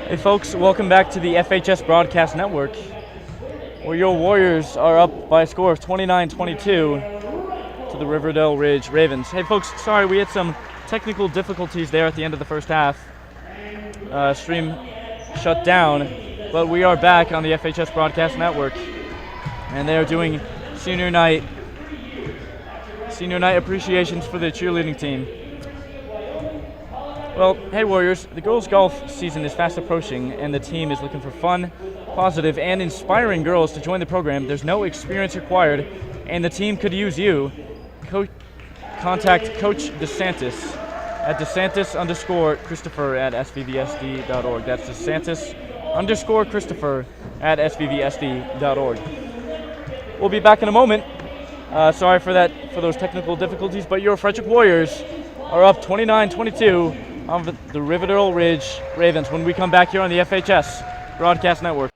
Hey folks, welcome back to the FHS Broadcast Network, where your Warriors are up by a score of 29-22 to the Riverdale Ridge Ravens. Hey folks, sorry we had some technical difficulties there at the end of the first half. Stream shut down, but we are back on the FHS Broadcast Network, and they are doing senior night appreciations for the cheerleading team. Well, hey Warriors, the girls golf season is fast approaching and the team is looking for fun, positive, and inspiring girls to join the program. There's no experience required and the team could use you. Contact Coach DeSantis at DeSantis_Christopher at svvsd.org. That's DeSantis_Christopher at svvsd.org. We'll be back in a moment. Sorry for those technical difficulties, but your Frederick Warriors are up 29-22 on the Riverdale Ridge Ravens when we come back here on the FHS Broadcast Network.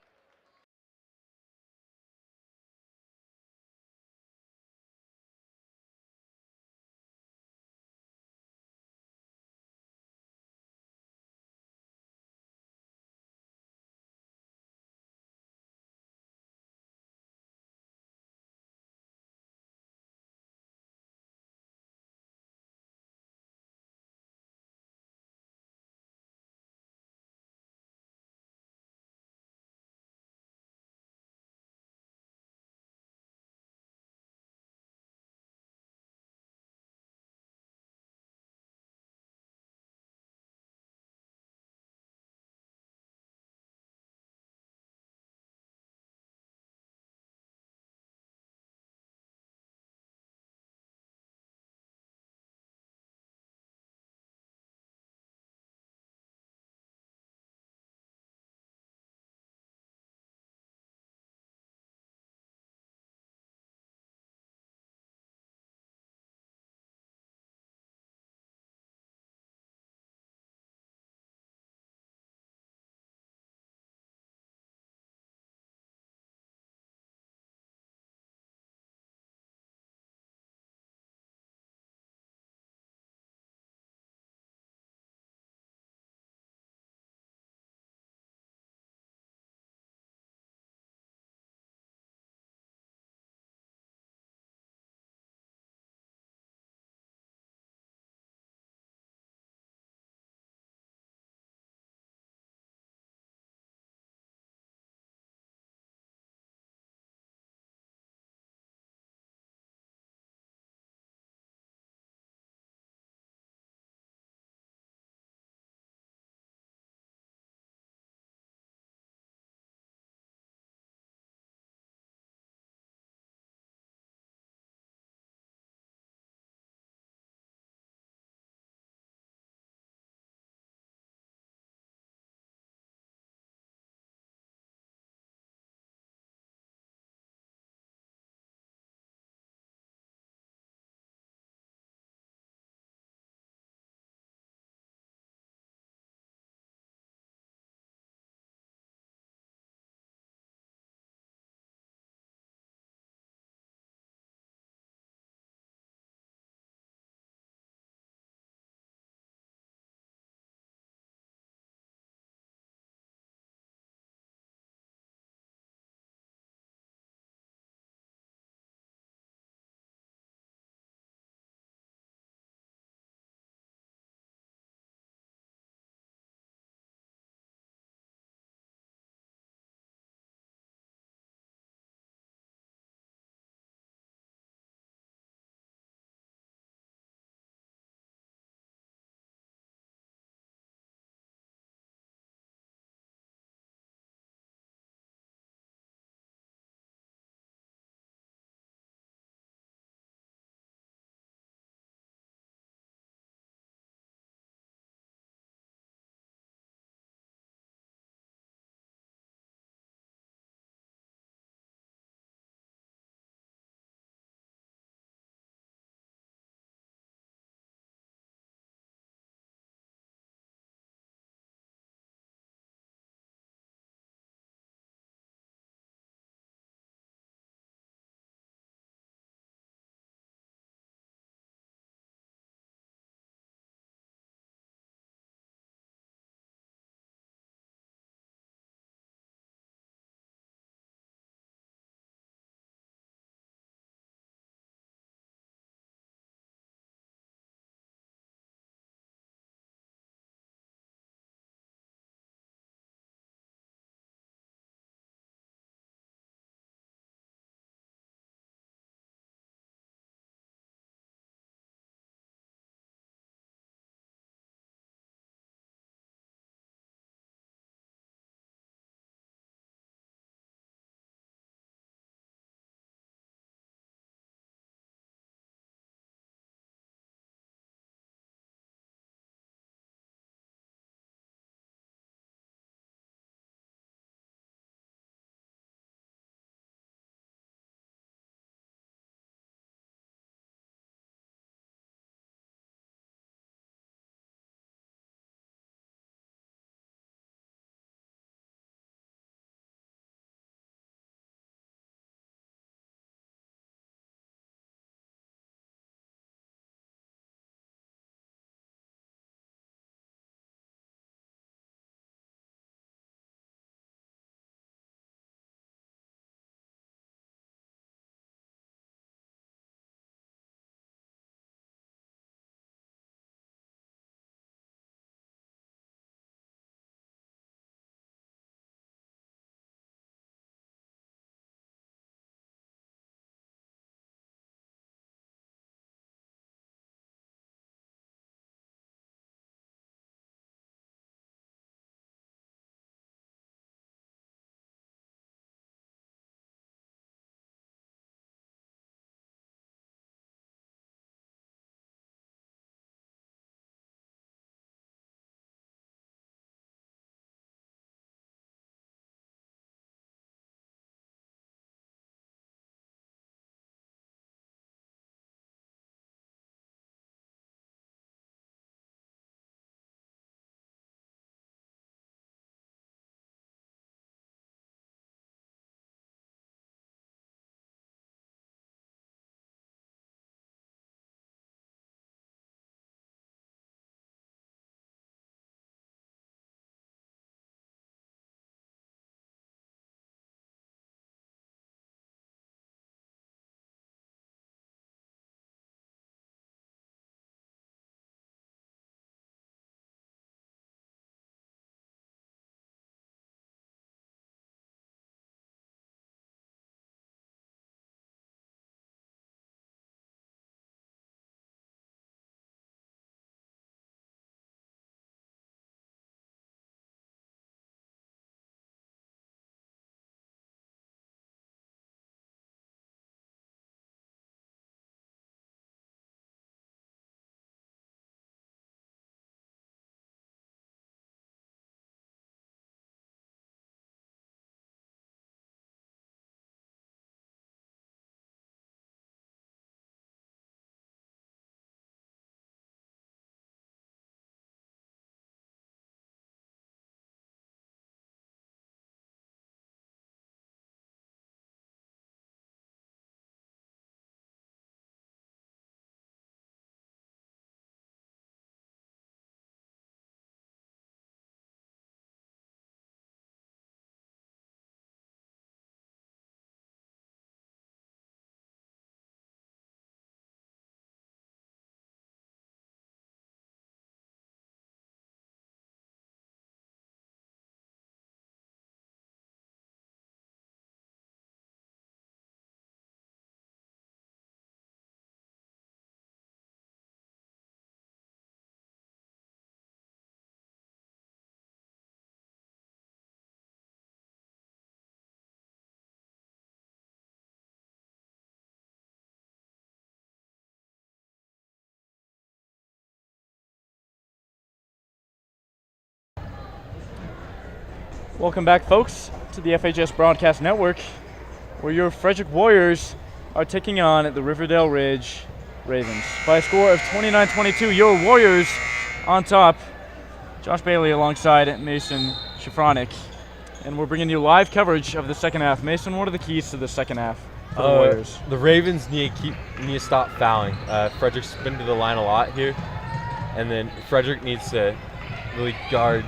Welcome back, folks, to the FHS Broadcast Network, where your Frederick Warriors are taking on the Riverdale Ridge Ravens. By a score of 29-22, your Warriors on top. Josh Bailey alongside Mason Shafronic. And we're bringing you live coverage of the second half. Mason, what are the keys to the second half for the Warriors? The Ravens need to stop fouling. Frederick's been to the line a lot here, and then Frederick needs to really guard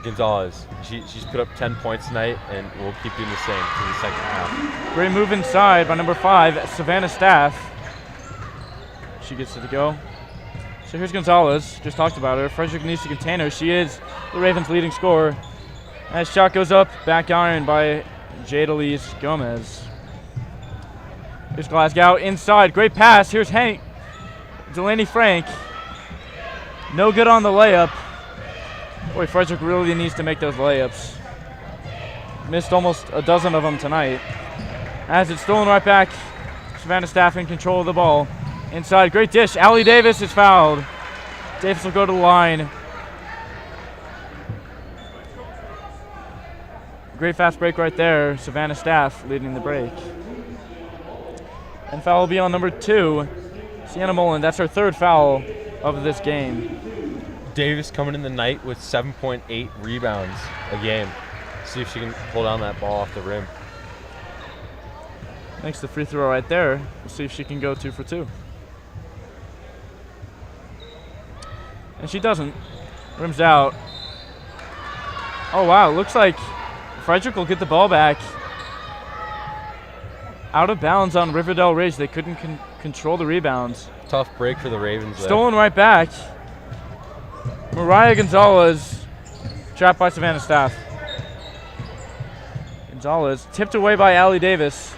Gonzalez. She's put up 10 points tonight, and we'll keep doing the same for the second half. Great move inside by number 5, Savannah Staff. She gets it to go. So here's Gonzalez. Just talked about her. Frederick needs to contain her. She is the Ravens' leading scorer. As shot goes up, back iron by Jadalise Gomez. Here's Glasgow inside. Great pass. Here's Hank. Delaney Frank. No good on the layup. Boy, Frederick really needs to make those layups. Missed almost a dozen of them tonight. As it's stolen right back, Savannah Staff in control of the ball. Inside, great dish. Allie Davis is fouled. Davis will go to the line. Great fast break right there. Savannah Staff leading the break. And foul will be on number 2, Sienna Mullen. That's her third foul of this game. Davis coming in the night with 7.8 rebounds a game. See if she can pull down that ball off the rim. Makes the free throw right there. We'll see if she can go 2 for 2. And she doesn't. Rims out. Oh, wow. Looks like Frederick will get the ball back. Out of bounds on Riverdale Ridge. They couldn't control the rebounds. Tough break for the Ravens there. Stolen right back. Mariah Gonzalez trapped by Savannah Staff. Gonzalez tipped away by Allie Davis.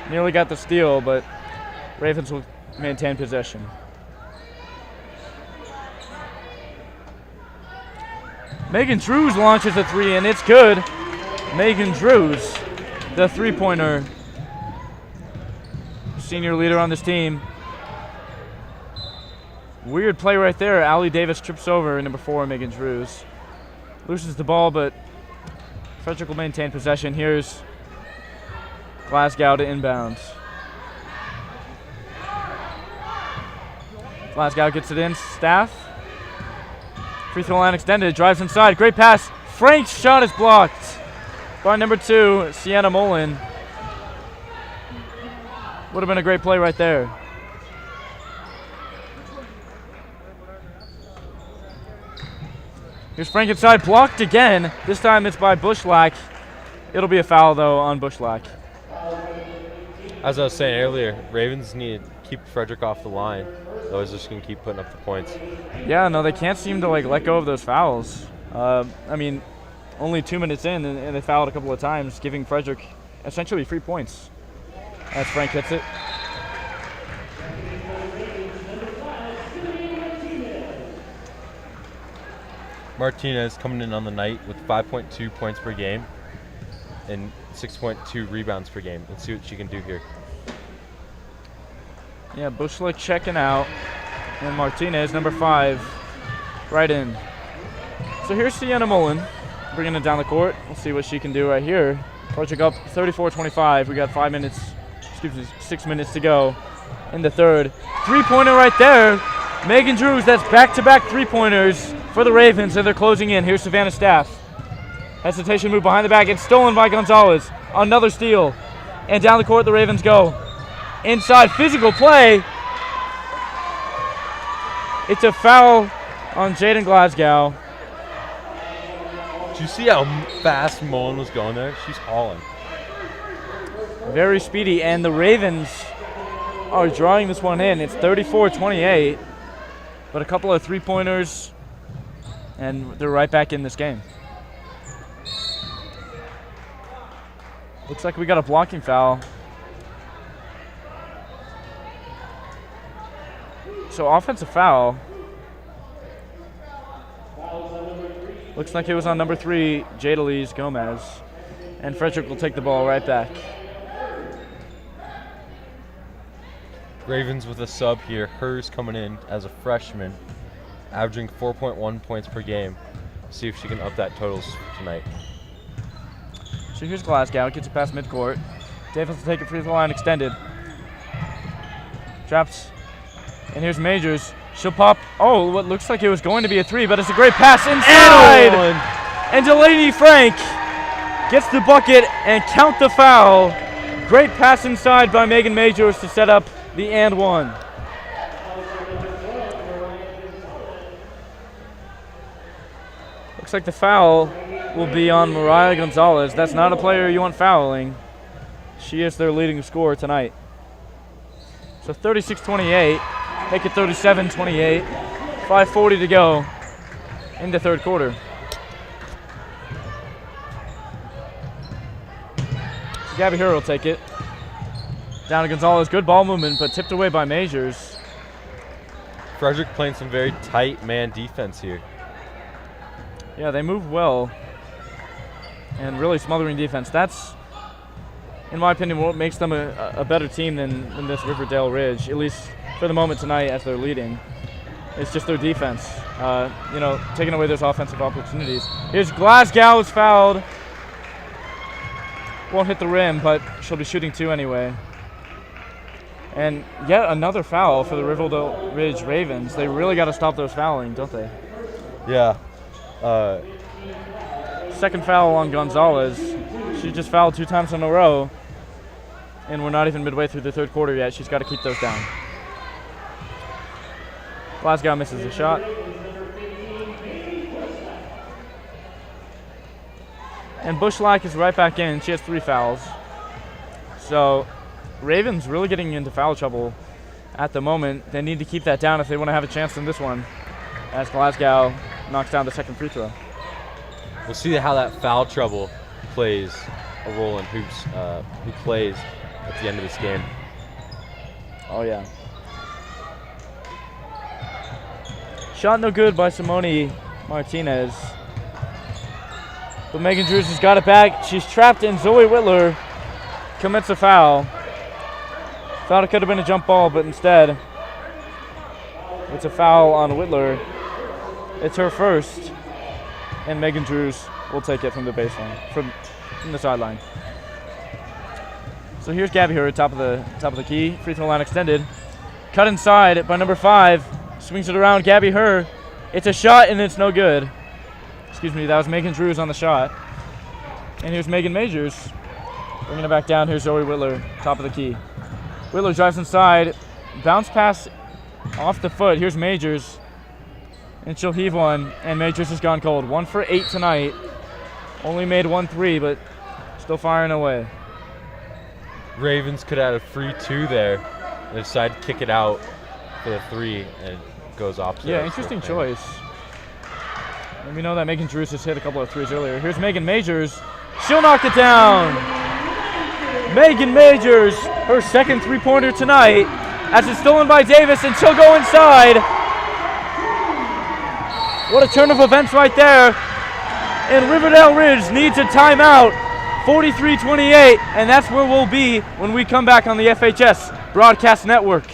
Nearly got the steal, but Ravens will maintain possession. Megan Drews launches a 3, and it's good. Megan Drews, the three-pointer. Senior leader on this team. Weird play right there. Allie Davis trips over number 4, Megan Drews. Loses the ball, but Frederick will maintain possession. Here's Glasgow to inbounds. Glasgow gets it in. Staff. Free throw line extended. Drives inside. Great pass. Frank's shot is blocked by number 2, Sienna Mullen. Would have been a great play right there. Here's Frank inside, blocked again. This time it's by Bushlack. It'll be a foul, though, on Bushlack. As I was saying earlier, Ravens need to keep Frederick off the line. Otherwise, they're just going to keep putting up the points. Yeah, no, they can't seem to let go of those fouls. I mean, only 2 minutes in, and they fouled a couple of times, giving Frederick essentially 3 points. As Frank hits it. Martinez coming in on the night with 5.2 points per game and 6.2 rebounds per game. Let's see what she can do here. Yeah, Bushlick checking out. And Martinez, number 5, right in. So here's Sienna Mullen bringing it down the court. We'll see what she can do right here. Frederick up 34-25. We got 6 minutes to go in the third. Three-pointer right there. Megan Drews, that's back-to-back three-pointers for the Ravens, and they're closing in. Here's Savannah Staff. Hesitation move behind the back. It's stolen by Gonzalez. Another steal. And down the court the Ravens go. Inside, physical play. It's a foul on Jaden Glasgow. Did you see how fast Mullen was going there? She's hauling. Very speedy, and the Ravens are drawing this one in. It's 34-28, but a couple of three-pointers, and they're right back in this game. Looks like we got a blocking foul. So offensive foul. Looks like it was on number 3, Jadalise Gomez. And Frederick will take the ball right back. Ravens with a sub here. Hers coming in as a freshman, averaging 4.1 points per game. See if she can up that totals tonight. So here's Glasgow, gets it past midcourt. Davis will take it free throw line extended. Traps. And here's Majors. She'll pop. Oh, what looks like it was going to be a three, but it's a great pass inside. And Delaney Frank gets the bucket and count the foul. Great pass inside by Megan Majors to set up the and one. Looks like the foul will be on Mariah Gonzalez. That's not a player you want fouling. She is their leading scorer tonight. So 36-28, make it 37-28. 5:40 to go in the third quarter. So Gabby Hur will take it. Down to Gonzalez, good ball movement, but tipped away by Majors. Frederick playing some very tight man defense here. Yeah, they move well and really smothering defense. That's, in my opinion, what makes them a better team than this Riverdale Ridge, at least for the moment tonight as they're leading. It's just their defense, taking away those offensive opportunities. Here's Glasgow is fouled. Won't hit the rim, but she'll be shooting two anyway. And yet another foul for the Riverdale Ridge Ravens. They really got to stop those fouling, don't they? Yeah. Second foul on Gonzalez. She just fouled 2 times in a row, and we're not even midway through the third quarter yet. She's got to keep those down. Glasgow misses the shot. And Bushlack is right back in. She has 3 fouls. So Ravens really getting into foul trouble at the moment. They need to keep that down if they want to have a chance in this one, as Glasgow knocks down the second free throw. We'll see how that foul trouble plays a role in who plays at the end of this game. Oh, yeah. Shot no good by Simone Martinez. But Megan Drews has got it back. She's trapped in. Zoe Whitler commits a foul. Thought it could have been a jump ball, but instead it's a foul on Whitler. It's her first, and Megan Drews will take it from the baseline, from the sideline. So here's Gabby Hur at top of the key. Free throw line extended. Cut inside by number 5. Swings it around. Gabby Hur. It's a shot and it's no good. Excuse me, that was Megan Drews on the shot. And here's Megan Majors. Bringing it back down. Here's Zoe Whitler, top of the key. Whitler drives inside. Bounce pass off the foot. Here's Majors. And she'll heave one. And Majors has gone cold. 1 for 8 tonight. Only made 1 3, but still firing away. Ravens could add a free 2 there. They decide to kick it out for the 3 and it goes opposite. Yeah, interesting choice. And we know that Megan Drews has hit a couple of threes earlier. Here's Megan Majors. She'll knock it down. Megan Majors, her second three-pointer tonight, as it's stolen by Davis, and she'll go inside. What a turn of events right there. And Riverdale Ridge needs a timeout. 43-28, and that's where we'll be when we come back on the FHS Broadcast Network.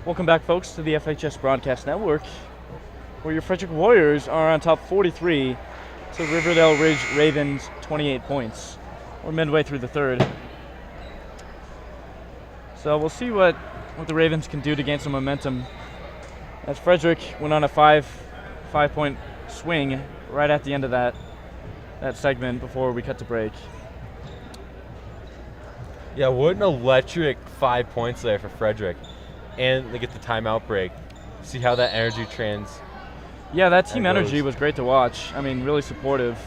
Welcome back, folks, to the FHS Broadcast Network, where your Frederick Warriors are on top 43 to Riverdale Ridge Ravens 28 points. We're midway through the third. So we'll see what the Ravens can do to gain some momentum, as Frederick went on a five-point swing right at the end of that segment before we cut to break. Yeah, what an electric 5 points there for Frederick. And they get the timeout break. See how that energy Yeah, that team energy was great to watch. I mean, really supportive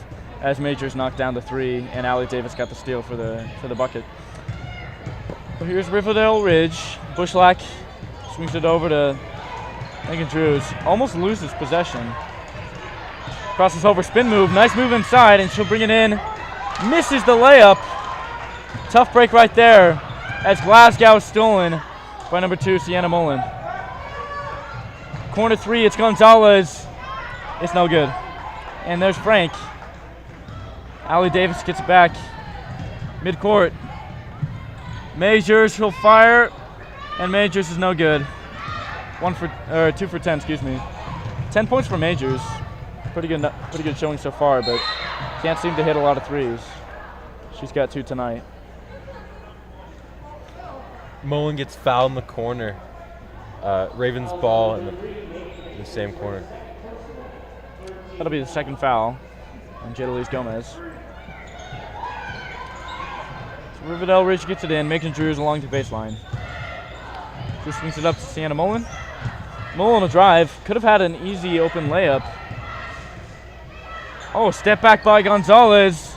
as Majors knocked down the 3 and Allie Davis got the steal for the bucket. So here's Riverdale Ridge. Bushlack swings it over to Megan Drews. Almost loses possession. Crosses over, spin move. Nice move inside, and she'll bring it in. Misses the layup. Tough break right there as Glasgow is stolen by number 2, Sienna Mullen. Corner 3, it's Gonzalez. It's no good. And there's Frank. Allie Davis gets it back. Midcourt. Majors, he'll fire. And Majors is no good. 2 for 10, excuse me. 10 points for Majors. Pretty good showing so far, but can't seem to hit a lot of threes. She's got 2 tonight. Mullen gets fouled in the corner. Ravens ball in the same corner. That'll be the second foul on Jadalise Gomez. So Riverdale Ridge gets it in, making Drews along the baseline. Drews swings it up to Sienna Mullen. Mullen will drive. Could have had an easy open layup. Oh, step back by Gonzalez.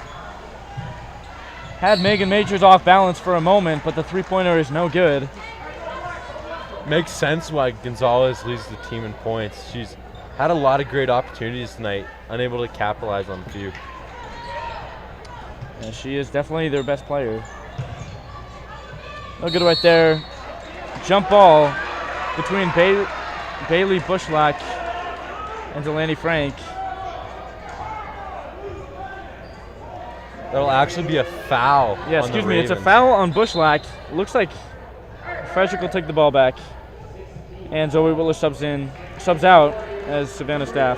Had Megan Majors off balance for a moment, but the 3-pointer is no good. Makes sense why Gonzalez leads the team in points. She's had a lot of great opportunities tonight, unable to capitalize on a few. Yeah, she is definitely their best player. No good right there. Jump ball between Bailey Bushlack and Delaney Frank. That'll actually be a foul. Yeah, excuse me, it's a foul on Bushlack. Looks like Frederick will take the ball back. And Zoe Willis subs out as Savannah Staff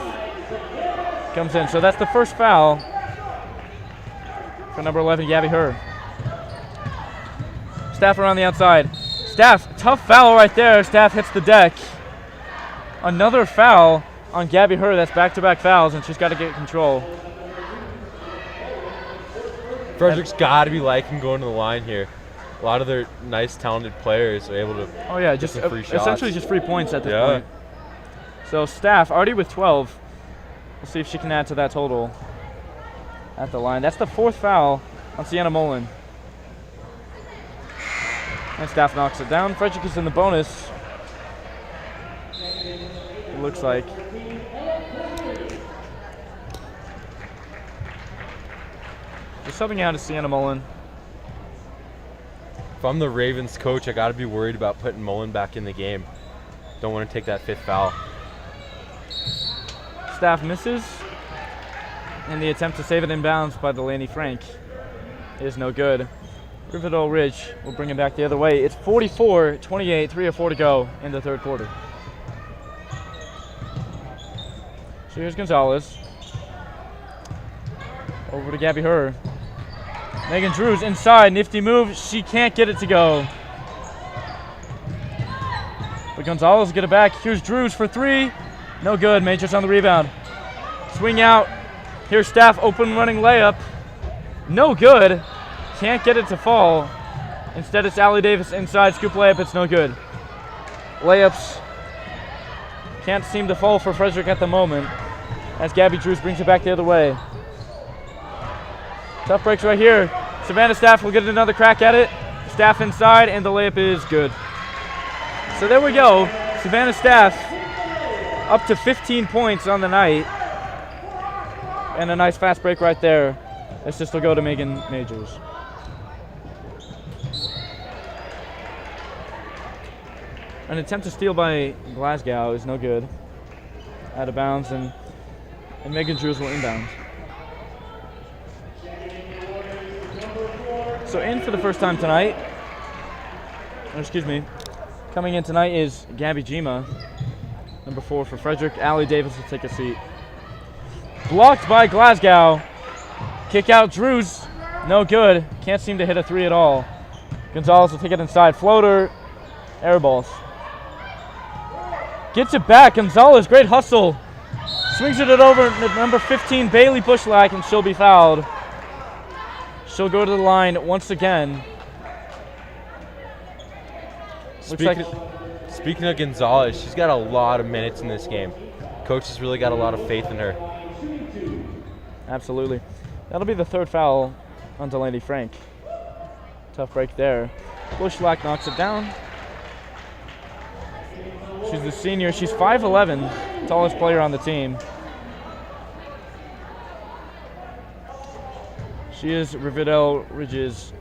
comes in. So that's the first foul for number 11, Gabby Herr. Staff around the outside. Staff, tough foul right there. Staff hits the deck. Another foul on Gabby Herr. That's back-to-back fouls, and she's got to get control. Frederick's got to be liking going to the line here. A lot of their nice, talented players are able to just get some free shots. Essentially just free points at this point. So Staff already with 12. We'll see if she can add to that total at the line. That's the 4th foul on Sienna Mullen. And Staff knocks it down. Frederick is in the bonus. It looks like. Just subbing out is Sienna Mullen. If I'm the Ravens coach, I got to be worried about putting Mullen back in the game. Don't want to take that 5th foul. Staff misses. And the attempt to save it inbounds by Delaney Frank is no good. Riverdale Ridge will bring it back the other way. It's 44-28, 3:04 to go in the 3rd quarter. So here's Gonzalez. Over to Gabby Herr. Megan Drews inside, nifty move. She can't get it to go. But Gonzalez will get it back. Here's Drews for 3. No good, Majors on the rebound. Swing out. Here's Staff, open running layup. No good. Can't get it to fall. Instead it's Allie Davis inside, scoop layup, it's no good. Layups can't seem to fall for Frederick at the moment as Gabby Drews brings it back the other way. Tough breaks right here. Savannah Staff will get another crack at it. Staff inside, and the layup is good. So there we go. Savannah Staff up to 15 points on the night. And a nice fast break right there. Assist will go to Megan Majors. An attempt to steal by Glasgow is no good. Out of bounds, and Megan Drews will inbound. So in for the first time tonight, coming in tonight is Gabby Jima, number 4 for Frederick. Allie Davis will take a seat. Blocked by Glasgow. Kick out Drews, no good. Can't seem to hit a 3 at all. Gonzalez will take it inside. Floater, air balls. Gets it back, Gonzalez, great hustle. Swings it over to number 15, Bailey Bushlack, and she'll be fouled. She'll go to the line once again. Speaking of Gonzalez, she's got a lot of minutes in this game. Coach has really got a lot of faith in her. Absolutely. That'll be the third foul on Delaney Frank. Tough break there. Bushlack knocks it down. She's the senior. She's 5'11", tallest player on the team. She is Riverdale Ridge's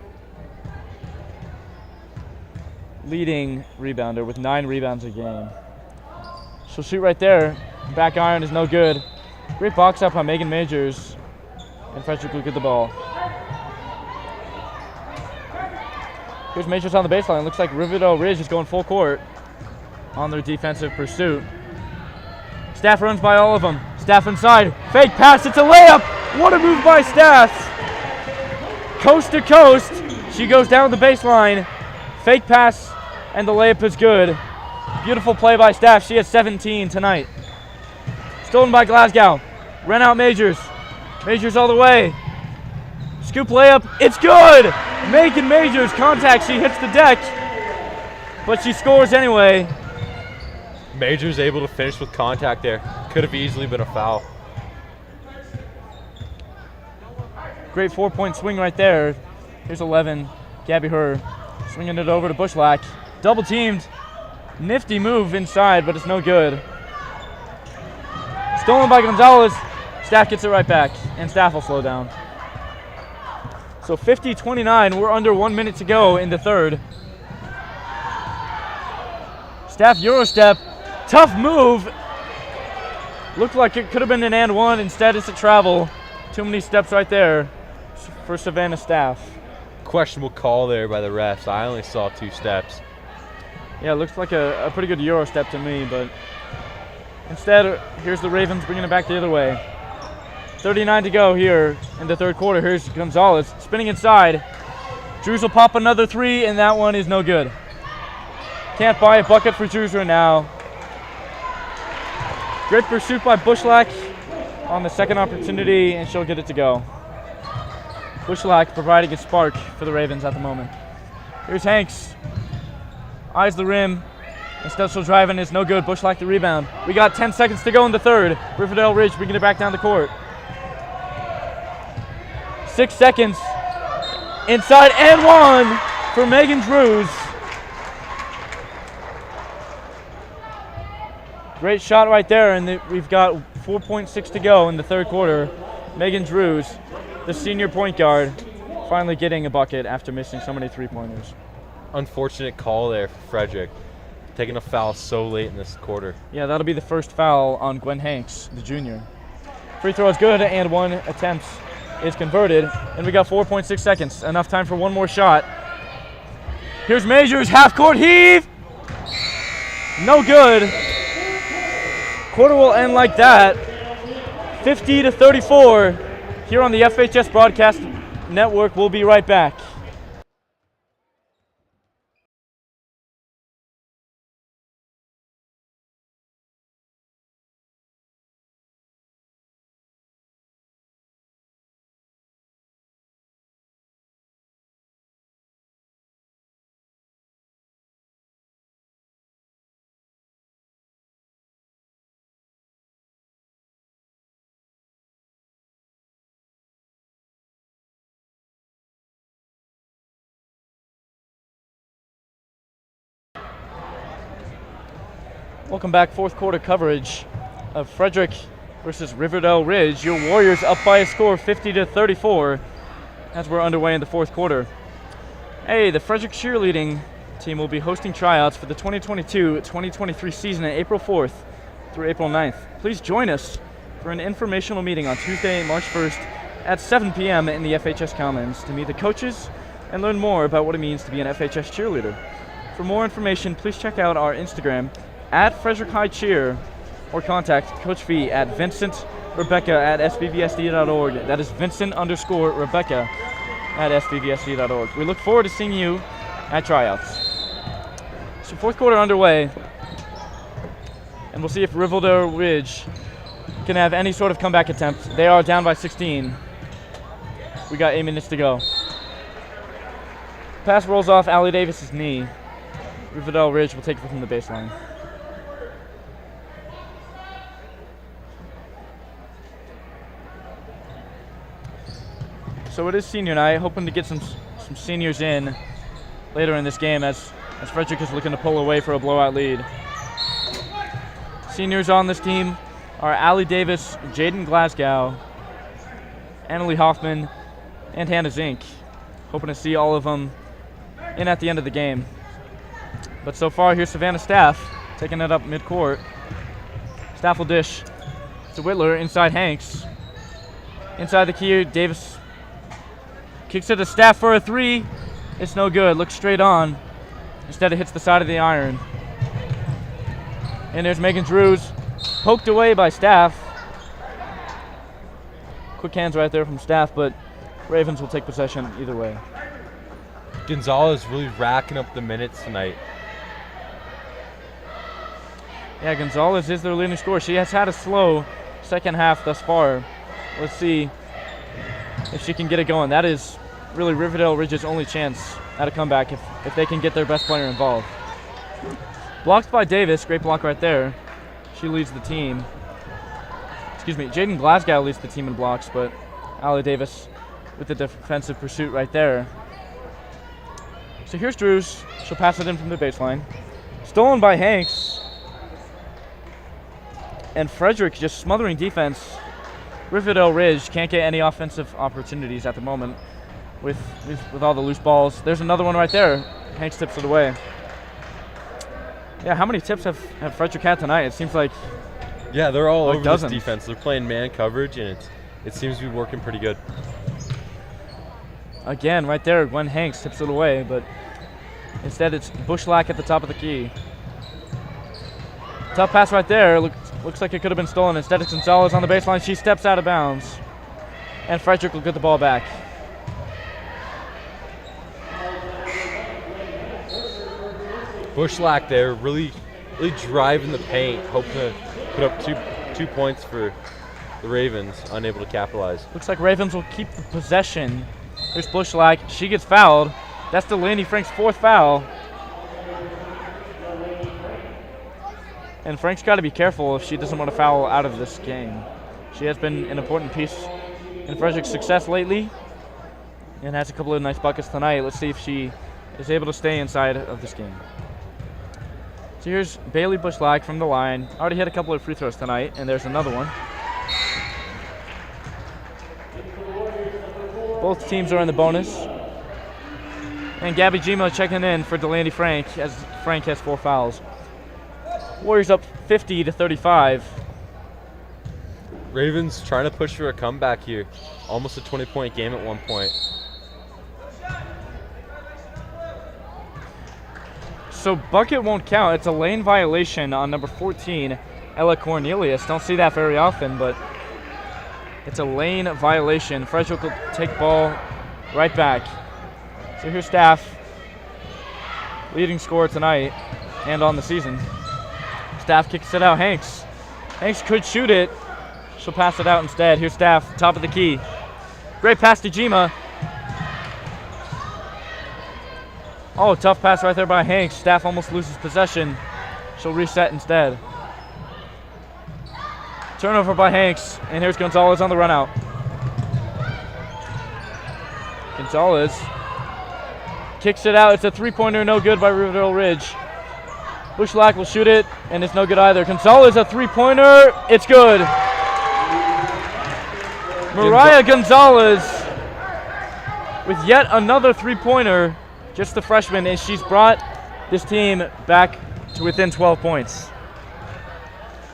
leading rebounder with 9 rebounds a game. She'll shoot right there. Back iron is no good. Great box up on Megan Majors. And Frederick will get the ball. Here's Majors on the baseline. Looks like Riverdale Ridge is going full court on their defensive pursuit. Staff runs by all of them. Staff inside. Fake pass. It's a layup. What a move by Staff. Coast to coast. She goes down the baseline. Fake pass, and the layup is good. Beautiful play by Staff. She has 17 tonight. Stolen by Glasgow. Ran out Majors. Majors all the way. Scoop layup. It's good. Megan Majors contact. She hits the deck, but she scores anyway. Majors able to finish with contact there. Could have easily been a foul. Great 4-point swing right there. Here's 11. Gabby Herr swinging it over to Bushlack. Double teamed. Nifty move inside, but it's no good. Stolen by Gonzalez. Staff gets it right back, and Staff will slow down. So 50-29, we're under 1 minute to go in the third. Staff Eurostep, tough move. Looked like it could have been an and one. Instead, it's a travel. Too many steps right there for Savannah Staff. Questionable call there by the refs. I only saw 2 steps. Yeah, it looks like a pretty good Eurostep to me, but instead, here's the Ravens bringing it back the other way. 39 to go here in the third quarter. Here's Gonzalez spinning inside. Drews will pop another 3, and that one is no good. Can't buy a bucket for Drews right now. Great pursuit by Bushlack on the second opportunity, and she'll get it to go. Bushlack providing a spark for the Ravens at the moment. Here's Hanks. Eyes the rim. Instead, she'll drive in. It's no good. Bushlack the rebound. We got 10 seconds to go in the third. Riverdale Ridge bringing it back down the court. 6 seconds. Inside and one for Megan Drews. Great shot right there, and we've got 4.6 to go in the third quarter. Megan Drews, the senior point guard, finally getting a bucket after missing so many three-pointers. Unfortunate call there for Frederick, taking a foul so late in this quarter. Yeah, that'll be the first foul on Gwen Hanks, the junior. Free throw is good, and 1 attempt is converted, and we got 4.6 seconds. Enough time for one more shot. Here's Majors, half-court heave. No good. Quarter will end like that. 50-34 here on the FHS Broadcast Network. We'll be right back. Welcome back. Fourth quarter coverage of Frederick versus Riverdale Ridge. Your Warriors up by a score of 50-34 as we're underway in the fourth quarter. Hey, the Frederick cheerleading team will be hosting tryouts for the 2022-2023 season on April 4th through April 9th. Please join us for an informational meeting on Tuesday, March 1st at 7 p.m. in the FHS Commons to meet the coaches and learn more about what it means to be an FHS cheerleader. For more information, please check out our Instagram at Frederick High Cheer, or contact Coach V at VincentRebecca@sbbsd.org. That is Vincent_Rebecca at sbbsd.org. We look forward to seeing you at tryouts. So fourth quarter underway, and we'll see if Riverdale Ridge can have any sort of comeback attempt. They are down by 16. We got 8 minutes to go. Pass rolls off Allie Davis's knee. Riverdale Ridge will take it from the baseline. So it is senior night, hoping to get some seniors in later in this game as Frederick is looking to pull away for a blowout lead. Seniors on this team are Allie Davis, Jaden Glasgow, Annalie Hoffman, and Hannah Zink. Hoping to see all of them in at the end of the game. But so far, here's Savannah Staff taking it up midcourt. Staff will dish to Whitler inside Hanks. Inside the key, Davis kicks it to Staff for a three. It's no good. Looks straight on. Instead, it hits the side of the iron. And there's Megan Drews, poked away by Staff. Quick hands right there from Staff, but Ravens will take possession either way. Gonzalez really racking up the minutes tonight. Yeah, Gonzalez is their leading scorer. She has had a slow second half thus far. Let's see if she can get it going. That is really Riverdale Ridge's only chance at a comeback if they can get their best player involved. Blocked by Davis. Great block right there. She leads the team. Excuse me, Jaden Glasgow leads the team in blocks, but Allie Davis with the defensive pursuit right there. So here's Drews. She'll pass it in from the baseline. Stolen by Hanks. And Frederick just smothering defense. Riverdale Ridge can't get any offensive opportunities at the moment with all the loose balls. There's another one right there. Hanks tips it away. Yeah, how many tips have Frederick had tonight? It seems like they're all over dozens. this defense. They're playing man coverage, and it seems to be working pretty good. Again, right there, Gwen Hanks tips it away, but instead it's Bushlack at the top of the key. Tough pass right there. Looks like it could have been stolen. Instead, it's Gonzalez on the baseline. She steps out of bounds, and Frederick will get the ball back. Bushlack there, really driving the paint, hoping to put up two points for the Ravens, unable to capitalize. Looks like Ravens will keep the possession. Here's Bushlack. She gets fouled. That's Delaney Frank's fourth foul. And Frank's got to be careful if she doesn't want to foul out of this game. She has been an important piece in Frederick's success lately and has a couple of nice buckets tonight. Let's see if she is able to stay inside of this game. So here's Bailey Bushlack from the line. Already hit a couple of free throws tonight, and there's another one. Both teams are in the bonus. And Gabby Gima checking in for Delaney Frank as Frank has 4 fouls. Warriors up 50-35. Ravens trying to push for a comeback here. Almost a 20-point game at one point. So bucket won't count. It's a lane violation on number 14, Ella Cornelius. Don't see that very often, but it's a lane violation. Frederick will take ball right back. So here's Staff, leading scorer tonight and on the season. Staff kicks it out. Hanks could shoot it. She'll pass it out instead. Here's Staff, top of the key. Great pass to Jima. Oh, tough pass right there by Hanks. Staff almost loses possession. She'll reset instead. Turnover by Hanks, and here's Gonzalez on the run out. Gonzalez kicks it out. It's a three-pointer, no good by Riverdale Ridge. Bushlack will shoot it, and it's no good either. Gonzalez, a three-pointer. It's good. Mariah Gonzalez with yet another three-pointer. Just the freshman, and she's brought this team back to within 12 points.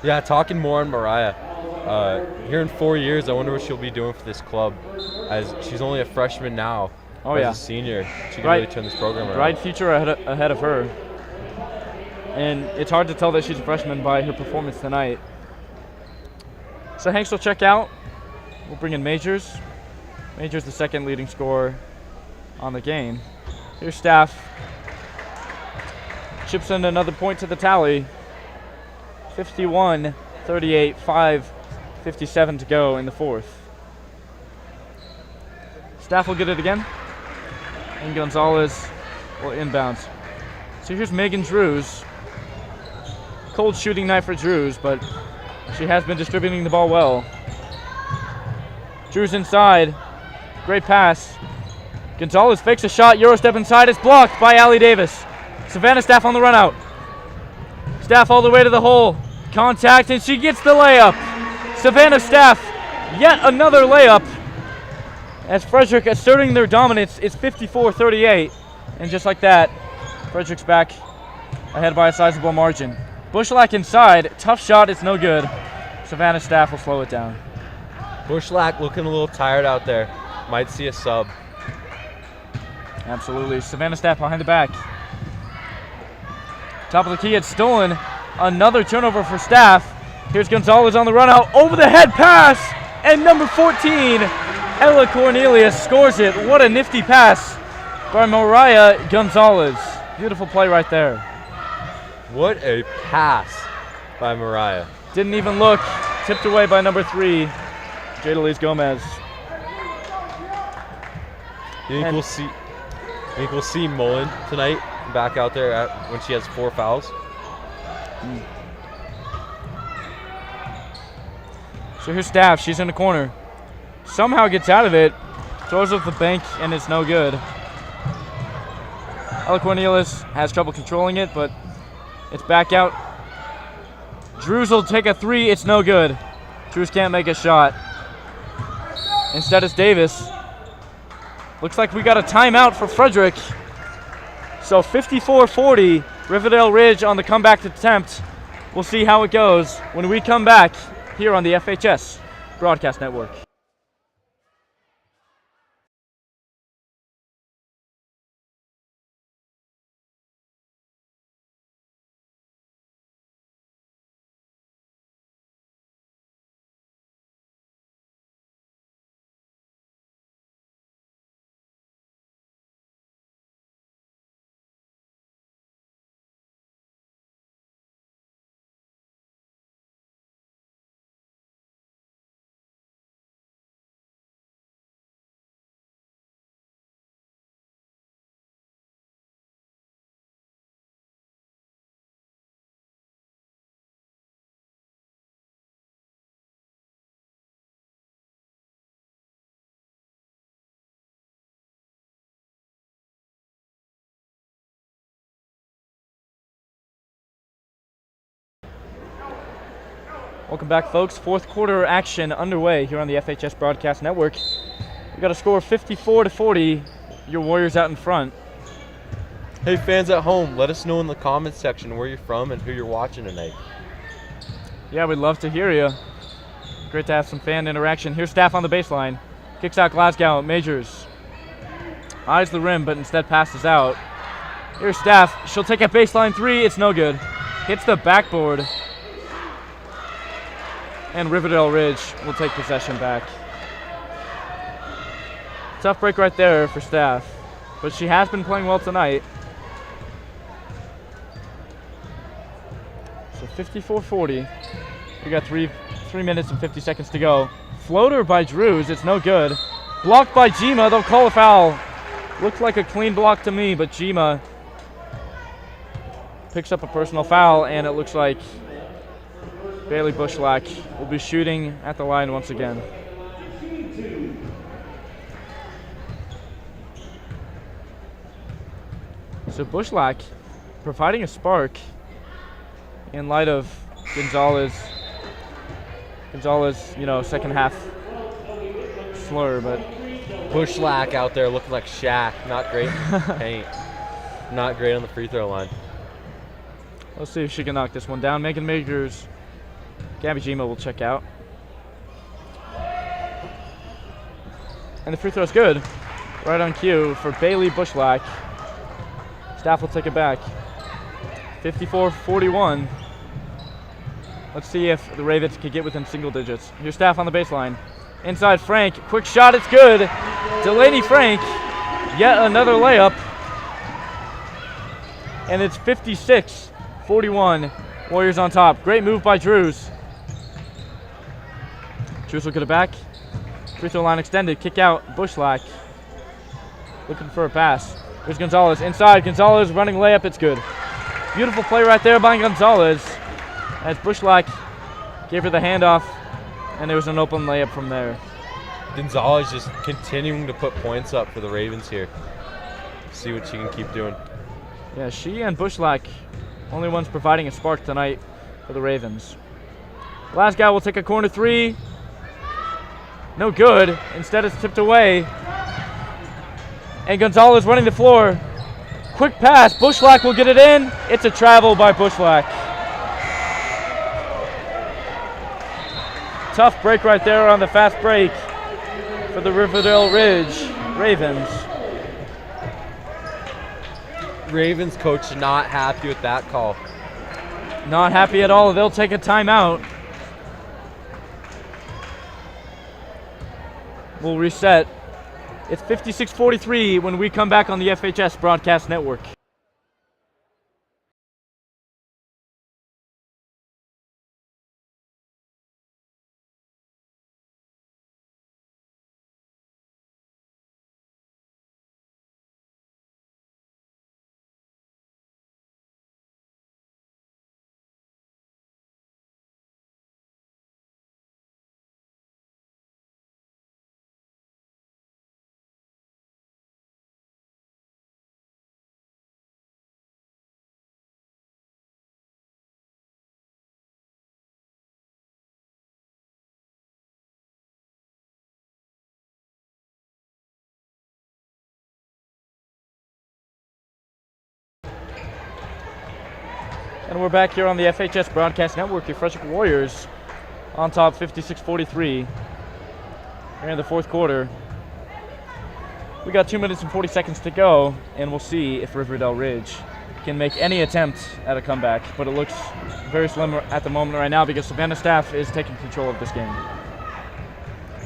Yeah, talking more on Mariah. Here in 4 years, I wonder what she'll be doing for this club. As she's only a freshman now. Oh, as yeah. a senior, she can really turn this program around. Bright future ahead of her. And it's hard to tell that she's a freshman by her performance tonight. So Hanks will check out. We'll bring in Majors. Majors the second leading scorer on the game. Here's Staff. Chips in another point to the tally. 51-38, 5:57 to go in the fourth. Staff will get it again. And Gonzalez will inbounds. So here's Megan Drews. Cold shooting night for Drews, but she has been distributing the ball well. Drews inside. Great pass. Gonzalez fakes a shot. Euro step inside. It's blocked by Allie Davis. Savannah Staff on the run out. Staff all the way to the hole. Contact, and she gets the layup. Savannah Staff, yet another layup. As Frederick asserting their dominance, it's 54-38. And just like that, Frederick's back ahead by a sizable margin. Bushlack inside. Tough shot. It's no good. Savannah Staff will slow it down. Bushlack looking a little tired out there. Might see a sub. Absolutely. Savannah Staff behind the back. Top of the key, it's stolen. Another turnover for Staff. Here's Gonzalez on the run out. Over the head pass. And number 14, Ella Cornelius scores it. What a nifty pass by Mariah Gonzalez. Beautiful play right there. What a pass by Mariah. Didn't even look. Tipped away by number 3, Jadalise Gomez. You think we'll see Mullen tonight back out there when she has 4 fouls? So here's Staff. She's in the corner. Somehow gets out of it. Throws up the bank, and it's no good. Ella Cornelius has trouble controlling it, but it's back out. Drews will take a 3. It's no good. Drews can't make a shot. Instead, it's Davis. Looks like we got a timeout for Frederick. So 54-40, Riverdale Ridge on the comeback attempt. We'll see how it goes when we come back here on the FHS Broadcast Network. Welcome back, folks. Fourth quarter action underway here on the FHS Broadcast Network. We got a score of 54-40. Your Warriors out in front. Hey, fans at home, let us know in the comments section where you're from and who you're watching tonight. Yeah, we'd love to hear you. Great to have some fan interaction. Here's Staff on the baseline. Kicks out Glasgow. Majors eyes the rim, but instead passes out. Here's Staff. She'll take a baseline 3. It's no good. Hits the backboard. And Riverdale Ridge will take possession back. Tough break right there for Staff, but she has been playing well tonight. So 54-40. We got 3 minutes and 50 seconds to go. Floater by Drews. It's no good. Blocked by Jima. They'll call a foul. Looked like a clean block to me, but Jima picks up a personal foul, and it looks like Bailey Bushlack will be shooting at the line once again. So Bushlack providing a spark in light of Gonzalez, second half slur, but Bushlack out there looking like Shaq. Not great paint. Not great on the free throw line. Let's see if she can knock this one down. Megan Majors. Gabby Jima will check out. And the free throw's good. Right on cue for Bailey Bushlack. Staff will take it back. 54-41. Let's see if the Ravens can get within single digits. Here's Staff on the baseline. Inside Frank. Quick shot. It's good. Delaney Frank. Yet another layup. And it's 56-41. Warriors on top. Great move by Drews. Drews will get it back. Free throw line extended. Kick out. Bushlack looking for a pass. Here's Gonzalez inside. Gonzalez running layup. It's good. Beautiful play right there by Gonzalez as Bushlack gave her the handoff, and there was an open layup from there. Gonzalez just continuing to put points up for the Ravens here. See what she can keep doing. Yeah, she and Bushlack, only ones providing a spark tonight for the Ravens. Last guy will take a corner three. No good. Instead, it's tipped away. And Gonzalez running the floor. Quick pass. Bushlack will get it in. It's a travel by Bushlack. Tough break right there on the fast break for the Riverdale Ridge Ravens. Ravens coach not happy with that call. Not happy at all. They'll take a timeout. We'll reset. It's 56-43 when we come back on the FHS Broadcast Network. And we're back here on the FHS Broadcast Network. Your Frederick Warriors on top 56-43 here in the fourth quarter. We got 2 minutes and 40 seconds to go, and we'll see if Riverdale Ridge can make any attempt at a comeback. But it looks very slim at the moment right now because Savannah Staff is taking control of this game.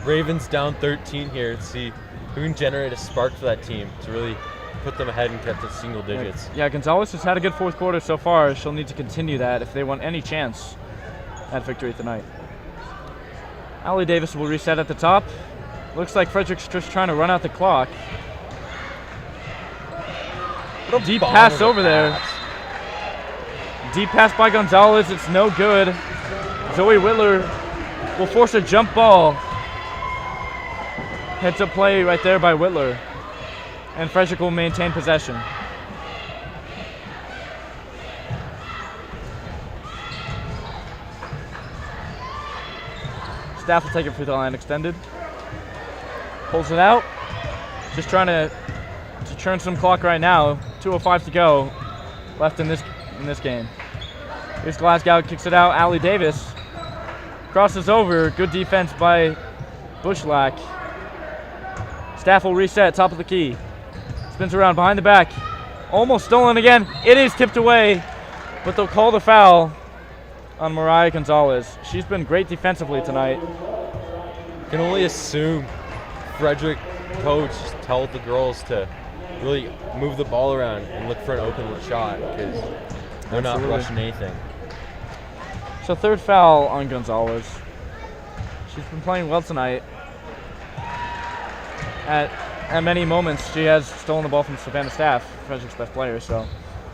Ravens down 13 here. Let's see who can generate a spark for that team to really put them ahead and get to single digits. Yeah, Gonzalez has had a good fourth quarter so far. She'll need to continue that if they want any chance at victory tonight. Allie Davis will reset at the top. Looks like Frederick's just trying to run out the clock. Little deep pass over there. Deep pass by Gonzalez. It's no good. Zoe Whitler will force a jump ball. Heads up play right there by Whitler. And Frederick will maintain possession. Staff will take it free throw line extended. Pulls it out. Just trying to churn some clock right now. 2:05 to go left in this game. Here's Glasgow, kicks it out. Allie Davis crosses over. Good defense by Bushlack. Staff will reset, top of the key. Spins around behind the back. Almost stolen again. It is tipped away, but they'll call the foul on Mariah Gonzalez. She's been great defensively tonight. Can only assume Frederick coach told the girls to really move the ball around and look for an open shot because they're not rushing anything. So third foul on Gonzalez. She's been playing well tonight. At many moments, she has stolen the ball from Savannah Staff, Frederick's best player. So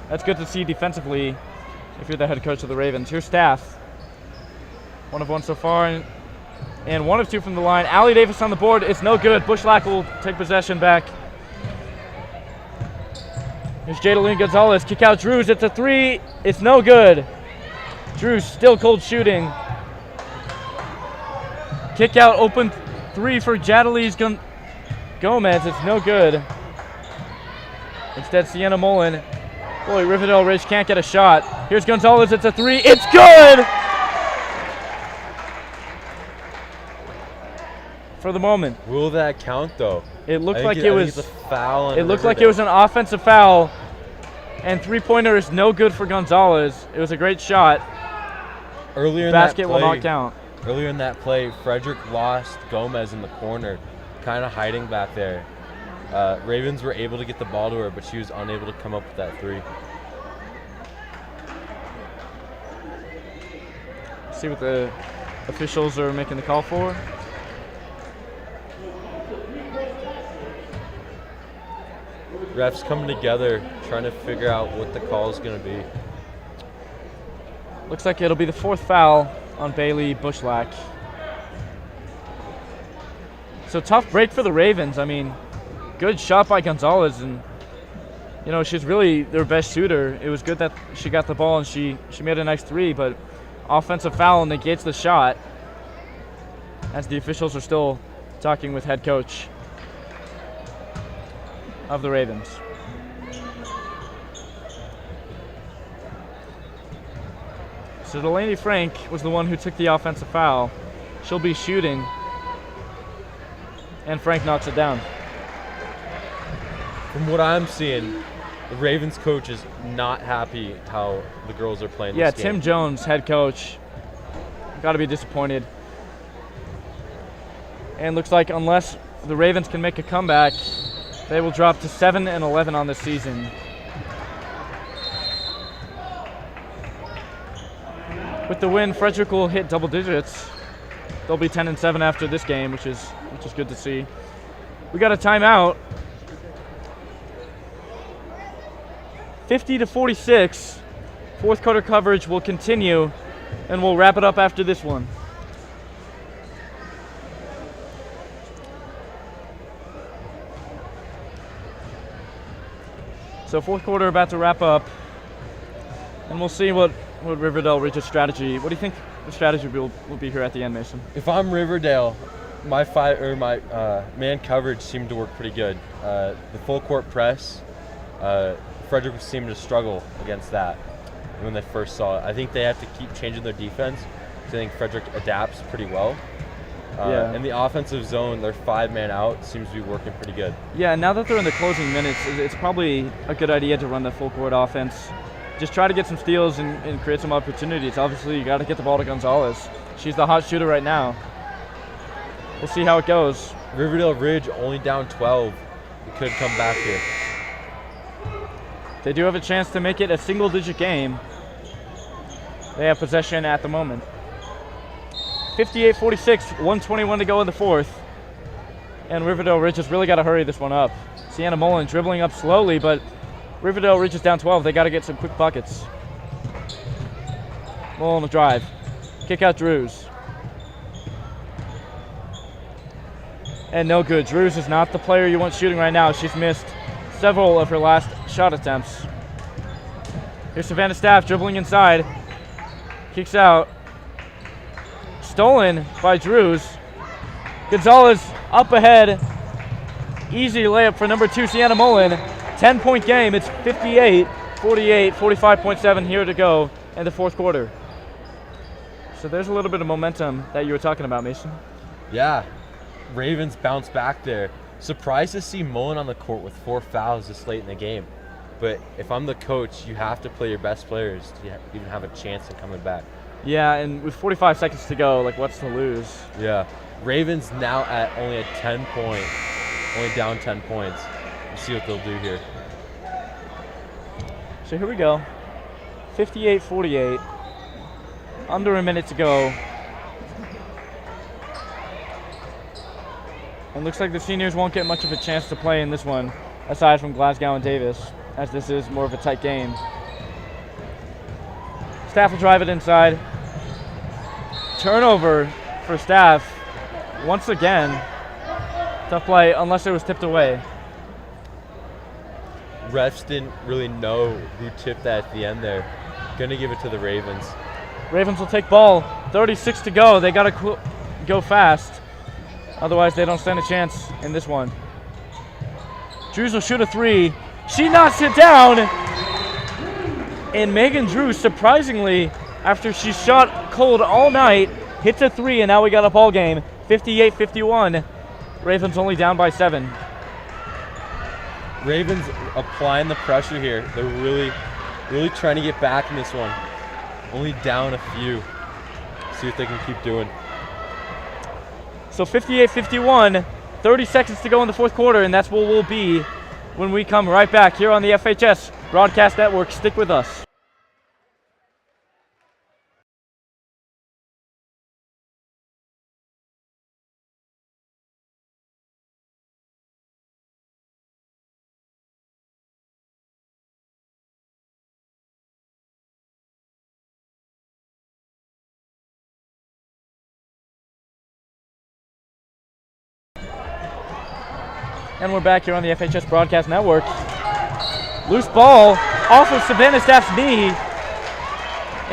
that's good to see defensively if you're the head coach of the Ravens. Here's Staff. 1 of 1 so far, and 1 of 2 from the line. Allie Davis on the board. It's no good. Bushlack will take possession back. Here's Jadaline Gonzalez. Kick out Drews. It's a 3. It's no good. Drews still cold shooting. Kick out open 3 for Jadaline Gomez. It's no good. Instead, Sienna Mullen. Boy, Riverdale Ridge can't get a shot. Here's Gonzalez. It's a 3. It's good! For the moment. Will that count, though? It looked like it was a foul. It looked like it was an offensive foul. And three-pointer is no good for Gonzalez. It was a great shot. Earlier in Basket that play, will not count. Earlier in that play, Frederick lost Gomez in the corner, kind of hiding back there. Ravens were able to get the ball to her, but she was unable to come up with that 3. See what the officials are making the call for. refs coming together, trying to figure out what the call is going to be. Looks like it'll be the 4th foul on Bailey Bushlack. So tough break for the Ravens. I mean, good shot by Gonzalez, and she's really their best shooter. It was good that she got the ball and she made a nice 3, but offensive foul negates the shot, as the officials are still talking with head coach of the Ravens. So Delaney Frank was the one who took the offensive foul. She'll be shooting, and Frank knocks it down. From what I'm seeing, the Ravens coach is not happy how the girls are playing Yeah, this game. Tim Jones, head coach, got to be disappointed. And looks like unless the Ravens can make a comeback, they will drop to 7-11 on this season. With the win, Frederick will hit double digits. They'll be 10-7 after this game, which is good to see. We got a timeout. 50-46. 4th quarter coverage will continue, and we'll wrap it up after this one. So 4th quarter about to wrap up, and we'll see what Riverdale Ridge's strategy. What do you think the strategy will be here at the end, Mason? If I'm Riverdale, my man coverage seemed to work pretty good. The full court press, Frederick seemed to struggle against that when they first saw it. I think they have to keep changing their defense, because I think Frederick adapts pretty well. In the offensive zone, their 5-man out seems to be working pretty good. Yeah, now that they're in the closing minutes, it's probably a good idea to run the full court offense. Just try to get some steals and create some opportunities. Obviously, you got to get the ball to Gonzalez. She's the hot shooter right now. We'll see how it goes. Riverdale Ridge only down 12. We could come back here. They do have a chance to make it a single-digit game. They have possession at the moment. 58-46, 1:21 to go in the 4th. And Riverdale Ridge has really got to hurry this one up. Sienna Mullen dribbling up slowly, but Riverdale Ridge is down 12. They got to get some quick buckets. Mullen will drive. Kick out Drews. And no good. Drews is not the player you want shooting right now. She's missed several of her last shot attempts. Here's Savannah Staff dribbling inside. Kicks out. Stolen by Drews. Gonzalez up ahead. Easy layup for number 2, Sienna Mullen. 10-point game. It's 58-48, 45.7 here to go in the 4th quarter. So there's a little bit of momentum that you were talking about, Mason. Yeah, Ravens bounce back there. Surprised to see Mullen on the court with 4 fouls this late in the game. But if I'm the coach, you have to play your best players to even have a chance of coming back. Yeah, and with 45 seconds to go, what's to lose? Yeah. Ravens now at only only down 10 points. We'll see what they'll do here. So here we go. 58-48. Under a minute to go. And looks like the seniors won't get much of a chance to play in this one, aside from Glasgow and Davis, as this is more of a tight game. Staff will drive it inside. Turnover for Staff once again. Tough play unless it was tipped away. Refs didn't really know who tipped that at the end there. Gonna give it to the Ravens. Ravens will take ball. 36 to go. They gotta go fast. Otherwise, they don't stand a chance in this one. Drews will shoot a 3. She knocks it down. And Megan Drews, surprisingly, after she shot cold all night, hits a 3, and now we got a ball game. 58-51. Ravens only down by 7. Ravens applying the pressure here. They're really trying to get back in this one. Only down a few. See what they can keep doing. So 58-51, 30 seconds to go in the 4th quarter, and that's where we'll be when we come right back here on the FHS Broadcast Network. Stick with us. And we're back here on the FHS Broadcast Network. Loose ball off of Savannah Staff's knee.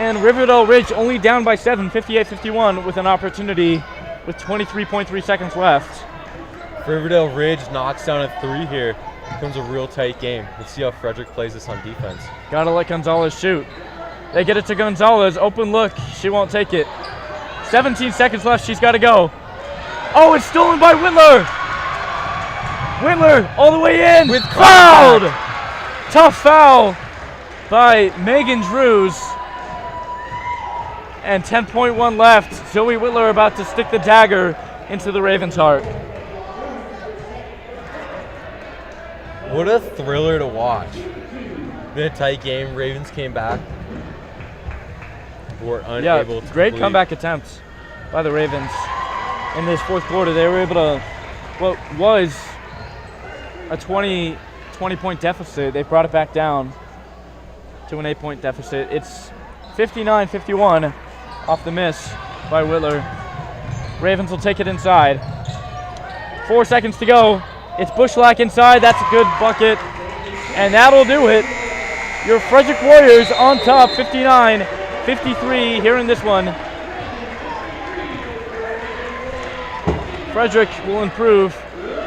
And Riverdale Ridge only down by 7, 58-51, with an opportunity with 23.3 seconds left. Riverdale Ridge knocks down a 3 here. Becomes a real tight game. Let's see how Frederick plays this on defense. Gotta let Gonzalez shoot. They get it to Gonzalez. Open look. She won't take it. 17 seconds left. She's got to go. Oh, it's stolen by Whitler. Whitler all the way in. With fouled. Tough foul by Megan Drews. And 10.1 left. Zoe Whitler about to stick the dagger into the Ravens' heart. What a thriller to watch. Been a tight game. Ravens came back. Were unable to great complete. comeback attempts by the Ravens in this fourth quarter. They were able to, what was a 20-point deficit, they brought it back down to an 8-point deficit. It's 59-51 off the miss by Whitler. Ravens will take it inside. 4 seconds to go. It's Bushlack inside. That's a good bucket. And that'll do it. Your Frederick Warriors on top, 59-53 here in this one. Frederick will improve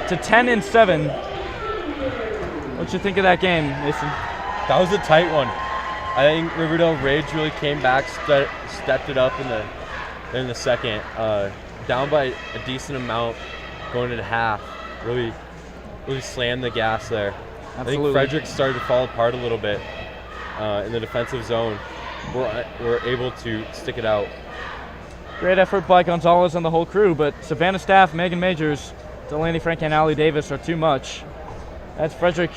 to 10-7. What you think of that game, Mason? That was a tight one. I think Riverdale Ridge really came back, stepped it up in the second. Down by a decent amount going into half. Really slammed the gas there. Absolutely. I think Frederick started to fall apart a little bit in the defensive zone. We're able to stick it out. Great effort by Gonzalez and the whole crew, but Savannah Staff, Megan Majors, Delaney Frank, and Allie Davis are too much. As Frederick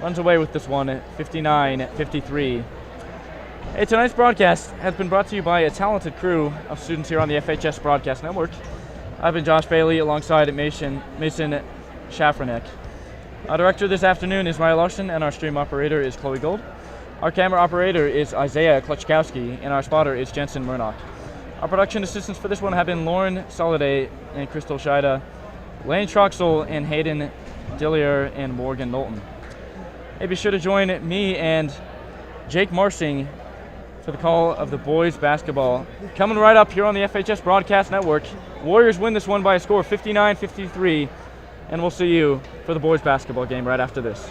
runs away with this one at 59-53. Hey, tonight's broadcast has been brought to you by a talented crew of students here on the FHS Broadcast Network. I've been Josh Bailey alongside Mason Shafranek. Our director this afternoon is Ryan Larson, and our stream operator is Chloe Gold. Our camera operator is Isaiah Klutchkowski, and our spotter is Jensen Murnock. Our production assistants for this one have been Lauren Soliday and Crystal Scheida, Lane Troxel and Hayden Dillier and Morgan Knowlton. Hey, be sure to join me and Jake Marsing for the call of the boys basketball. Coming right up here on the FHS Broadcast Network. Warriors win this one by a score of 59-53, and we'll see you for the boys basketball game right after this.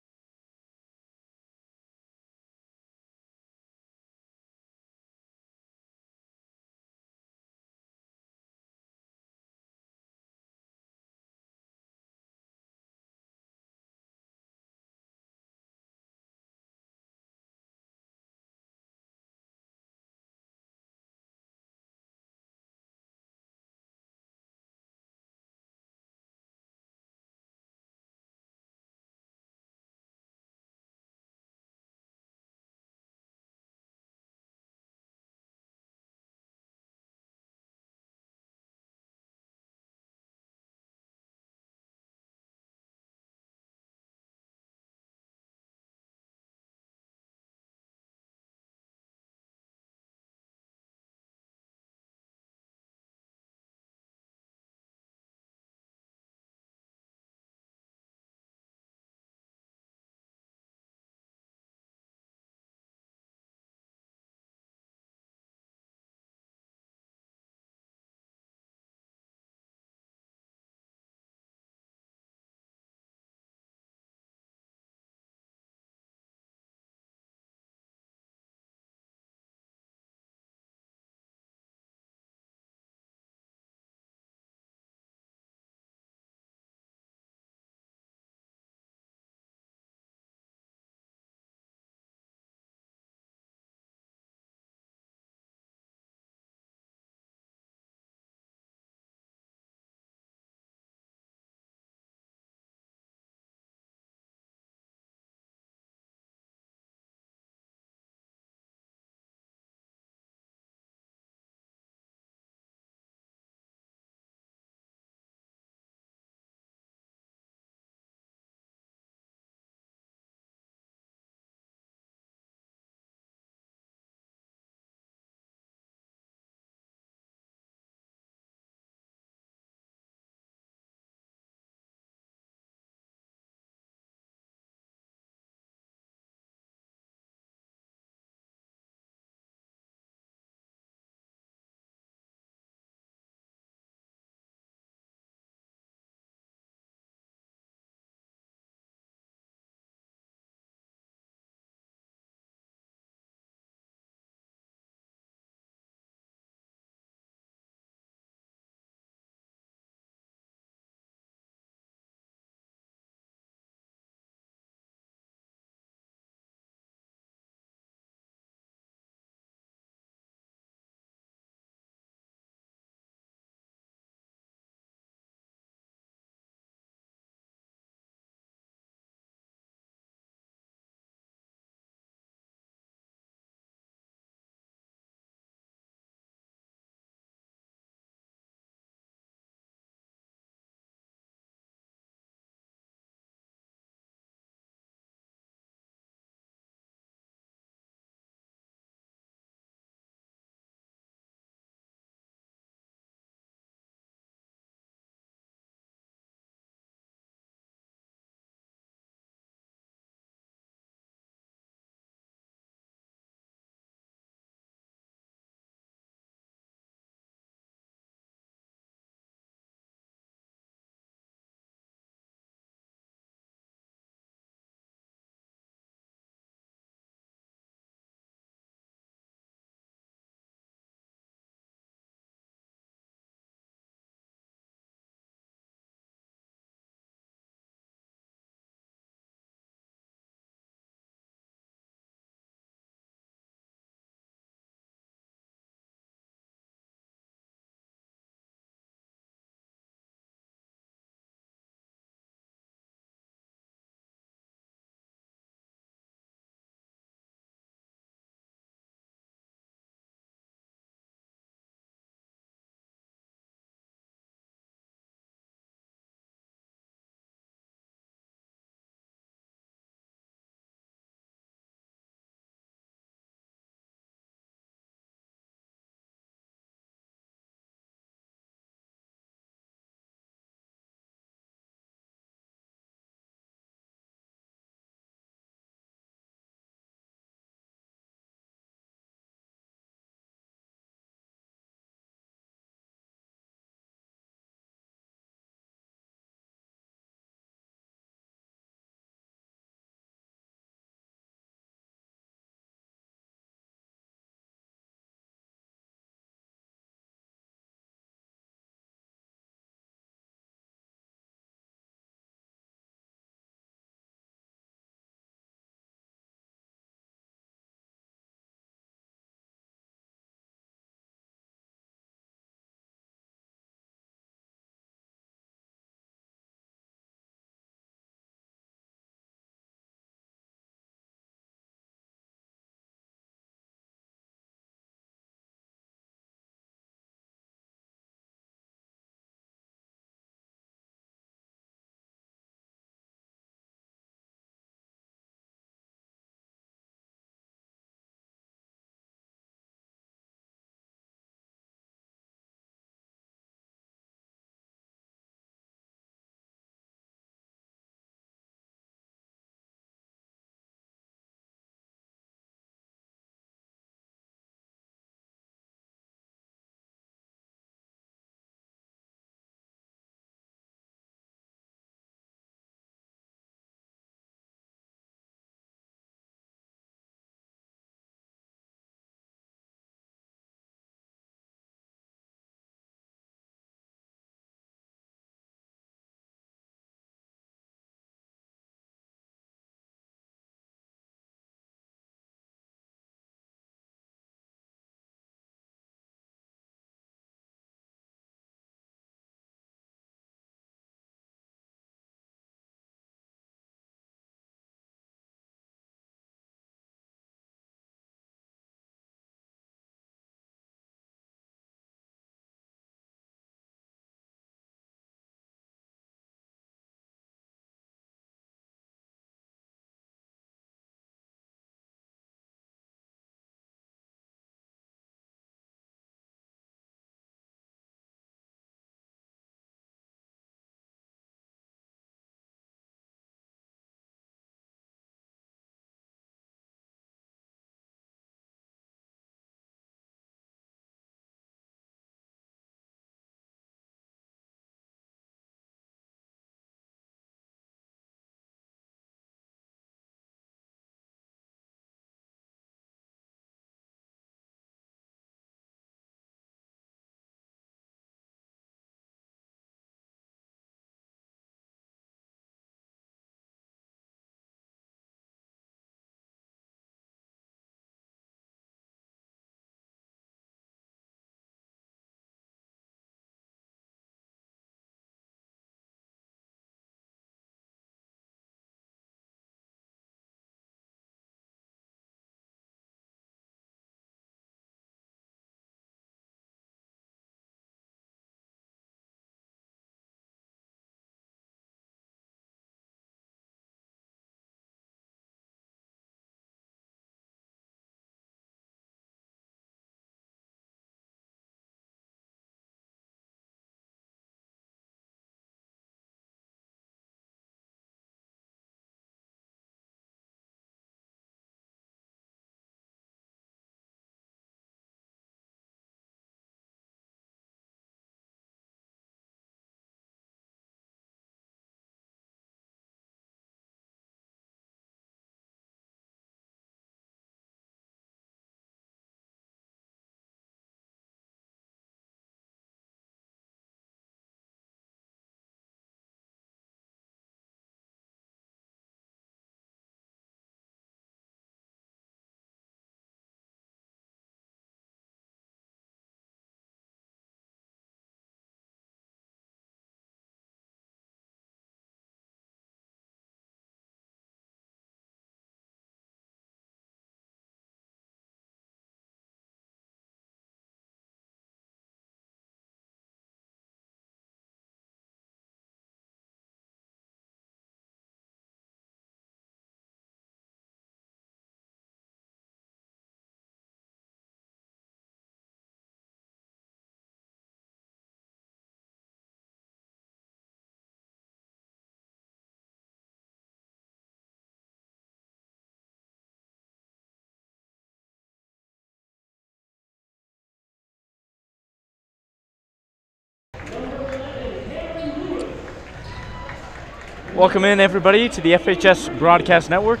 Welcome in, everybody, to the FHS Broadcast Network.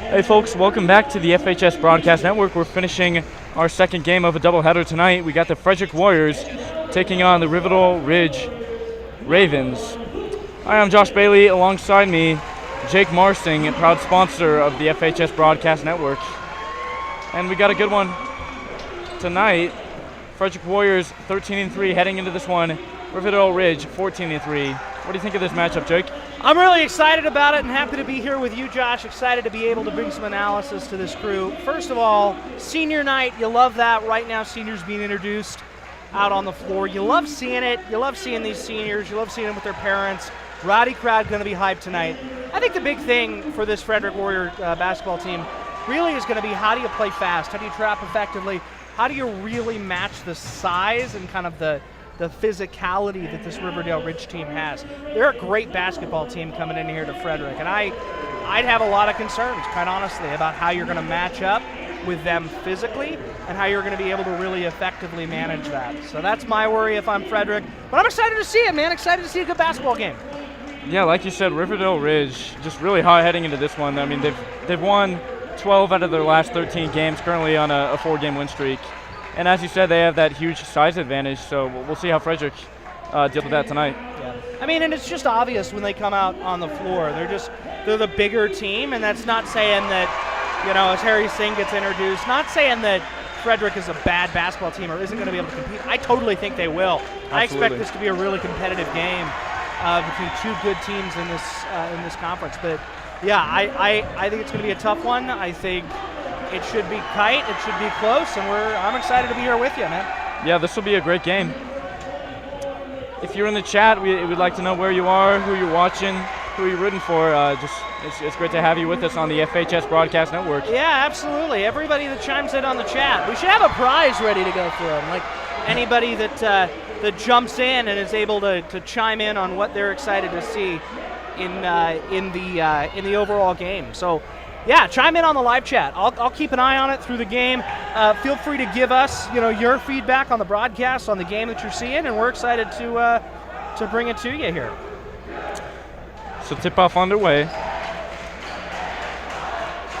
Hey folks, welcome back to the FHS Broadcast Network. We're finishing our second game of a doubleheader tonight. We got the Frederick Warriors taking on the Riverdale Ridge Ravens. Hi, I'm Josh Bailey. Alongside me, Jake Marsing, a proud sponsor of the FHS Broadcast Network. And we got a good one tonight. Frederick Warriors 13-3 heading into this one. Riverdale Ridge 14-3. What do you think of this matchup, Jake? I'm really excited about it and happy to be here with you, Josh. Excited to be able to bring some analysis to this crew. First of all, senior night, you love that. Right now, seniors being introduced out on the floor. You love seeing it. You love seeing these seniors. You love seeing them with their parents. Rowdy crowd going to be hyped tonight. I think the big thing for this Frederick Warrior basketball team really is going to be how do you play fast? How do you trap effectively? How do you really match the size and kind of the physicality that this Riverdale Ridge team has? They're a great basketball team coming in here to Frederick, and I'd have a lot of concerns, quite honestly, about how you're going to match up with them physically and how you're going to be able to really effectively manage that. So that's my worry if I'm Frederick. But I'm excited to see it, man. Excited to see a good basketball game. Yeah, like you said, Riverdale Ridge just really hot heading into this one. I mean, they've won 12 out of their last 13 games, currently on a 4-game win streak. And as you said, they have that huge size advantage, so we'll see how Frederick deals with that tonight. Yeah. I mean, and it's just obvious when they come out on the floor. They're the bigger team, and that's not saying that, as Harry Singh gets introduced, not saying that Frederick is a bad basketball team or isn't going to be able to compete. I totally think they will. Absolutely. I expect this to be a really competitive game between two good teams in this conference. But yeah, I think it's going to be a tough one. I think it should be tight. It should be close, and I'm excited to be here with you, man. Yeah, this will be a great game. If you're in the chat, we'd like to know where you are, who you're watching, who you're rooting for. It's great to have you with us on the FHS Broadcast Network. Yeah, absolutely. Everybody that chimes in on the chat, we should have a prize ready to go for them. Like anybody that jumps in and is able to chime in on what they're excited to see in the overall game. So, yeah, chime in on the live chat. I'll keep an eye on it through the game. Feel free to give us, your feedback on the broadcast, on the game that you're seeing, and we're excited to bring it to you here. So tip-off underway.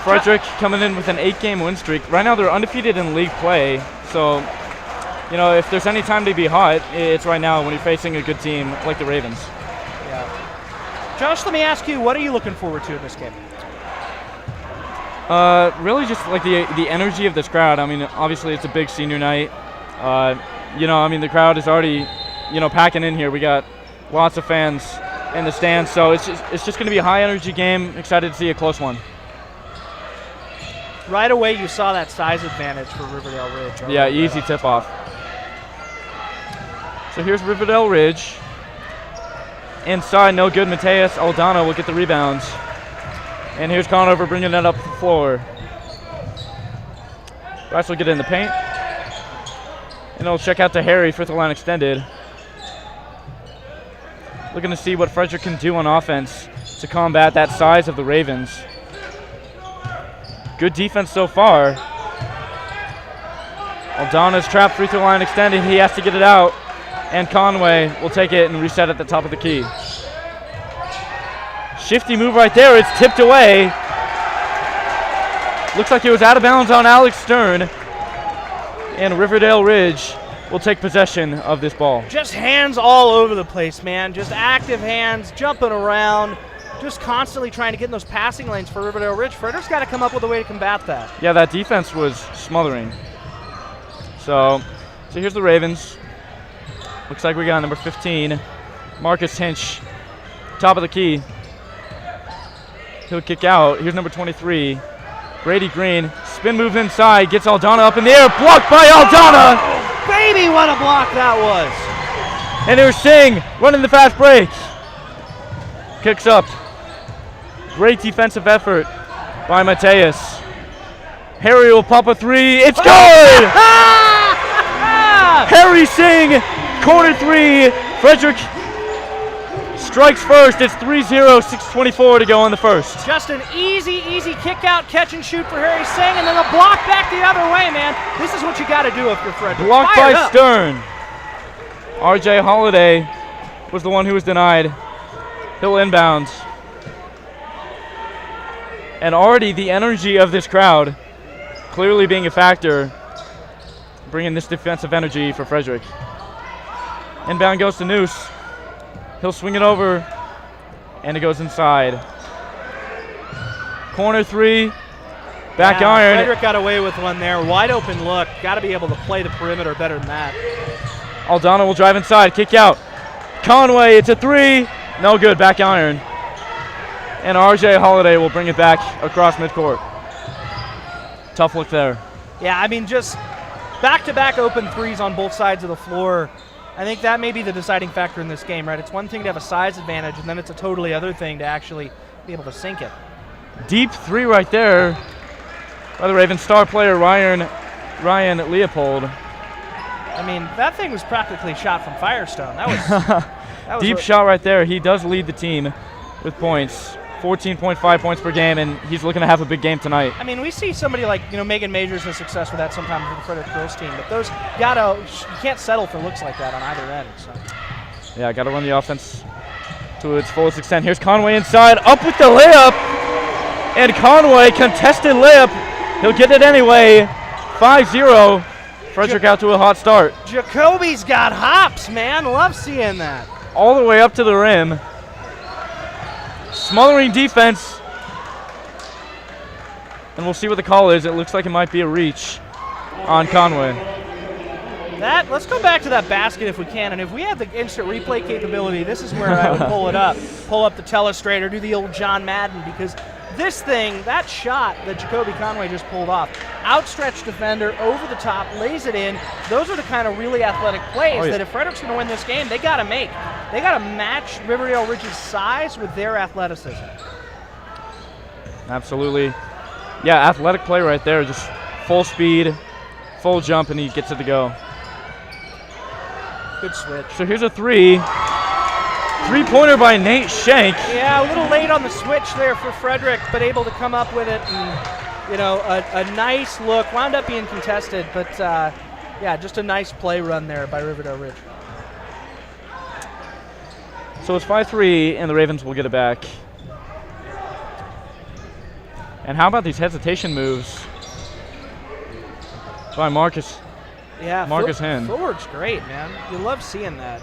Frederick coming in with an 8-game win streak. Right now they're undefeated in league play, so if there's any time to be hot, it's right now when you're facing a good team like the Ravens. Yeah. Josh, let me ask you, what are you looking forward to in this game? Really just like the energy of this crowd. I mean, obviously it's a big senior night. The crowd is already, packing in here. We got lots of fans in the stands, so it's just going to be a high energy game. Excited to see a close one. Right away, you saw that size advantage for Riverdale Ridge. Yeah, easy tip-off. So here's Riverdale Ridge. Inside, no good. Mateus Aldana will get the rebounds. And here's Conover bringing that up the floor. Bryce will get in the paint. And it'll check out to Harry, free throw line extended. Looking to see what Frederick can do on offense to combat that size of the Ravens. Good defense so far. Aldana's trapped, free throw line extended. He has to get it out. And Conway will take it and reset at the top of the key. Shifty move right there. It's tipped away. Looks like it was out of bounds on Alex Stern. And Riverdale Ridge will take possession of this ball. Just hands all over the place, man. Just active hands, jumping around, just constantly trying to get in those passing lanes for Riverdale Ridge. Frederick's got to come up with a way to combat that. Yeah, that defense was smothering. So here's the Ravens. Looks like we got number 15, Marcus Hinch, top of the key. He'll kick out. Here's number 23, Brady Green. Spin move inside, gets Aldana up in the air, blocked by Aldana. Oh, baby, what a block that was. And there's Singh running the fast break. Kicks up. Great defensive effort by Mateus. Harry will pop a three. It's good! Harry Singh, corner three. Frederick strikes first. It's 3-0, 6:24 to go in the first. Just an easy kick out, catch and shoot for Harry Singh, and then a block back the other way, man. This is what you got to do if you're Frederick. Blocked by Stern. RJ Holiday was the one who was denied. He'll inbound. And already the energy of this crowd clearly being a factor, bringing this defensive energy for Frederick. Inbound goes to Noose. He'll swing it over, and it goes inside. Corner three, back iron. Frederick got away with one there. Wide open look. Got to be able to play the perimeter better than that. Aldana will drive inside, kick out. Conway, it's a three. No good, back iron. And RJ Holiday will bring it back across midcourt. Tough look there. Yeah, I mean, just back-to-back open threes on both sides of the floor. I think that may be the deciding factor in this game, right? It's one thing to have a size advantage, and then it's a totally other thing to actually be able to sink it. Deep three right there by the Ravens star player Ryan Leopold. I mean, that thing was practically shot from Firestone. That was deep shot right there. He does lead the team with points. 14.5 points per game, and he's looking to have a big game tonight. I mean, we see somebody like, Megan Majors has success with that sometimes with the Frederick girls team, but those you can't settle for looks like that on either end. So. Yeah, got to run the offense to its fullest extent. Here's Conway inside, up with the layup, and Conway, contested layup. He'll get it anyway. 5-0. Frederick out to a hot start. Jacoby's got hops, man. Love seeing that. All the way up to the rim. Smothering defense. And we'll see what the call is. It looks like it might be a reach on Conway. Let's go back to that basket if we can. And if we had the instant replay capability, this is where I would pull it up. Pull up the telestrator, do the old John Madden, because this thing, that shot that Jacoby Conway just pulled off, outstretched defender, over the top, lays it in. Those are the kind of really athletic plays that if Frederick's going to win this game, they got to make. They got to match Riverdale Ridge's size with their athleticism. Absolutely. Yeah, athletic play right there. Just full speed, full jump, and he gets it to go. Good switch. So here's a three. Three-pointer by Nate Shank. Yeah, a little late on the switch there for Frederick, but able to come up with it. And, a nice look. Wound up being contested, but, yeah, just a nice play run there by Riverdale Ridge. So it's 5-3, and the Ravens will get it back. And how about these hesitation moves by Marcus? Yeah, Marcus Hen. Footwork's great, man. You love seeing that.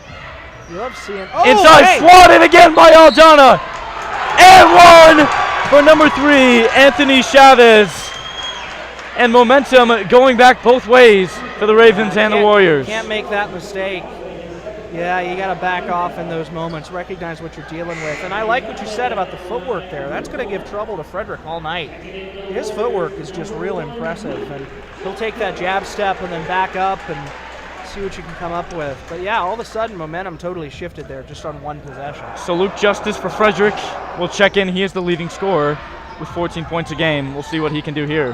You love seeing. Inside, swatted again by Aldana. And one for number 3, Anthony Chavez. And momentum going back both ways for the Ravens and the Warriors. Can't make that mistake. Yeah, you got to back off in those moments, recognize what you're dealing with. And I like what you said about the footwork there. That's going to give trouble to Frederick all night. His footwork is just real impressive. And he'll take that jab step and then back up and see what you can come up with. But yeah, all of a sudden momentum totally shifted there just on one possession. So Luke Justice for Frederick will check in. He is the leading scorer with 14 points a game. We'll see what he can do here.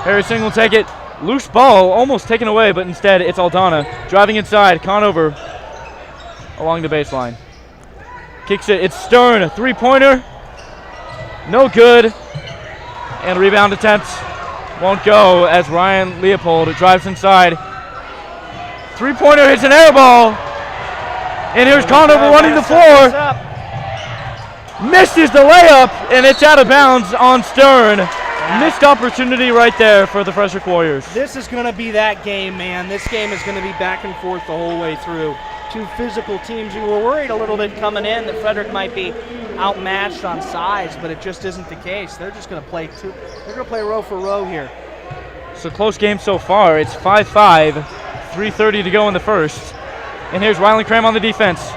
Harry Singh will take it. Loose ball, almost taken away, but instead it's Aldana. Driving inside, Conover along the baseline. Kicks it, it's Stern, a three-pointer. No good. And rebound attempt won't go as Ryan Leopold drives inside. Three-pointer hits an air ball. And here's Conover running the floor. Misses the layup, and it's out of bounds on Stern. Missed opportunity right there for the Frederick Warriors. This is going to be that game, man. This game is going to be back and forth the whole way through. Two physical teams. You were worried a little bit coming in that Frederick might be outmatched on size, but it just isn't the case. They're just going to play they're going to play row for row here. So close game so far. It's 5-5, 3:30 to go in the first. And here's Rylan Cram on the defense.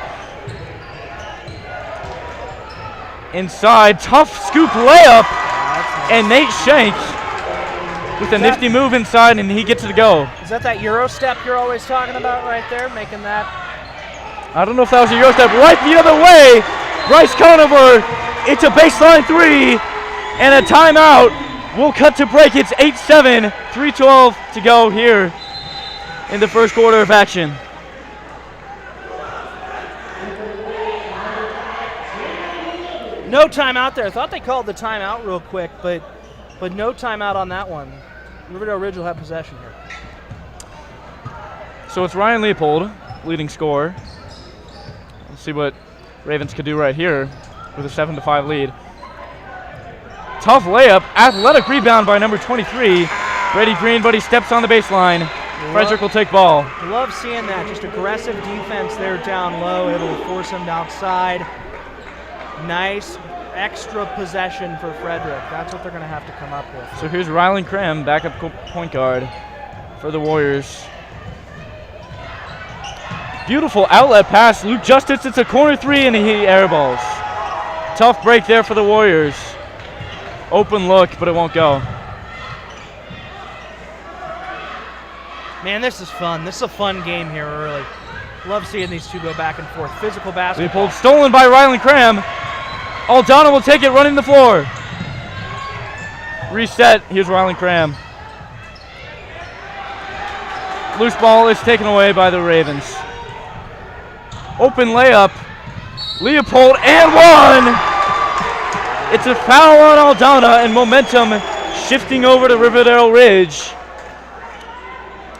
Inside, tough scoop layup. And Nate Shank with a nifty move inside, and he gets it to go. Is that Euro step you're always talking about right there, making that? I don't know if that was a Euro step. Right the other way, Bryce Conover. It's a baseline three, and a timeout. We'll cut to break. It's 8-7, 3:12 to go here in the first quarter of action. No timeout there. I thought they called the timeout real quick, but no timeout on that one. Riverdale Ridge will have possession here. So it's Ryan Leopold, leading scorer. Let's see what Ravens could do right here with a 7-5 lead. Tough layup, athletic rebound by number 23, Brady Green, but he steps on the baseline. Frederick will take ball. Love seeing that, just aggressive defense there down low, able to force him outside. Nice extra possession for Frederick. That's what they're going to have to come up with. So here's Rylan Cram, backup point guard for the Warriors. Beautiful outlet pass. Luke Justice, it's a corner three, and he airballs. Tough break there for the Warriors. Open look, but it won't go. Man, this is fun. This is a fun game here early. Love seeing these two go back and forth. Physical basketball. Leopold stolen by Rylan Cram. Aldana will take it, running the floor. Reset. Here's Rylan Cram. Loose ball is taken away by the Ravens. Open layup. Leopold and one. It's a foul on Aldana, and momentum shifting over to Riverdale Ridge.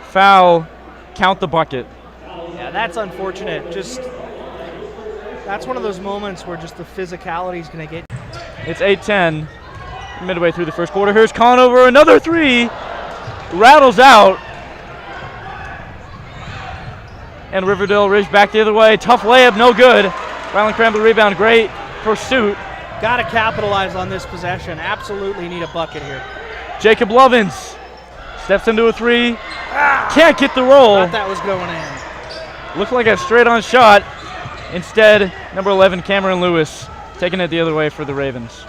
Foul. Count the bucket. Yeah, that's unfortunate. That's one of those moments where just the physicality is going to get. It's 8-10, midway through the first quarter. Here's Conover, another three. Rattles out. And Riverdale Ridge back the other way. Tough layup, no good. Rylan Cram the rebound, great pursuit. Got to capitalize on this possession. Absolutely need a bucket here. Jacob Lovins steps into a three. Can't get the roll. Thought that was going in. Looked like a straight-on shot. Instead, number 11, Cameron Lewis, taking it the other way for the Ravens.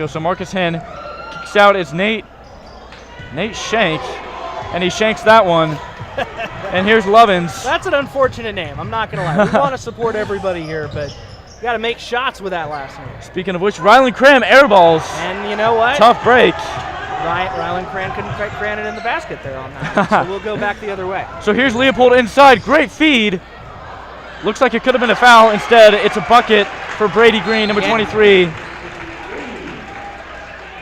So Marcus Hen kicks out. It's Nate Shank, and he shanks that one. And here's Lovins. That's an unfortunate name. I'm not going to lie. We want to support everybody here, but you got to make shots with that last name. Speaking of which, Rylan Cram airballs. And you know what? Tough break. Rylan Cran couldn't quite cran it in the basket there on that. So we'll go back the other way. So here's Leopold inside. Great feed. Looks like it could have been a foul. Instead, it's a bucket for Brady Green, number 23.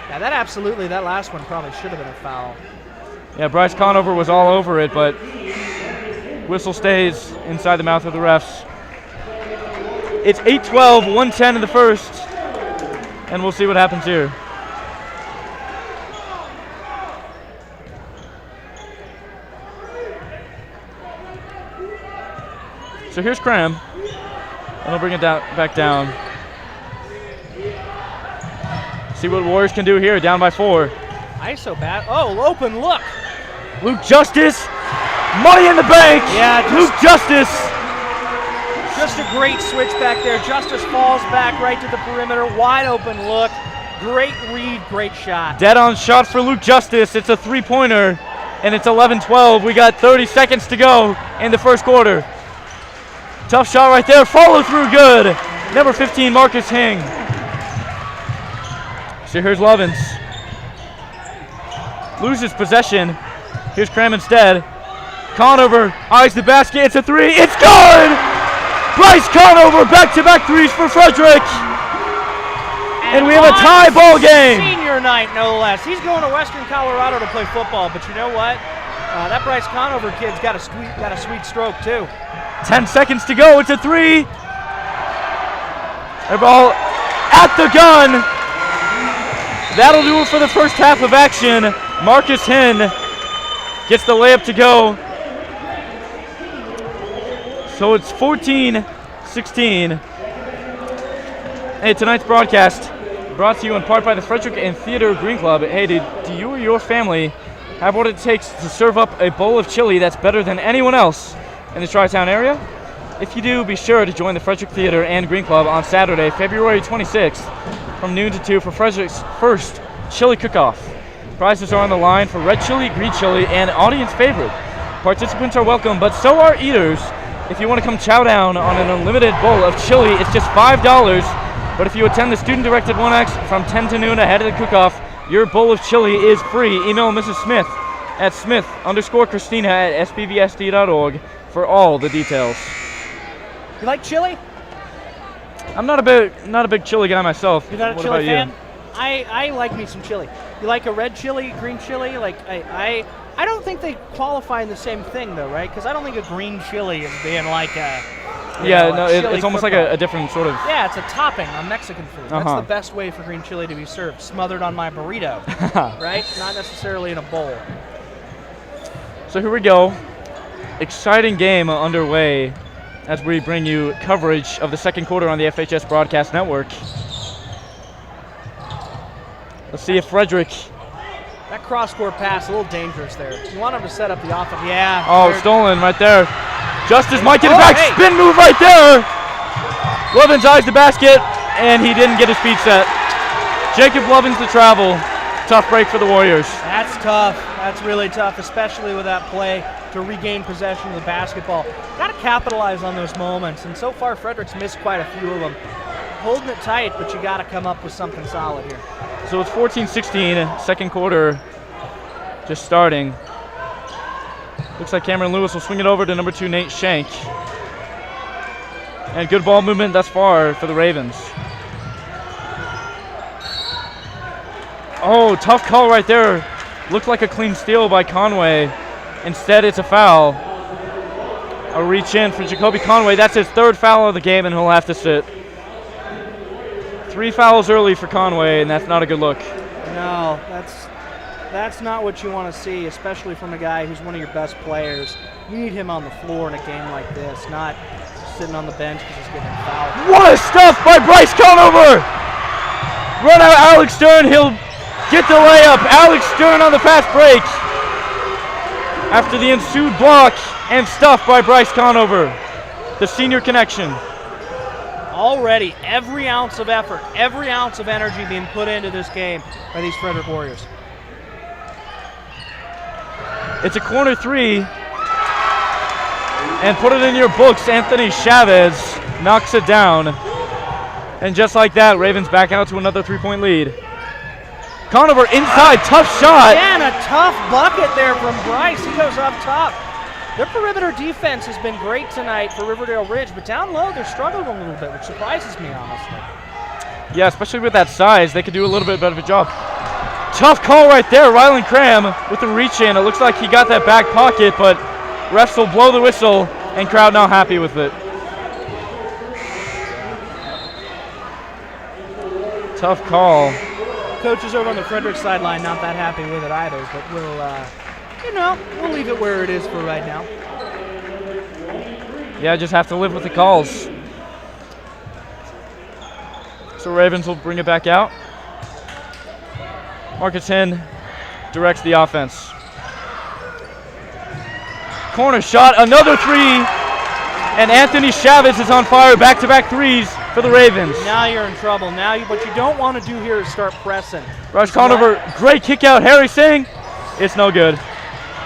Yeah, that last one probably should have been a foul. Yeah, Bryce Conover was all over it, but whistle stays inside the mouth of the refs. It's 8-12, 1:10 in the first, and we'll see what happens here. So here's Cram, and he'll bring it back down. See what Warriors can do here, down by 4. ISO bat. Oh, open look. Luke Justice, money in the bank. Yeah, Luke Justice. Just a great switch back there. Justice falls back right to the perimeter. Wide open look. Great read, great shot. Dead on shot for Luke Justice. It's a three-pointer, and it's 11-12. We got 30 seconds to go in the first quarter. Tough shot right there. Follow through good. Number 15, Marcus Hing. So here's Lovins. Loses possession. Here's Cram instead. Conover eyes the basket. It's a three. It's good! Bryce Conover, back-to-back threes for Frederick. And we have a tie ball game. Senior night, no less. He's going to Western Colorado to play football, but you know what? That Bryce Conover kid's got a sweet stroke, too. 10 seconds to go. It's a three. Air ball at the gun. That'll do it for the first half of action. Marcus Hen gets the layup to go. So it's 14-16. Hey, tonight's broadcast brought to you in part by the Frederick and Theodore Green Club. Hey, do you or your family have what it takes to serve up a bowl of chili that's better than anyone else in the Tri-Town area? If you do, be sure to join the Frederick Theater and Green Club on Saturday, February 26th from noon to 2 for Frederick's first chili cook-off. Prizes are on the line for red chili, green chili, and audience favorite. Participants are welcome, but so are eaters. If you want to come chow down on an unlimited bowl of chili, it's just $5. But if you attend the student-directed 1X from 10 to noon ahead of the cook-off, your bowl of chili is free. Email Mrs. Smith at Smith_Christina@spvsd.org for all the details. You like chili? I'm not a big chili guy myself. You're not a What chili about fan? you? I like me some chili. You like a red chili, green chili? Like I don't think they qualify in the same thing though, right? Because I don't think a green chili is being like a It's almost like a different sort of. Yeah, it's a topping on Mexican food. That's the best way for green chili to be served, smothered on my burrito, right? Not necessarily in a bowl. So here we go. Exciting game underway as we bring you coverage of the second quarter on the FHS Broadcast Network. Let's see if Frederick. That cross-court pass, a little dangerous there. You want him to set up the offense. Yeah. Oh, stolen right there. Justice might get it back. Hey. Spin move right there. Lovins eyes the basket, and he didn't get his feet set. Jacob Lovins to travel. Tough break for the Warriors. That's tough. That's really tough, especially with that play to regain possession of the basketball. Got to capitalize on those moments, and so far Frederick's missed quite a few of them. Holding it tight, but you got to come up with something solid here. So it's 14-16, second quarter just starting. Looks like Cameron Lewis will swing it over to number 2, Nate Shank. And good ball movement thus far for the Ravens. Oh, tough call right there. Looked like a clean steal by Conway. Instead, it's a foul. A reach in for Jacoby Conway. That's his third foul of the game, and he'll have to sit. 3 fouls early for Conway, and that's not a good look. No, that's not what you want to see, especially from a guy who's one of your best players. You need him on the floor in a game like this, not sitting on the bench because he's getting fouled. What a stuff by Bryce Conover! Run out Alex Stern, he'll get the layup. Alex Stern on the fast break. After the ensued block and stuff by Bryce Conover. The senior connection. Already, every ounce of effort, every ounce of energy being put into this game by these Frederick Warriors. It's a corner 3. And put it in your books, Anthony Chavez knocks it down. And just like that, Ravens back out to another 3-point lead. Conover inside, tough shot. Again, a tough bucket there from Bryce. He goes up top. Their perimeter defense has been great tonight for Riverdale Ridge, but down low they're struggling a little bit, which surprises me, honestly. Yeah, especially with that size, they could do a little bit better of a job. Tough call right there, Rylan Cram with the reach in. It looks like he got that back pocket, but refs will blow the whistle, and crowd now happy with it. Tough call. Coaches over on the Frederick sideline not that happy with it either, but we'll leave it where it is for right now. Yeah, just have to live with the calls. So Ravens will bring it back out. Marcus Hinn directs the offense. Corner shot, another 3, and Anthony Chavez is on fire. Back-to-back threes for the Ravens. Now you're in trouble. What you don't want to do here is start pressing. Bryce Conover, great kick out. Harry Singh, it's no good.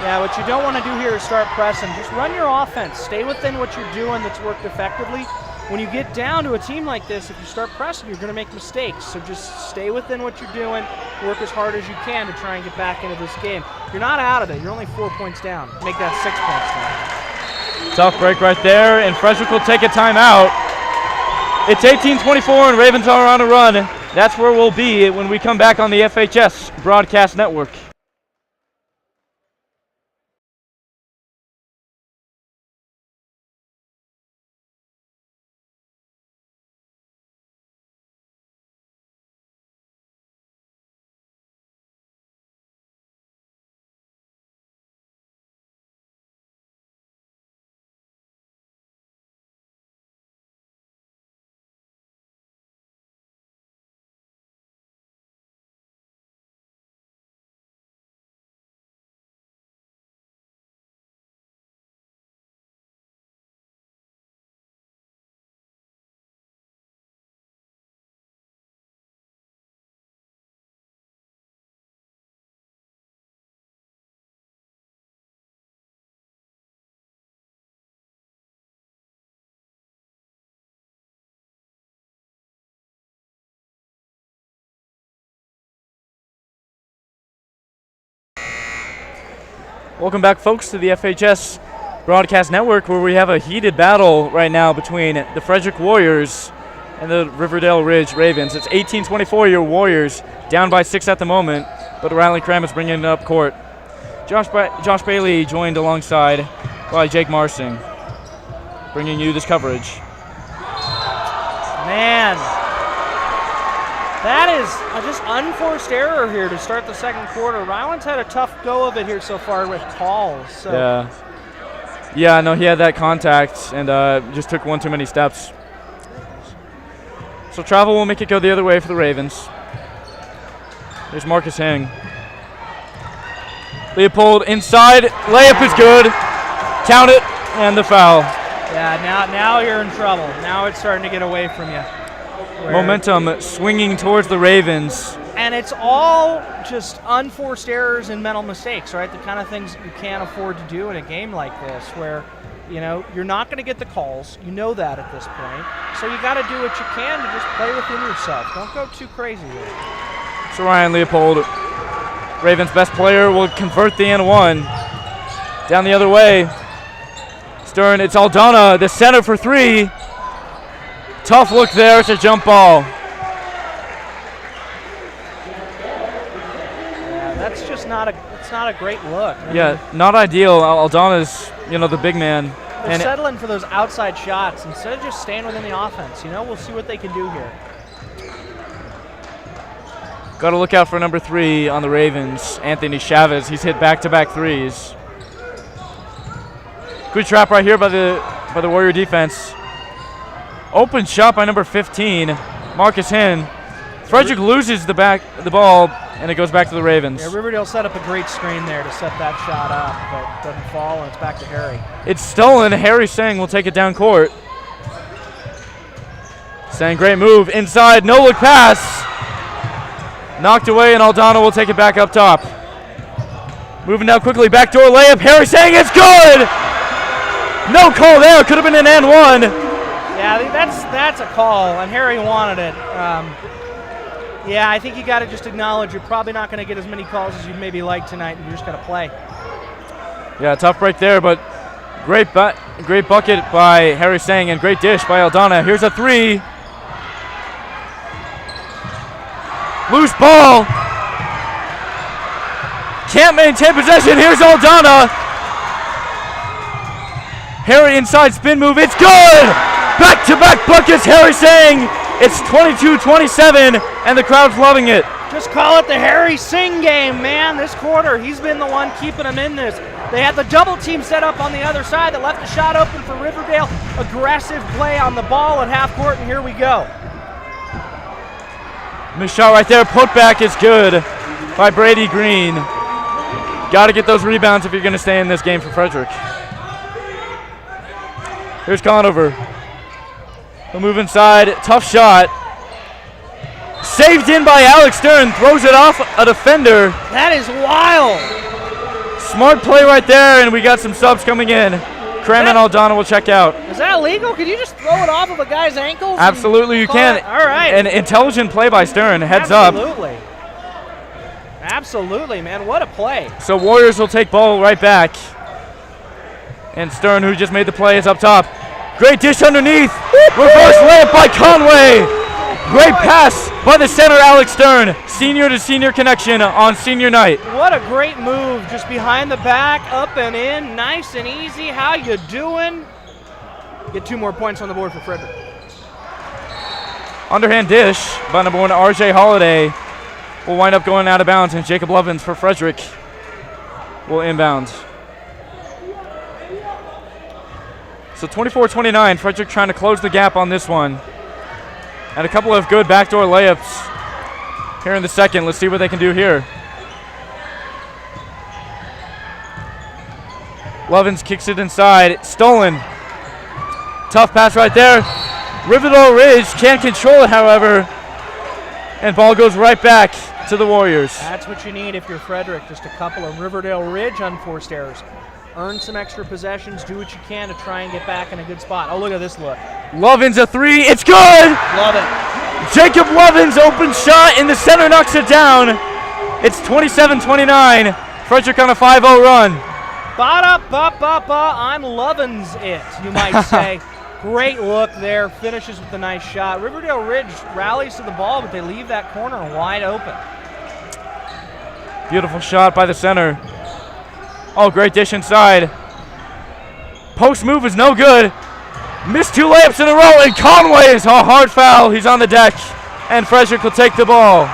Yeah, what you don't want to do here is start pressing. Just run your offense. Stay within what you're doing that's worked effectively. When you get down to a team like this, if you start pressing, you're going to make mistakes. So just stay within what you're doing. Work as hard as you can to try and get back into this game. You're not out of it. You're only 4 points down. Make that 6 points down. Tough break right there, and Frederick will take a timeout. It's 18-24, and Ravens are on a run. That's where we'll be when we come back on the FHS Broadcast Network. Welcome back, folks, to the FHS Broadcast Network, where we have a heated battle right now between the Frederick Warriors and the Riverdale Ridge Ravens. It's 18-24, your Warriors, down by 6 at the moment, but Riley Cram is bringing it up court. Josh Bailey joined alongside by Jake Marsing, bringing you this coverage. Man, that is just unforced error here to start the second quarter. Ryland's had a tough go of it here so far with calls. So. Yeah, no, he had that contact and just took one too many steps. So travel will make it go the other way for the Ravens. There's Marcus Hing. Leopold inside, layup is good. Count it, and the foul. Yeah, now you're in trouble. Now it's starting to get away from you. Momentum swinging towards the Ravens. And it's all just unforced errors and mental mistakes, right? The kind of things you can't afford to do in a game like this where, you're not going to get the calls. You know that at this point. So you got to do what you can to just play within yourself. Don't go too crazy here. So Ryan Leopold, Ravens' best player, will convert the and one. Down the other way. Stern, it's Aldana, the center for three. Tough look there. It's a jump ball. Yeah, that's just not a great look. Not ideal. Aldana's, the big man. They're settling for those outside shots instead of just staying within the offense. We'll see what they can do here. Got to look out for number 3 on the Ravens, Anthony Chavez. He's hit back-to-back threes. Good trap right here by the Warrior defense. Open shot by number 15, Marcus Hinn. Frederick loses the ball, and it goes back to the Ravens. Yeah, Riverdale set up a great screen there to set that shot up, but doesn't fall, and it's back to Harry. It's stolen. Harry Sang will take it down court. Sang, great move. Inside, no-look pass. Knocked away, and Aldana will take it back up top. Moving down quickly, backdoor layup. Harry Sang, it's good! No call there. Could have been an and one. Yeah, that's a call, and Harry wanted it. I think you got to just acknowledge you're probably not going to get as many calls as you'd maybe like tonight, and you just got to play. Yeah, tough break there, but great bucket by Harry Sang and great dish by Aldana. Here's a three. Loose ball. Can't maintain possession. Here's Aldana. Harry inside spin move. It's good. Back-to-back buckets. Harry Sang. It's 22-27, and the crowd's loving it. Just call it the Harry Sing game, man. This quarter, he's been the one keeping them in this. They had the double team set up on the other side that left the shot open for Riverdale. Aggressive play on the ball at half court, and here we go. Missed shot right there. Putback is good by Brady Green. Got to get those rebounds if you're going to stay in this game for Frederick. Here's Conover. He'll move inside. Tough shot. Saved in by Alex Stern. Throws it off a defender. That is wild. Smart play right there, and we got some subs coming in. Cram and Aldana will check out. Is that legal? Can you just throw it off of a guy's ankles? Absolutely, you can. All right. An intelligent play by Stern. Heads up. Absolutely, man. What a play. So Warriors will take ball right back. And Stern, who just made the play, is up top. Great dish underneath. Reverse layup by Conway. Great pass by the center, Alex Stern. Senior to senior connection on senior night. What a great move. Just behind the back, up and in. Nice and easy. How you doing? Get 2 more points on the board for Frederick. Underhand dish by number 1, RJ Holiday. Will wind up going out of bounds, and Jacob Lovins for Frederick will inbound. So 24-29, Frederick trying to close the gap on this one. And a couple of good backdoor layups here in the second. Let's see what they can do here. Lovins kicks it inside. Stolen. Tough pass right there. Riverdale Ridge can't control it, however. And ball goes right back to the Warriors. That's what you need if you're Frederick. Just a couple of Riverdale Ridge unforced errors. Earn some extra possessions. Do what you can to try and get back in a good spot. Oh, look at this look. Lovins a three. It's good. Love it. Jacob Lovins open shot in the center, knocks it down. It's 27-29. Frederick on a 5-0 run. Ba-da-ba-ba-ba, I'm lovin's it, you might say. Great look there, finishes with a nice shot. Riverdale Ridge rallies to the ball, but they leave that corner wide open. Beautiful shot by the center. Oh, great dish inside. Post move is no good. Missed 2 layups in a row, and Conway is a hard foul. He's on the deck, and Frederick will take the ball.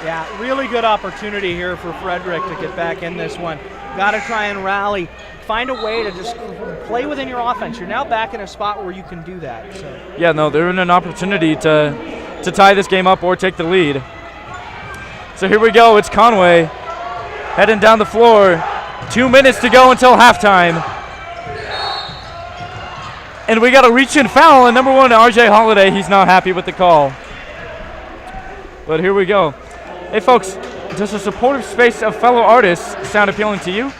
Yeah, really good opportunity here for Frederick to get back in this one. Got to try and rally. Find a way to just play within your offense. You're now back in a spot where you can do that. So. Yeah, no, they're in an opportunity to tie this game up or take the lead. So here we go. It's Conway heading down the floor. 2 minutes to go until halftime. And we got a reach-in foul, and number 1, RJ Holiday, he's not happy with the call. But here we go. Hey, folks, does a supportive space of fellow artists sound appealing to you?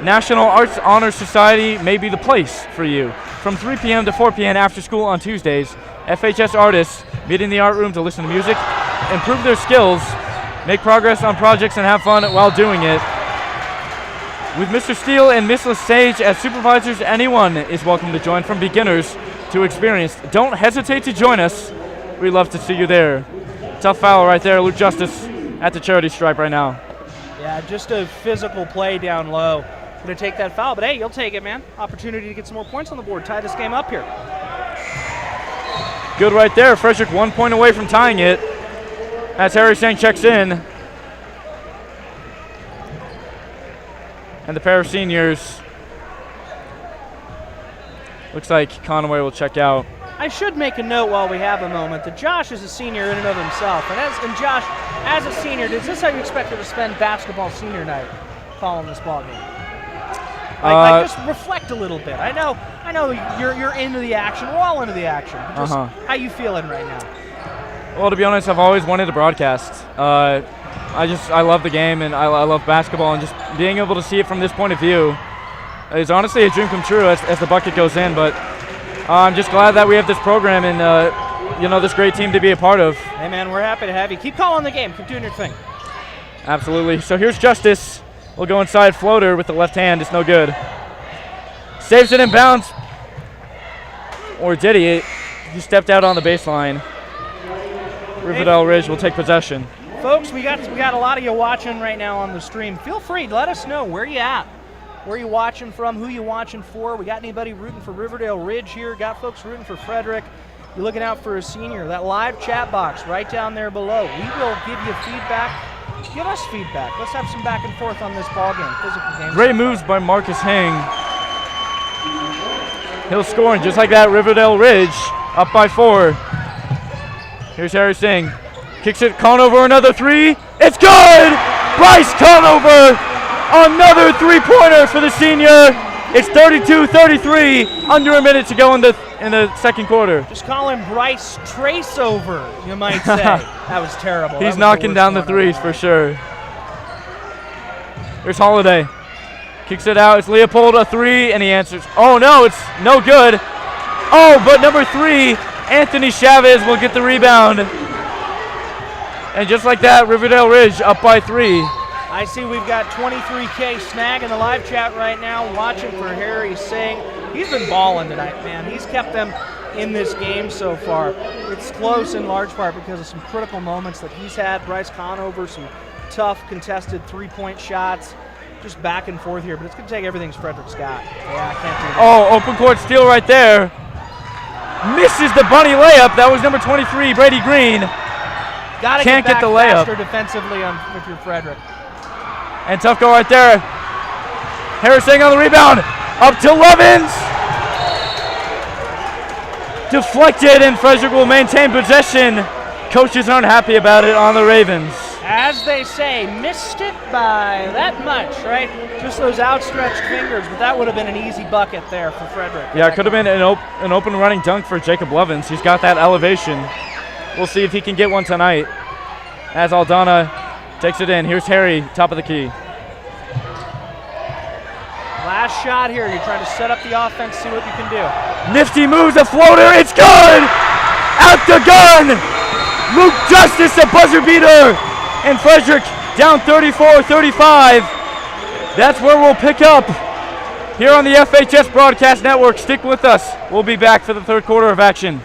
National Arts Honor Society may be the place for you. From 3 p.m. to 4 p.m. after school on Tuesdays, FHS artists meet in the art room to listen to music, improve their skills, make progress on projects, and have fun while doing it. With Mr. Steele and Miss Lesage as supervisors, anyone is welcome to join, from beginners to experienced. Don't hesitate to join us. We'd love to see you there. Tough foul right there. Luke Justice at the charity stripe right now. Yeah, just a physical play down low. Going to take that foul, but hey, you'll take it, man. Opportunity to get some more points on the board. Tie this game up here. Good right there. Frederick 1 point away from tying it as Harry Sang checks in. And the pair of seniors, looks like Conway will check out. I should make a note while we have a moment that Josh is a senior in and of himself. And Josh, as a senior, is this how you expected to spend basketball senior night following this ball game? Like just reflect a little bit. I know you're into the action. We're all into the action. Just how you feeling right now? Well, to be honest, I've always wanted to broadcast. I love the game, and I love basketball, and just being able to see it from this point of view is honestly a dream come true as the bucket goes in. But I'm just glad that we have this program and this great team to be a part of. Hey man, we're happy to have you. Keep calling the game. Keep doing your thing. Absolutely. So here's Justice. We'll go inside floater with the left hand. It's no good. Saves it in bounds. Or did he? He stepped out on the baseline. Riverdale Ridge will take possession. Folks, we got a lot of you watching right now on the stream. Feel free to let us know where you at. Where you watching from, who you watching for. We got anybody rooting for Riverdale Ridge here? Got folks rooting for Frederick. You're looking out for a senior. That live chat box right down there below. We will give you feedback. Give us feedback. Let's have some back and forth on this ball game, physical game. Great moves by Marcus Hing. He'll score, and just like that, Riverdale Ridge up by 4. Here's Harry Singh. Kicks it, Conover, another 3. It's good! Bryce Conover, another 3-pointer for the senior. It's 32-33, under a minute to go in the second quarter. Just call him Bryce Traceover, you might say. That was terrible. He's knocking down the threes for sure. Here's Holiday. Kicks it out. It's Leopold, a 3, and he answers. Oh, no, it's no good. Oh, but number 3, Anthony Chavez will get the rebound. And just like that, Riverdale Ridge up by 3. I see we've got 23K Snag in the live chat right now, watching for Harry Singh. He's been balling tonight, man. He's kept them in this game so far. It's close in large part because of some critical moments that he's had. Bryce Conover, some tough contested 3-point shots. Just back and forth here, but it's going to take everything Frederick's got. Yeah, I can't do that. Oh, open court steal right there. Misses the bunny layup. That was number 23, Brady Green. Can't get the layup. Faster defensively with your Frederick. And tough go right there. Harrison on the rebound. Up to Lovins. Deflected, and Frederick will maintain possession. Coaches aren't happy about it on the Ravens. As they say, missed it by that much, right? Just those outstretched fingers, but that would have been an easy bucket there for Frederick. Yeah, it could have been an open running dunk for Jacob Lovins. He's got that elevation. We'll see if he can get one tonight. As Aldana takes it in. Here's Harry, top of the key. Last shot here. You're trying to set up the offense, see what you can do. Nifty moves, a floater. It's good! Out the gun! Luke Justice, a buzzer beater! And Frederick down 34-35. that's where we'll pick up here on the FHS Broadcast Network. Stick with us. We'll be back for the third quarter of action.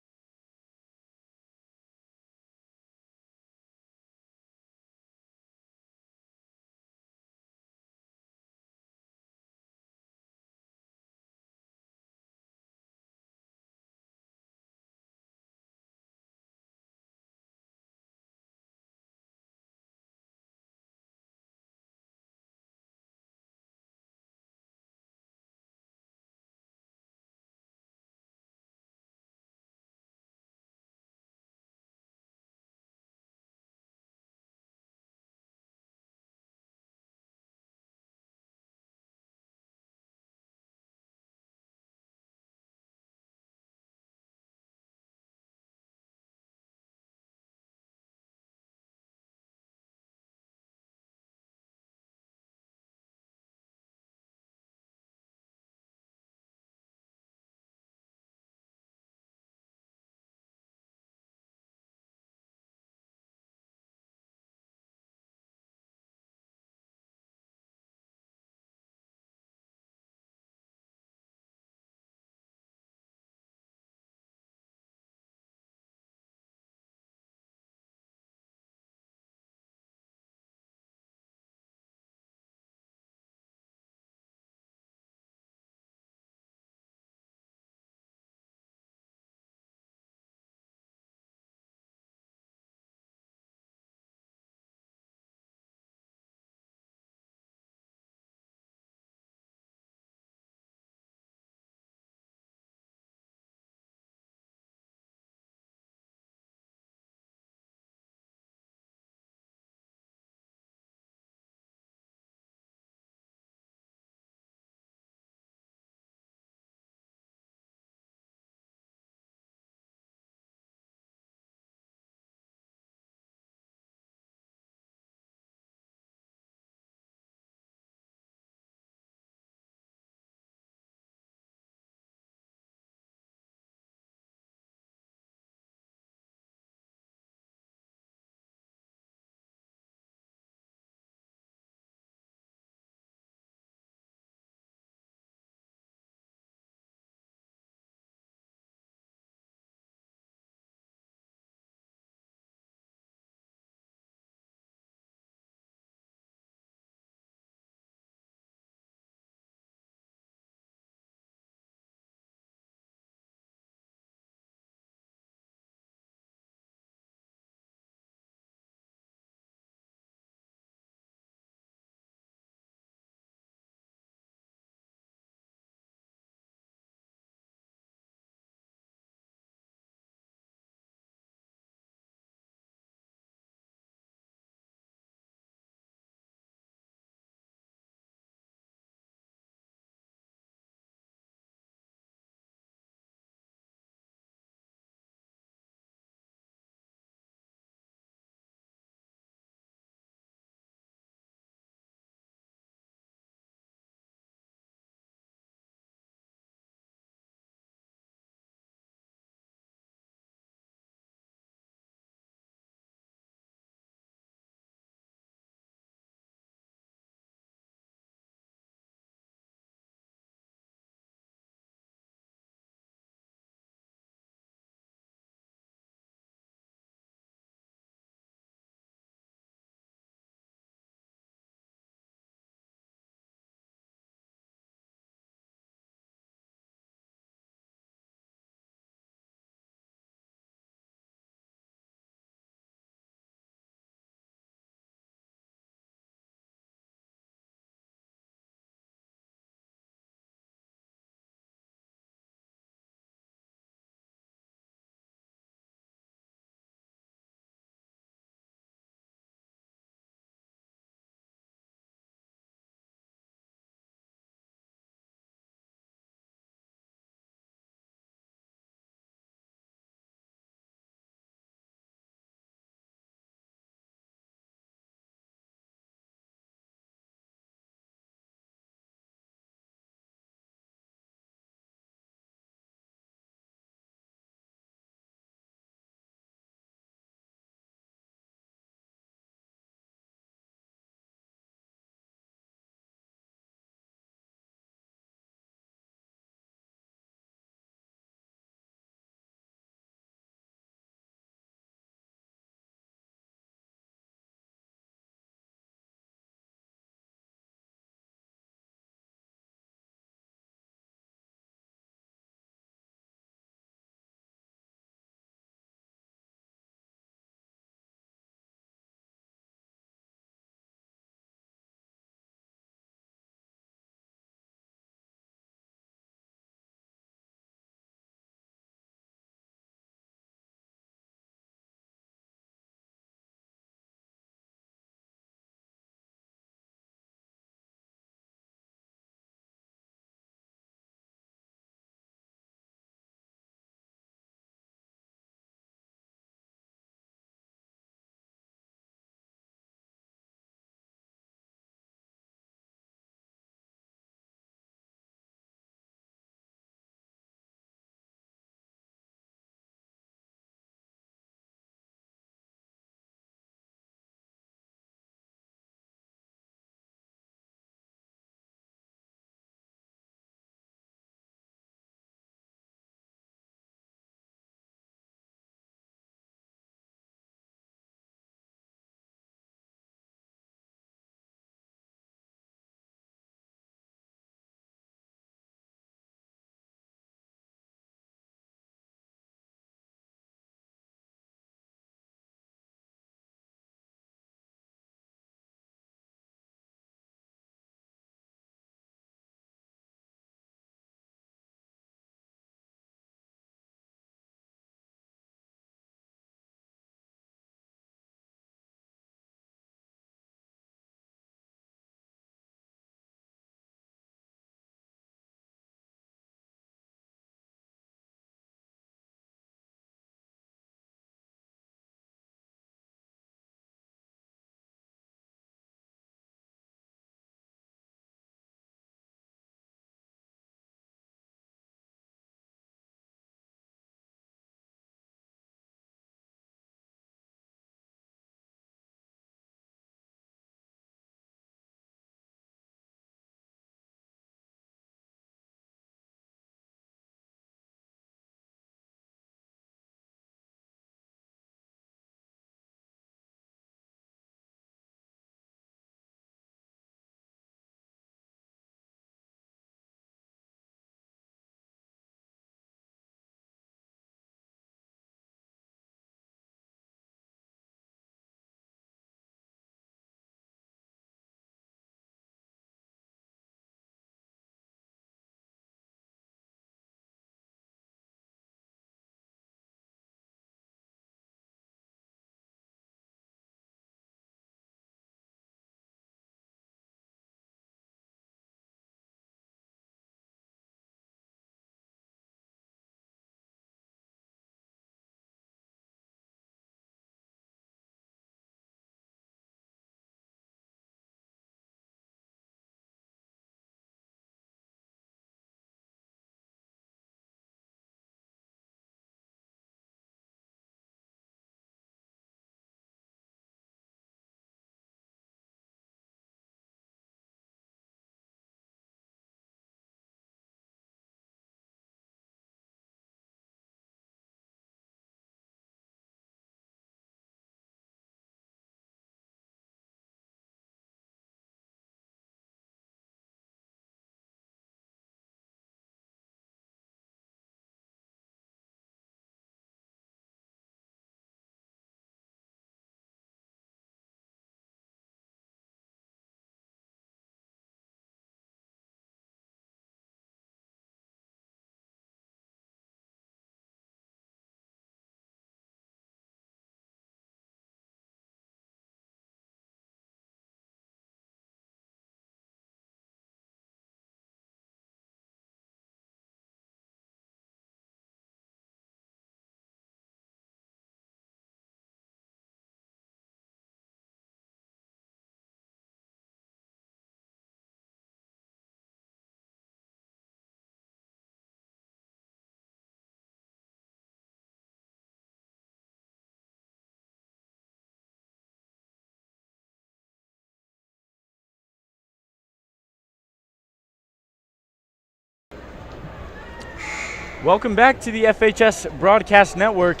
Welcome back to the FHS Broadcast Network,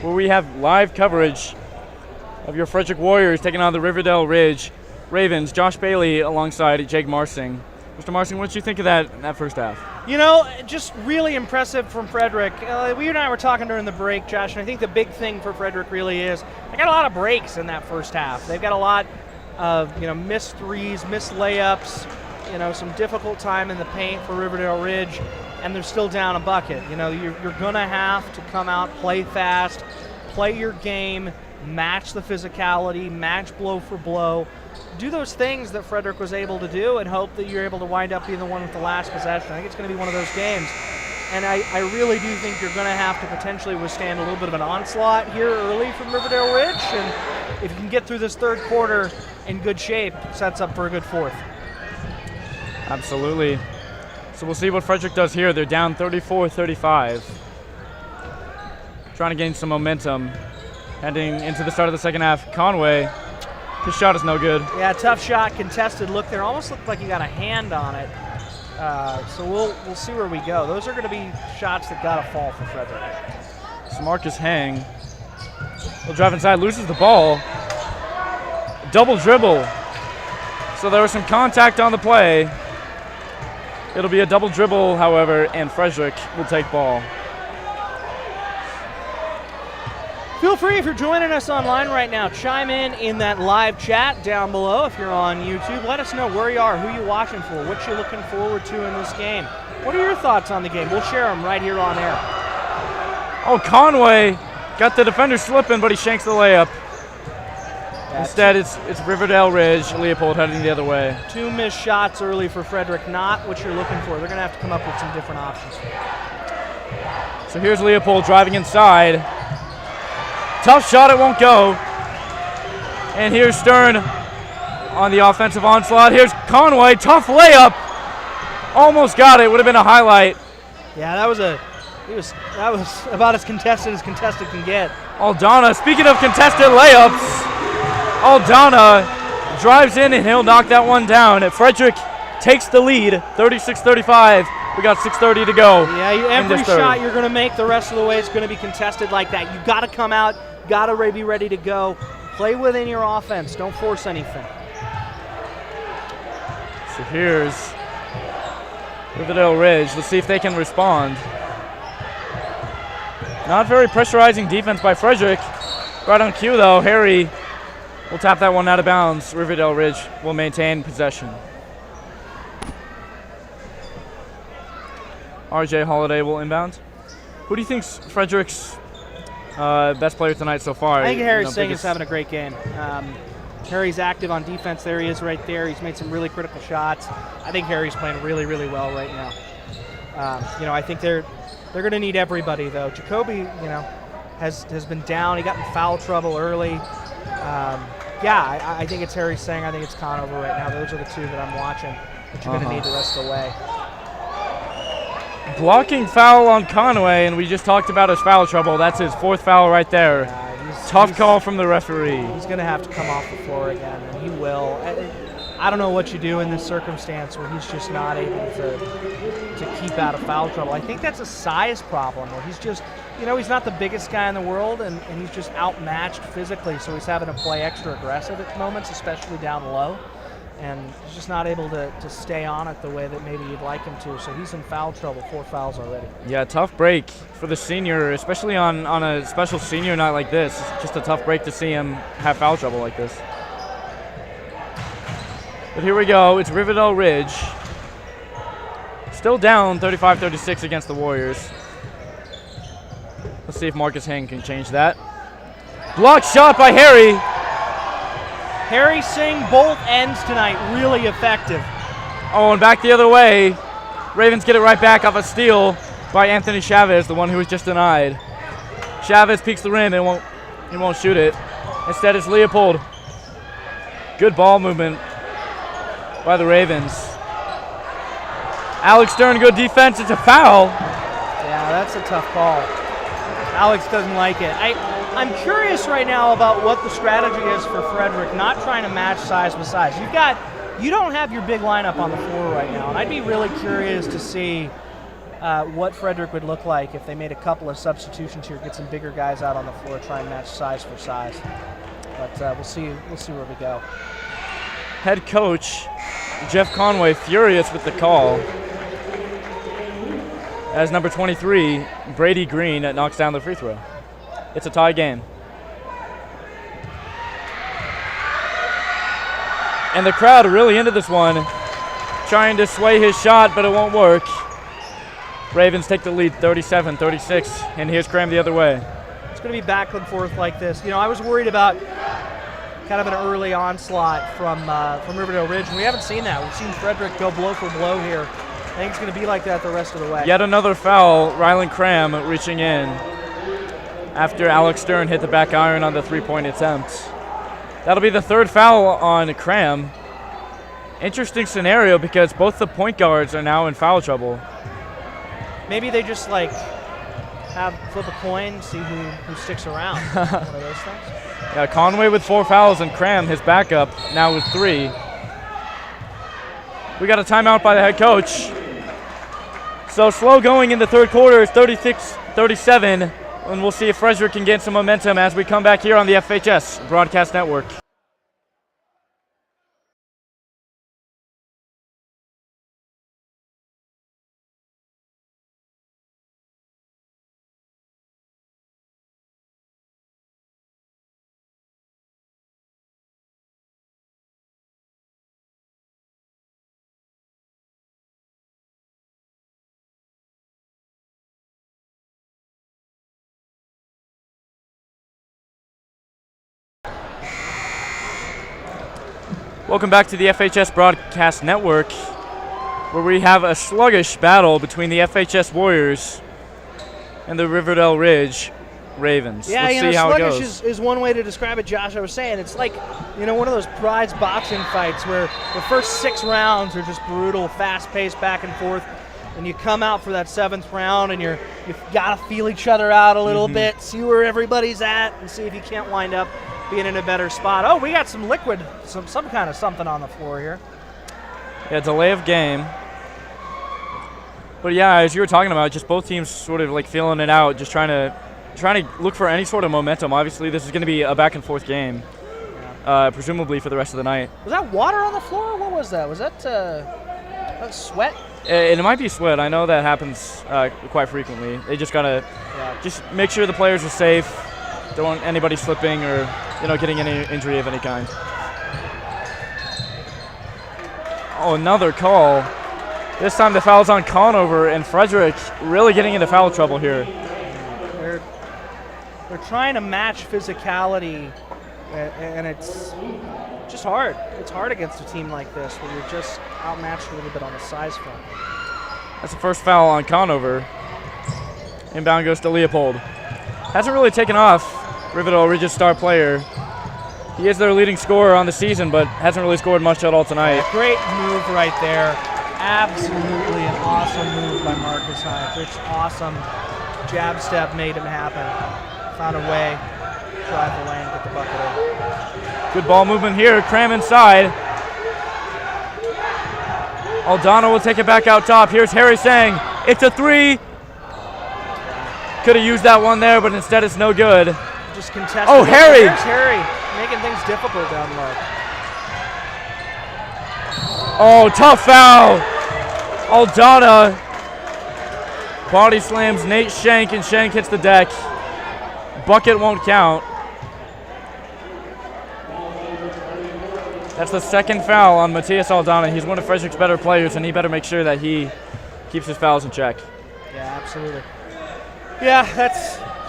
where we have live coverage of your Frederick Warriors taking on the Riverdale Ridge Ravens. Josh Bailey alongside Jake Marsing. Mr. Marsing, what did you think of that in that first half? You know, just really impressive from Frederick. We and I were talking during the break, Josh, and I think the big thing for Frederick really is they got a lot of breaks in that first half. They've got a lot of, missed threes, missed layups, some difficult time in the paint for Riverdale Ridge, and they're still down a bucket. You're going to have to come out, play fast, play your game, match the physicality, match blow for blow. Do those things that Frederick was able to do and hope that you're able to wind up being the one with the last possession. I think it's going to be one of those games. And I really do think you're going to have to potentially withstand a little bit of an onslaught here early from Riverdale Ridge. And if you can get through this third quarter in good shape, sets up for a good fourth. Absolutely. So we'll see what Frederick does here. They're down 34-35. Trying to gain some momentum. Heading into the start of the second half, Conway, his shot is no good. Yeah, tough shot, contested look there. Almost looked like he got a hand on it. So we'll see where we go. Those are going to be shots that got to fall for Frederick. So Marcus Hang will drive inside, loses the ball. Double dribble. So there was some contact on the play. It'll be a double dribble, however, and Frederick will take ball. Feel free, if you're joining us online right now, chime in that live chat down below. If you're on YouTube, let us know where you are, who you're watching for, what you're looking forward to in this game. What are your thoughts on the game? We'll share them right here on air. Oh, Conway got the defender slipping, but he shanks the layup. Instead, it's Riverdale Ridge, Leopold heading the other way. 2 missed shots early for Frederick, not what you're looking for. They're going to have to come up with some different options. So here's Leopold driving inside. Tough shot, it won't go. And here's Stern on the offensive onslaught. Here's Conway, tough layup. Almost got it, would have been a highlight. Yeah, that was about as contested can get. Aldana, speaking of contested layups, Aldana drives in and he'll knock that one down. Frederick takes the lead, 36-35. We got 6:30 to go. Yeah, every shot you're going to make the rest of the way is going to be contested like that. You've got to come out, got to be ready to go. Play within your offense. Don't force anything. So here's Riverdale Ridge. Let's see if they can respond. Not very pressurizing defense by Frederick. Right on cue, though. Harry will tap that one out of bounds. Riverdale Ridge will maintain possession. RJ Holiday will inbound. Who do you think's Frederick's best player tonight so far? I think Harry Singh is having a great game. Harry's active on defense. There he is right there. He's made some really critical shots. I think Harry's playing really, really well right now. I think they're going to need everybody, though. Jacoby, has been down. He got in foul trouble early. I think it's Harry Singh. I think it's Conover right now. Those are the two that I'm watching that you're going to need the rest of the way. Blocking foul on Conway, and we just talked about his foul trouble. That's his 4th foul right there. Tough call from the referee. He's going to have to come off the floor again, and he will. I don't know what you do in this circumstance where he's just not able to keep out of foul trouble. I think that's a size problem where he's just, he's not the biggest guy in the world, and he's just outmatched physically, so he's having to play extra aggressive at moments, especially down low. And he's just not able to stay on it the way that maybe you'd like him to. So he's in foul trouble, 4 fouls already. Yeah, tough break for the senior, especially on a special senior night like this. It's just a tough break to see him have foul trouble like this. But here we go. It's Riverdale Ridge. Still down 35-36 against the Warriors. Let's see if Marcus Hang can change that. Blocked shot by Harry. Harry Singh, both ends tonight, really effective. Oh, and back the other way. Ravens get it right back off a steal by Anthony Chavez, the one who was just denied. Chavez peeks the rim and he won't shoot it. Instead, it's Leopold. Good ball movement by the Ravens. Alex Stern, good defense. It's a foul. Yeah, that's a tough call. Alex doesn't like it. I'm curious right now about what the strategy is for Frederick, not trying to match size with size. You don't have your big lineup on the floor right now, and I'd be really curious to see what Frederick would look like if they made a couple of substitutions here, get some bigger guys out on the floor, try and match size for size. But we'll see where we go. Head coach Jeff Conway furious with the call as number 23, Brady Green, knocks down the free throw. It's a tie game. And the crowd really into this one, trying to sway his shot, but it won't work. Ravens take the lead 37-36, and here's Cram the other way. It's going to be back and forth like this. You know, I was worried about kind of an early onslaught from Riverdale Ridge, and we haven't seen that. We've seen Frederick go blow for blow here. I think it's going to be like that the rest of the way. Yet another foul, Rylan Cram reaching in after Alex Stern hit the back iron on the three-point attempt. That'll be the third foul on Cram. Interesting scenario because both the point guards are now in foul trouble. Maybe they just like flip a coin, see who sticks around. One of those things. Yeah, Conway with 4 fouls and Cram, his backup, now with 3. We got a timeout by the head coach. So slow going in the third quarter is 36-37, and we'll see if Frederick can get some momentum as we come back here on the FHS Broadcast Network. Welcome back to the FHS Broadcast Network, where we have a sluggish battle between the FHS Warriors and the Riverdale Ridge Ravens. Yeah, Let's see how it goes. Sluggish is one way to describe it, Josh. I was saying it's like, one of those prize boxing fights where the first 6 rounds are just brutal, fast-paced, back and forth, and you come out for that 7th round and you've got to feel each other out a little bit, see where everybody's at, and see if you can't wind up being in a better spot. Oh, we got some liquid, some kind of something on the floor here. Yeah, delay of game. But yeah, as you were talking about, just both teams sort of like feeling it out, just trying to look for any sort of momentum. Obviously, this is going to be a back and forth game, presumably for the rest of the night. Was that water on the floor? What was that? Was that sweat? It might be sweat. I know that happens quite frequently. They just gotta just make sure the players are safe. Don't want anybody slipping or getting any injury of any kind. Oh, another call. This time the foul's on Conover, and Frederick really getting into foul trouble here. They're trying to match physicality, and it's just hard. It's hard against a team like this where you're just outmatched a little bit on the size front. That's the first foul on Conover. Inbound goes to Leopold. Hasn't really taken off. Riverdale Ridge's star player. He is their leading scorer on the season, but hasn't really scored much at all tonight. Great move right there. Absolutely an awesome move by Marcus Heinrich. Awesome jab step made him happen. Found a way, drive the lane, get the bucket in. Good ball movement here. Cram inside. Aldana will take it back out top. Here's Harry saying, it's a 3. Could have used that one there, but instead it's no good. Just contested. Oh, Harry! There's Harry, making things difficult down low. Oh, tough foul. Aldana body slams Nate Shank, and Shank hits the deck. Bucket won't count. That's the second foul on Matthias Aldana. He's one of Frederick's better players, and he better make sure that he keeps his fouls in check. Yeah, absolutely. Yeah,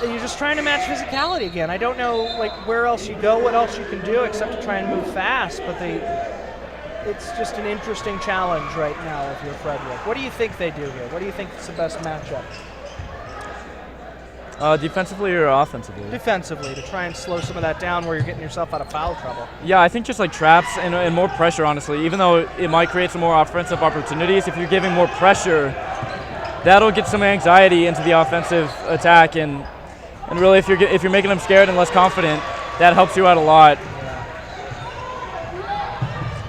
you're just trying to match physicality again. I don't know where else you go, what else you can do except to try and move fast, but it's just an interesting challenge right now if you're Frederick. What do you think they do here? What do you think is the best matchup? Defensively or offensively? Defensively, to try and slow some of that down where you're getting yourself out of foul trouble. Yeah, I think just traps and more pressure, honestly. Even though it might create some more offensive opportunities, if you're giving more pressure, that'll get some anxiety into the offensive attack, and really if you're making them scared and less confident, that helps you out a lot.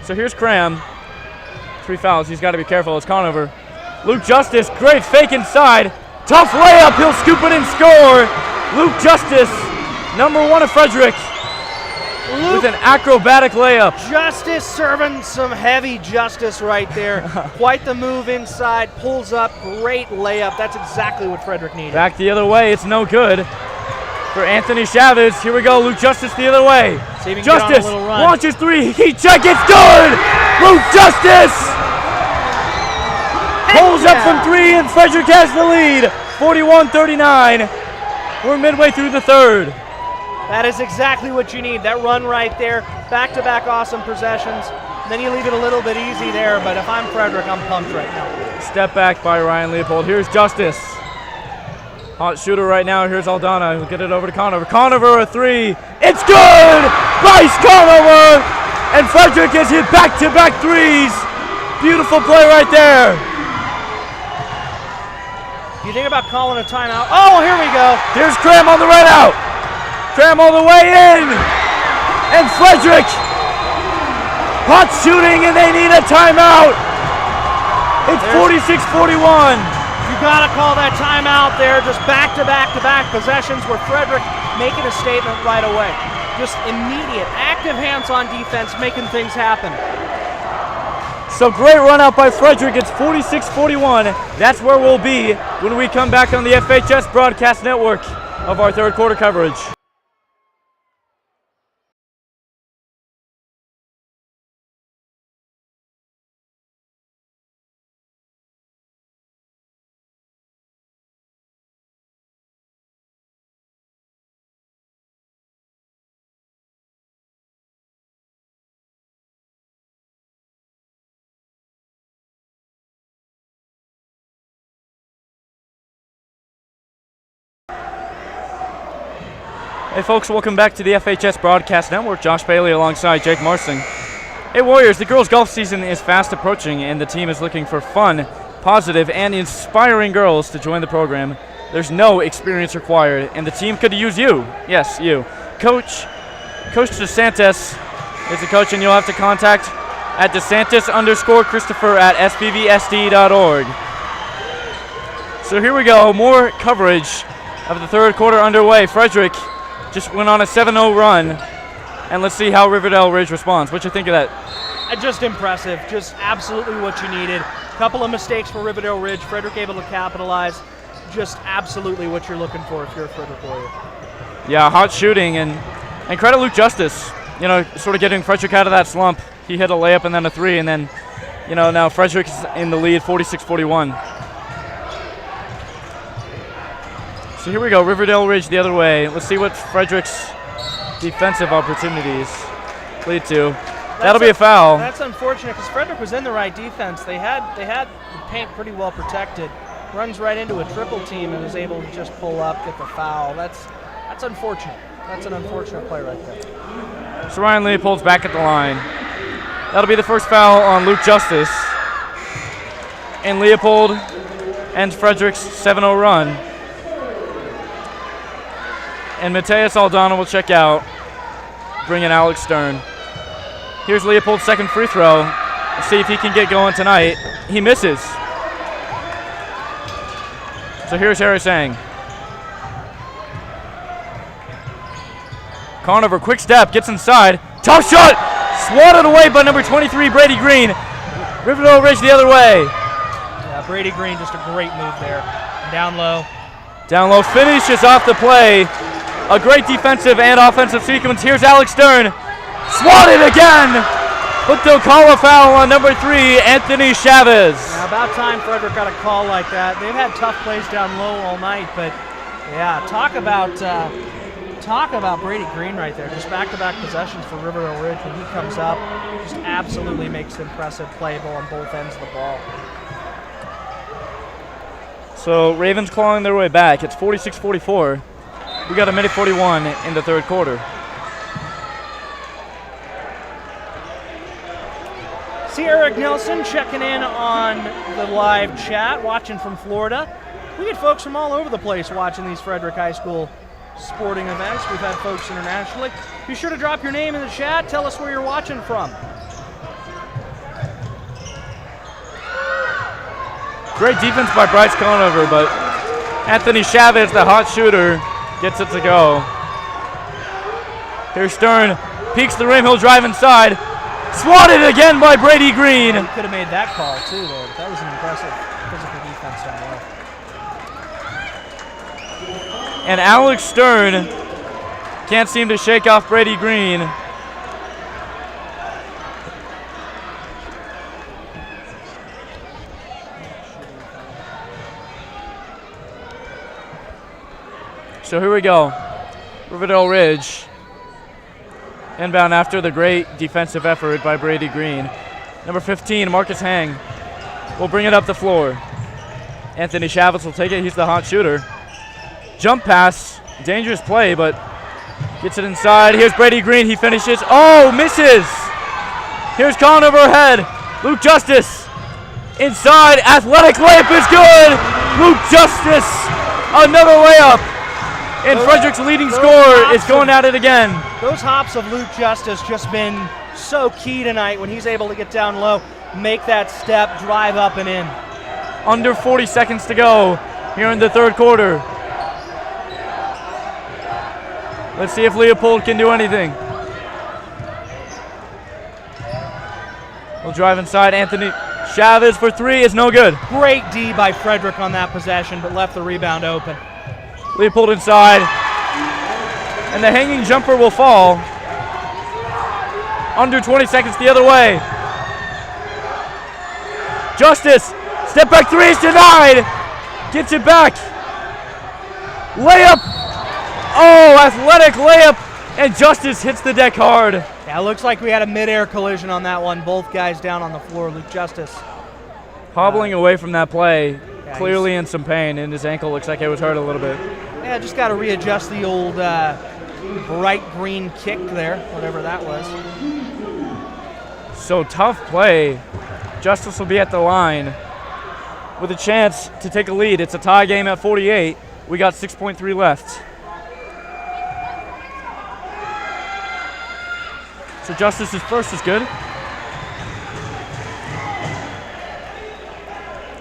So here's Cram. 3 fouls. He's got to be careful. It's Conover. Luke Justice, great fake inside. Tough layup, he'll scoop it and score. Luke Justice, number 1 of Frederick, with an acrobatic layup. Justice serving some heavy justice right there. Quite the move inside, pulls up, great layup. That's exactly what Frederick needed. Back the other way, it's no good for Anthony Chavez. Here we go, Luke Justice the other way. Justice launches 3, heat check, it's good! Luke Justice pulls up from 3 and Frederick has the lead, 41-39. We're midway through the third. That is exactly what you need, that run right there, back-to-back awesome possessions. Then you leave it a little bit easy there, but if I'm Frederick, I'm pumped right now. Step back by Ryan Leopold. Here's Justice. Hot shooter right now. Here's Aldana. He'll get it over to Conover. Conover a 3. It's good! Bryce Conover! And Frederick has hit back-to-back 3s. Beautiful play right there. You think about calling a timeout. Oh, here we go. Here's Cram on the right out. Cram all the way in. And Frederick hot shooting, and they need a timeout. It's 46-41. You gotta call that timeout there. Just back-to-back-to-back possessions where Frederick making a statement right away. Just immediate, active hands on defense, making things happen. So great run out by Frederick. It's 46-41. That's where we'll be when we come back on the FHS Broadcast Network of our third quarter coverage. Hey folks, welcome back to the FHS Broadcast Network. Josh Bailey alongside Jake Marsing. Hey Warriors, the girls' golf season is fast approaching and the team is looking for fun, positive, and inspiring girls to join the program. There's no experience required and the team could use you. Yes, you. Coach DeSantis is the coach and you'll have to contact at DeSantis_Christopher at spvsd.org. So here we go, more coverage of the third quarter underway. Frederick just went on a 7-0 run, and let's see how Riverdale Ridge responds. What you think of that? Just impressive, just absolutely what you needed. Couple of mistakes for Riverdale Ridge, Frederick able to capitalize. Just absolutely what you're looking for if you're a Frederick Warrior. Yeah, hot shooting, and credit Luke Justice, sort of getting Frederick out of that slump. He hit a layup and then a 3, and then, now Frederick's in the lead, 46-41. So here we go, Riverdale Ridge the other way. Let's see what Frederick's defensive opportunities lead to. That'll be a foul. That's unfortunate because Frederick was in the right defense. They had the paint pretty well protected. Runs right into a triple team and was able to just pull up, get the foul. That's unfortunate. That's an unfortunate play right there. So Ryan Leopold's back at the line. That'll be the first foul on Luke Justice. And Leopold ends Frederick's 7-0 run. And Mateus Aldana will check out, bring in Alex Stern. Here's Leopold's second free throw. Let's see if he can get going tonight. He misses. So here's Harris Ang. Conover, quick step, gets inside. Tough shot! Swatted away by number 23, Brady Green. Riverdale Ridge the other way. Yeah, Brady Green, just a great move there. Down low. Down low, finishes off the play. A great defensive and offensive sequence. Here's Alex Stern. Swatted again, but they'll call a foul on number 3, Anthony Chavez. Now about time Frederick got a call like that. They've had tough plays down low all night, but yeah, talk about Brady Green right there. Just back-to-back possessions for Riverdale Ridge when he comes up. Just absolutely makes impressive play on both ends of the ball. So Ravens clawing their way back. It's 46-44. We got a minute 41 in the third quarter. See Eric Nelson checking in on the live chat, watching from Florida. We get folks from all over the place watching these Frederick High School sporting events. We've had folks internationally. Be sure to drop your name in the chat. Tell us where you're watching from. Great defense by Bryce Conover, but Anthony Chavez, the hot shooter, gets it to go. Here's Stern, peeks the rim, he'll drive inside. Swatted again by Brady Green. He could have made that call too, though. That was an impressive physical defense down low. And Alex Stern can't seem to shake off Brady Green. So here we go. Riverdale Ridge. Inbound after the great defensive effort by Brady Green. Number 15, Marcus Hang, will bring it up the floor. Anthony Chavez will take it. He's the hot shooter. Jump pass. Dangerous play, but gets it inside. Here's Brady Green. He finishes. Oh, misses. Here's Conover ahead. Luke Justice. Inside. Athletic layup is good. Luke Justice. Another layup. And Frederick's leading scorer is going at it again. Those hops of Luke Justice just been so key tonight when he's able to get down low, make that step, drive up and in. Under 40 seconds to go here in the third quarter. Let's see if Leopold can do anything. We'll drive inside. Anthony Chavez for three is no good. Great D by Frederick on that possession, but left the rebound open. Leopold inside, and the hanging jumper will fall. Under 20 seconds the other way. Justice, step back three is denied. Gets it back. Layup. Oh, athletic layup, and Justice hits the deck hard. Yeah, it looks like we had a mid-air collision on that one. Both guys down on the floor. Luke Justice hobbling away from that play, yeah, clearly in some pain, and his ankle looks like it was hurt a little bit. Yeah, just got to readjust the old bright green kick there, whatever that was. So tough play. Justice will be at the line with a chance to take a lead. It's a tie game at 48. We got 6.3 left. So Justice's first is good.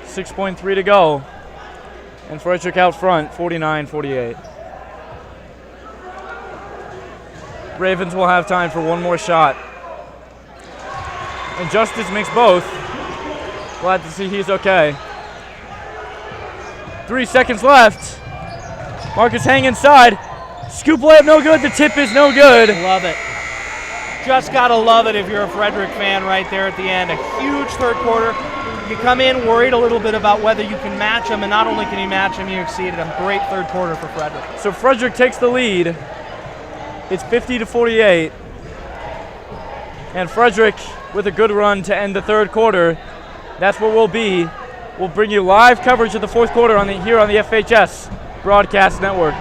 6.3 to go. And Frederick out front, 49-48. Ravens will have time for one more shot. And Justice makes both. Glad to see he's okay. 3 seconds left. Marcus Hang inside. Scoop layup no good. The tip is no good. Love it. Just got to love it if you're a Frederick fan right there at the end. A huge third quarter. You come in worried a little bit about whether you can match him, and not only can you match him, you exceeded him. Great third quarter for Frederick. So Frederick takes the lead. It's 50-48. And Frederick with a good run to end the third quarter. That's where we'll be. We'll bring you live coverage of the fourth quarter here on the FHS Broadcast Network.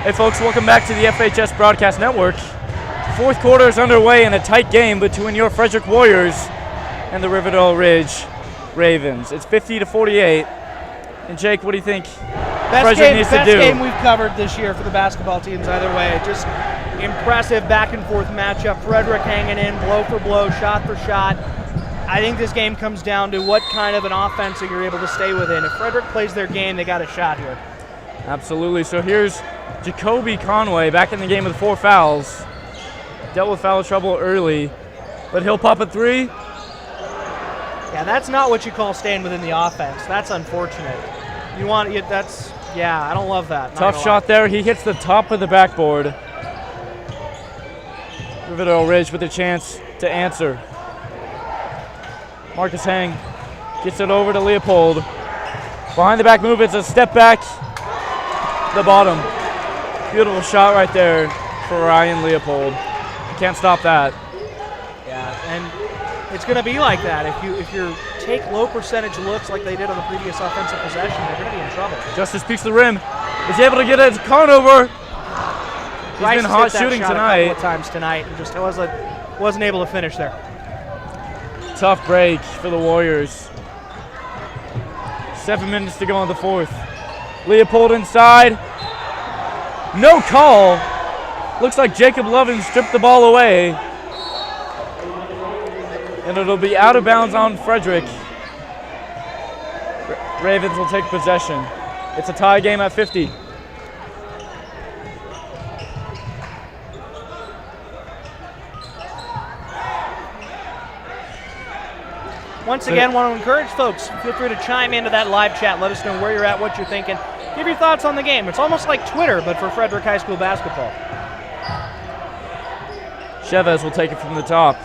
Hey folks, welcome back to the FHS Broadcast Network. Fourth quarter is underway in a tight game between your Frederick Warriors and the Riverdale Ridge Ravens. It's 50-48. And Jake, what do you think Frederick needs to do? Best game we've covered this year for the basketball teams either way. Just impressive back and forth matchup. Frederick hanging in, blow for blow, shot for shot. I think this game comes down to what kind of an offense that you're able to stay within. If Frederick plays their game, they got a shot here. Absolutely. So here's Jacoby Conway back in the game with 4 fouls. Dealt with foul trouble early, but he'll pop a three. Yeah, that's not what you call staying within the offense. That's unfortunate. I don't love that. Tough shot there. He hits the top of the backboard. Riverdale Ridge with a chance to answer. Marcus Hang gets it over to Leopold. Behind the back move, it's a step back. The bottom. Beautiful shot right there for Ryan Leopold. Can't stop that. Yeah, and it's going to be like that. If you take low percentage looks like they did on the previous offensive possession, they're going to be in trouble. Justice peeks the rim. Is able to get it to Conover. He's been hot shooting tonight. A couple of times tonight and just wasn't able to finish there. Tough break for the Warriors. 7 minutes to go in the fourth. Leopold inside. No call. Looks like Jacob Lovin stripped the ball away. And it'll be out of bounds on Frederick. Ravens will take possession. It's a tie game at 50. Once again, want to encourage folks, feel free to chime into that live chat. Let us know where you're at, what you're thinking. Give your thoughts on the game. It's almost like Twitter, but for Frederick High School basketball. Chavez will take it from the top.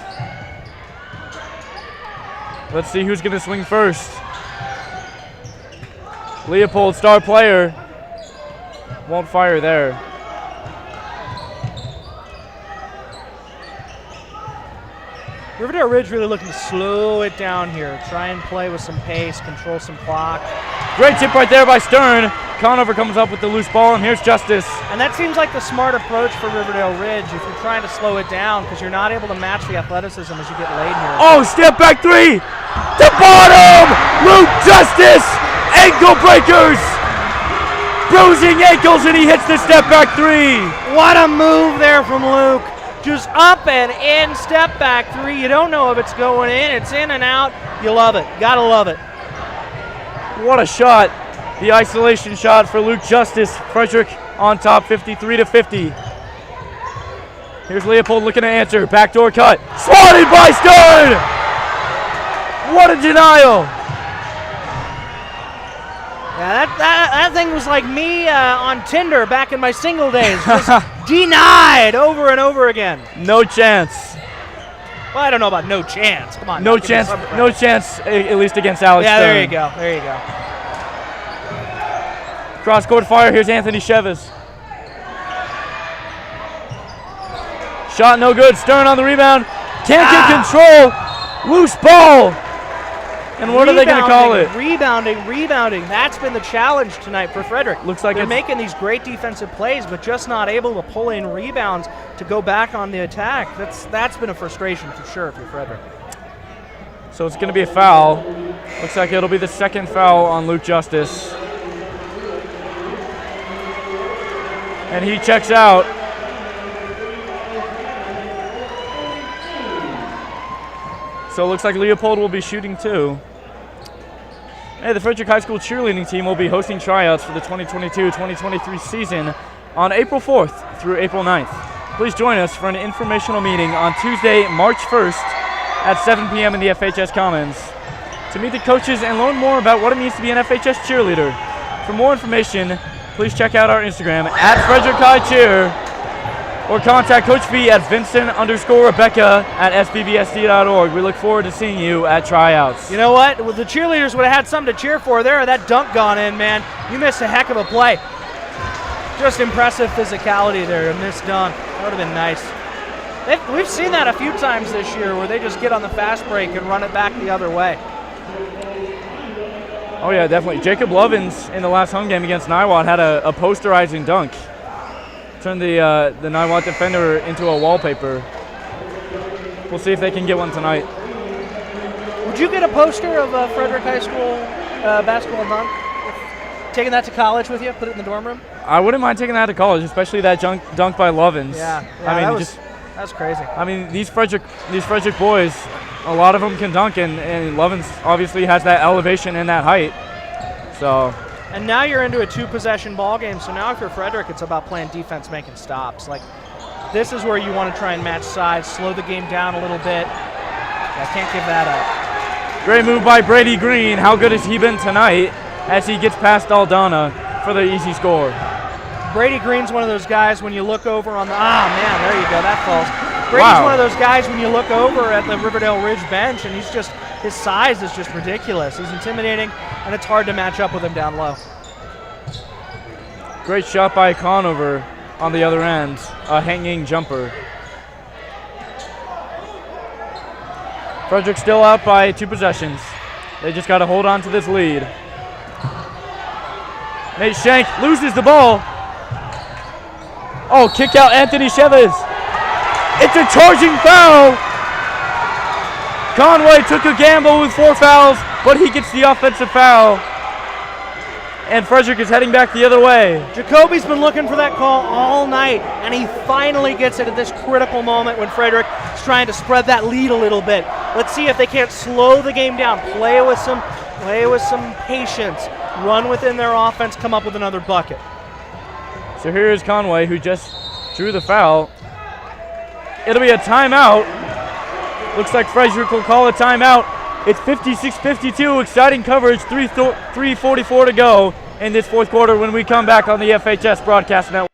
Let's see who's going to swing first. Leopold, star player. Won't fire there. Riverdale Ridge really looking to slow it down here. Try and play with some pace, control some clock. Great tip right there by Stern. Conover comes up with the loose ball, and here's Justice. And that seems like the smart approach for Riverdale Ridge if you're trying to slow it down because you're not able to match the athleticism as you get late here. Oh, step back three. The bottom. Luke Justice. Ankle breakers. Bruising ankles, and he hits the step back three. What a move there from Luke. Just up and in, step back three. You don't know if it's going in. It's in and out. You love it. Gotta love it. What a shot. The isolation shot for Luke Justice. Frederick on top, 53-50. Here's Leopold looking to answer. Backdoor cut. Swatted by Stern. What a denial. Yeah, that thing was like me on Tinder back in my single days. Just denied over and over again. No chance. Well, I don't know about no chance. Come on. No chance. No chance, at least against Alex Yeah, Stern. there you go. There you go. Cross-court fire. Here's Anthony Chavez. Shot no good. Stern on the rebound. Can't get control. Loose ball. And what are they going to call it? Rebounding. That's been the challenge tonight for Frederick. Looks like they're making these great defensive plays, but just not able to pull in rebounds to go back on the attack. That's been a frustration for sure for Frederick. So it's going to be a foul. Looks like it'll be the second foul on Luke Justice. And he checks out. So it looks like Leopold will be shooting too. Hey, the Frederick High School cheerleading team will be hosting tryouts for the 2022-2023 season on April 4th through April 9th. Please join us for an informational meeting on Tuesday, March 1st at 7 p.m. in the FHS Commons to meet the coaches and learn more about what it means to be an FHS cheerleader. For more information, please check out our Instagram at Frederick High Cheer or contact Coach V at Vincent_Rebecca at SBVSD.org. We look forward to seeing you at tryouts. You know what? Well, the cheerleaders would have had something to cheer for there. That dunk gone in, man. You missed a heck of a play. Just impressive physicality there, a missed dunk. That would have been nice. We've seen that a few times this year where they just get on the fast break and run it back the other way. Oh, yeah, definitely. Jacob Lovins in the last home game against Niwot had a posterizing dunk. Turned the Niwot defender into a wallpaper. We'll see if they can get one tonight. Would you get a poster of Frederick High School basketball dunk? Taking that to college with you? Put it in the dorm room? I wouldn't mind taking that to college, especially that dunk by Lovins. Yeah, I mean, that's crazy. I mean, these Frederick boys, a lot of them can dunk, and Lovins obviously has that elevation and that height. So. And now you're into a two-possession ball game. So now if you're Frederick, it's about playing defense, making stops. Like, this is where you want to try and match size, slow the game down a little bit. I can't give that up. Great move by Brady Green. How good has he been tonight as he gets past Aldana for the easy score? Brady Green's one of those guys when you look over on the – man, there you go. That falls. Brady's one of those guys when you look over at the Riverdale Ridge bench, and his size is just ridiculous. He's intimidating, and it's hard to match up with him down low. Great shot by Conover on the other end, a hanging jumper. Frederick still out by 2 possessions. They just got to hold on to this lead. Nate Shank loses the ball. Oh, kick out Anthony Chavez. It's a charging foul. Conway took a gamble with 4 fouls, but he gets the offensive foul. And Frederick is heading back the other way. Jacoby's been looking for that call all night, and he finally gets it at this critical moment when Frederick is trying to spread that lead a little bit. Let's see if they can't slow the game down, play with some patience, run within their offense, come up with another bucket. So here is Conway, who just drew the foul. It'll be a timeout. Looks like Frederick will call a timeout. It's 56-52, exciting coverage, 3:44 to go in this fourth quarter when we come back on the FHS Broadcast Network.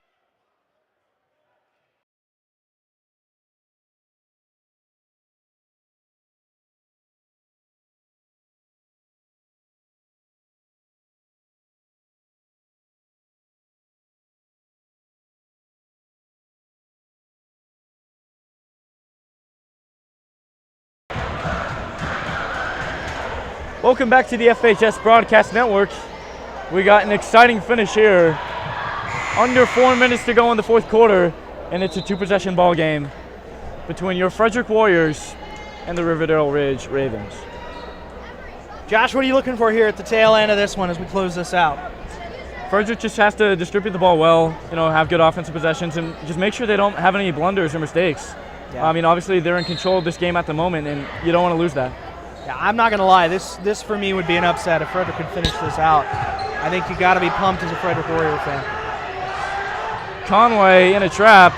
Welcome back to the FHS Broadcast Network. We got an exciting finish here. Under 4 minutes to go in the fourth quarter, and it's a 2-possession ball game between your Frederick Warriors and the Riverdale Ridge Ravens. Josh, what are you looking for here at the tail end of this one as we close this out? Frederick just has to distribute the ball well, have good offensive possessions, and just make sure they don't have any blunders or mistakes. Yeah. I mean, obviously they're in control of this game at the moment, and you don't want to lose that. Yeah, I'm not going to lie. This for me would be an upset if Frederick could finish this out. I think you got to be pumped as a Frederick Warrior fan. Conway in a trap.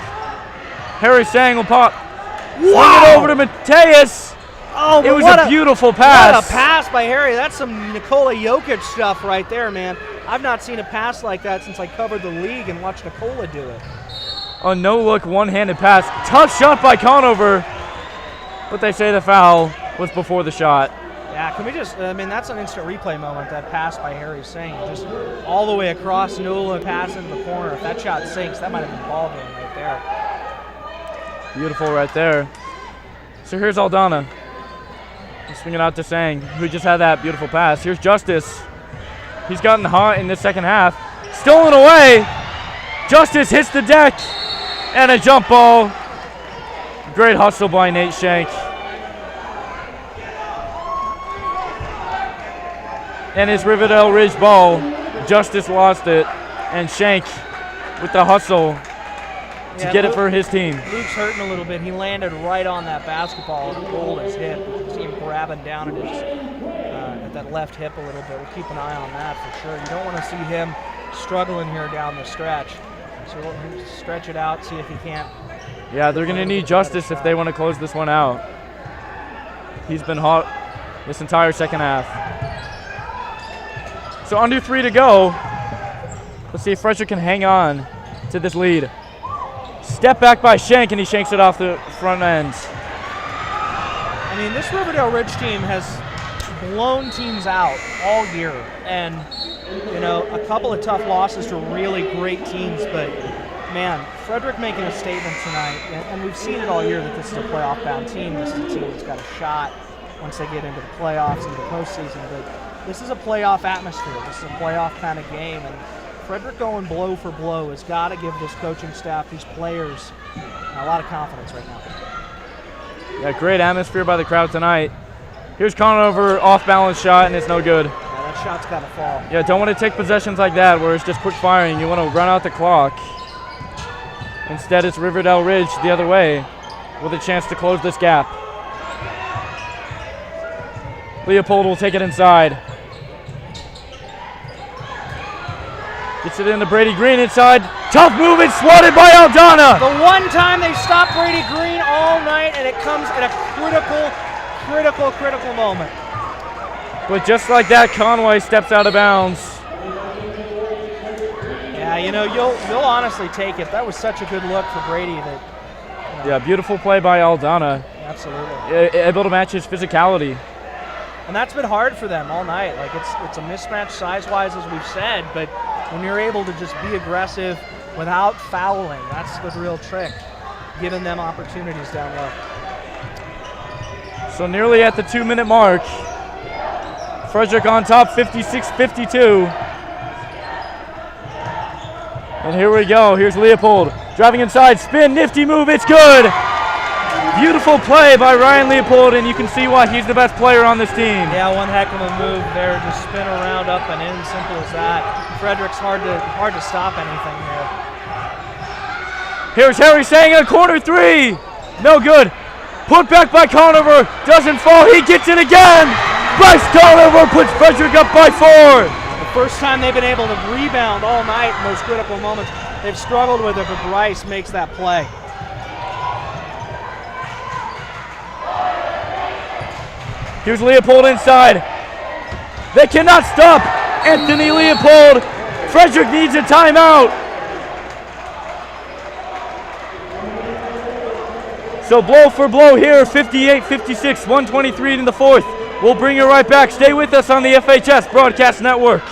Harry Sang will pop. Wow. Swing it over to Mateus. Oh, it was a beautiful pass. What a pass by Harry. That's some Nikola Jokic stuff right there, man. I've not seen a pass like that since I covered the league and watched Nikola do it. A no-look, one-handed pass. Tough shot by Conover. But they say the foul was before the shot. Yeah, can we just, that's an instant replay moment, that pass by Harry Singh. Just all the way across, Nola pass into the corner. If that shot sinks, that might have been ball game right there. Beautiful right there. So here's Aldana. Swinging out to Sang, who just had that beautiful pass. Here's Justice. He's gotten hot in the second half. Stolen away. Justice hits the deck. And a jump ball. Great hustle by Nate Shank. And his Riverdale Ridge ball. Justice lost it. And Shank with the hustle to get it for his team. Luke's hurting a little bit. He landed right on that basketball and rolled his hip. You can see him grabbing down at that left hip a little bit. We'll keep an eye on that for sure. You don't want to see him struggling here down the stretch. So we'll stretch it out, see if he can't. Yeah, they're going to need Justice if they want to close this one out. He's been hot this entire second half. So under 3 to go. Let's see if Frederick can hang on to this lead. Step back by Shank, and he shanks it off the front end. I mean, this Riverdale Ridge team has blown teams out all year. And, a couple of tough losses to really great teams. But, man, Frederick making a statement tonight. And we've seen it all year that this is a playoff-bound team. This is a team that's got a shot once they get into the playoffs and the postseason. But this is a playoff atmosphere. This is a playoff kind of game. And Frederick going blow for blow has got to give this coaching staff, these players, a lot of confidence right now. Yeah, great atmosphere by the crowd tonight. Here's Conover, off-balance shot, and it's no good. Yeah, that shot's got to fall. Yeah, don't want to take possessions like that where it's just quick firing. You want to run out the clock. Instead, it's Riverdale Ridge the other way with a chance to close this gap. Leopold will take it inside. Gets it into Brady Green inside. Tough move and swatted by Aldana. The one time they stopped Brady Green all night, and it comes at a critical moment. But just like that, Conway steps out of bounds. Yeah, you'll honestly take it. That was such a good look for Brady. Yeah, beautiful play by Aldana. Absolutely. Able to match his physicality. And that's been hard for them all night. Like it's a mismatch size-wise, as we've said, but when you're able to just be aggressive without fouling, that's the real trick, giving them opportunities down low. So nearly at the 2-minute mark. Frederick on top, 56-52. And here we go. Here's Leopold driving inside, spin, nifty move. It's good. Beautiful play by Ryan Leopold, and you can see why he's the best player on this team. Yeah, one heck of a move there. Just spin around, up and in, simple as that. Frederick's hard to stop anything here. Here's Harry saying a corner three. No good. Put back by Conover. Doesn't fall. He gets it again. Bryce Conover puts Frederick up by 4. The first time they've been able to rebound all night in those critical moments. They've struggled with it, but Bryce makes that play. Here's Leopold inside. They cannot stop Anthony Leopold. Frederick needs a timeout. So blow for blow here, 58-56, 123 in the fourth. We'll bring you right back. Stay with us on the FHS Broadcast Network.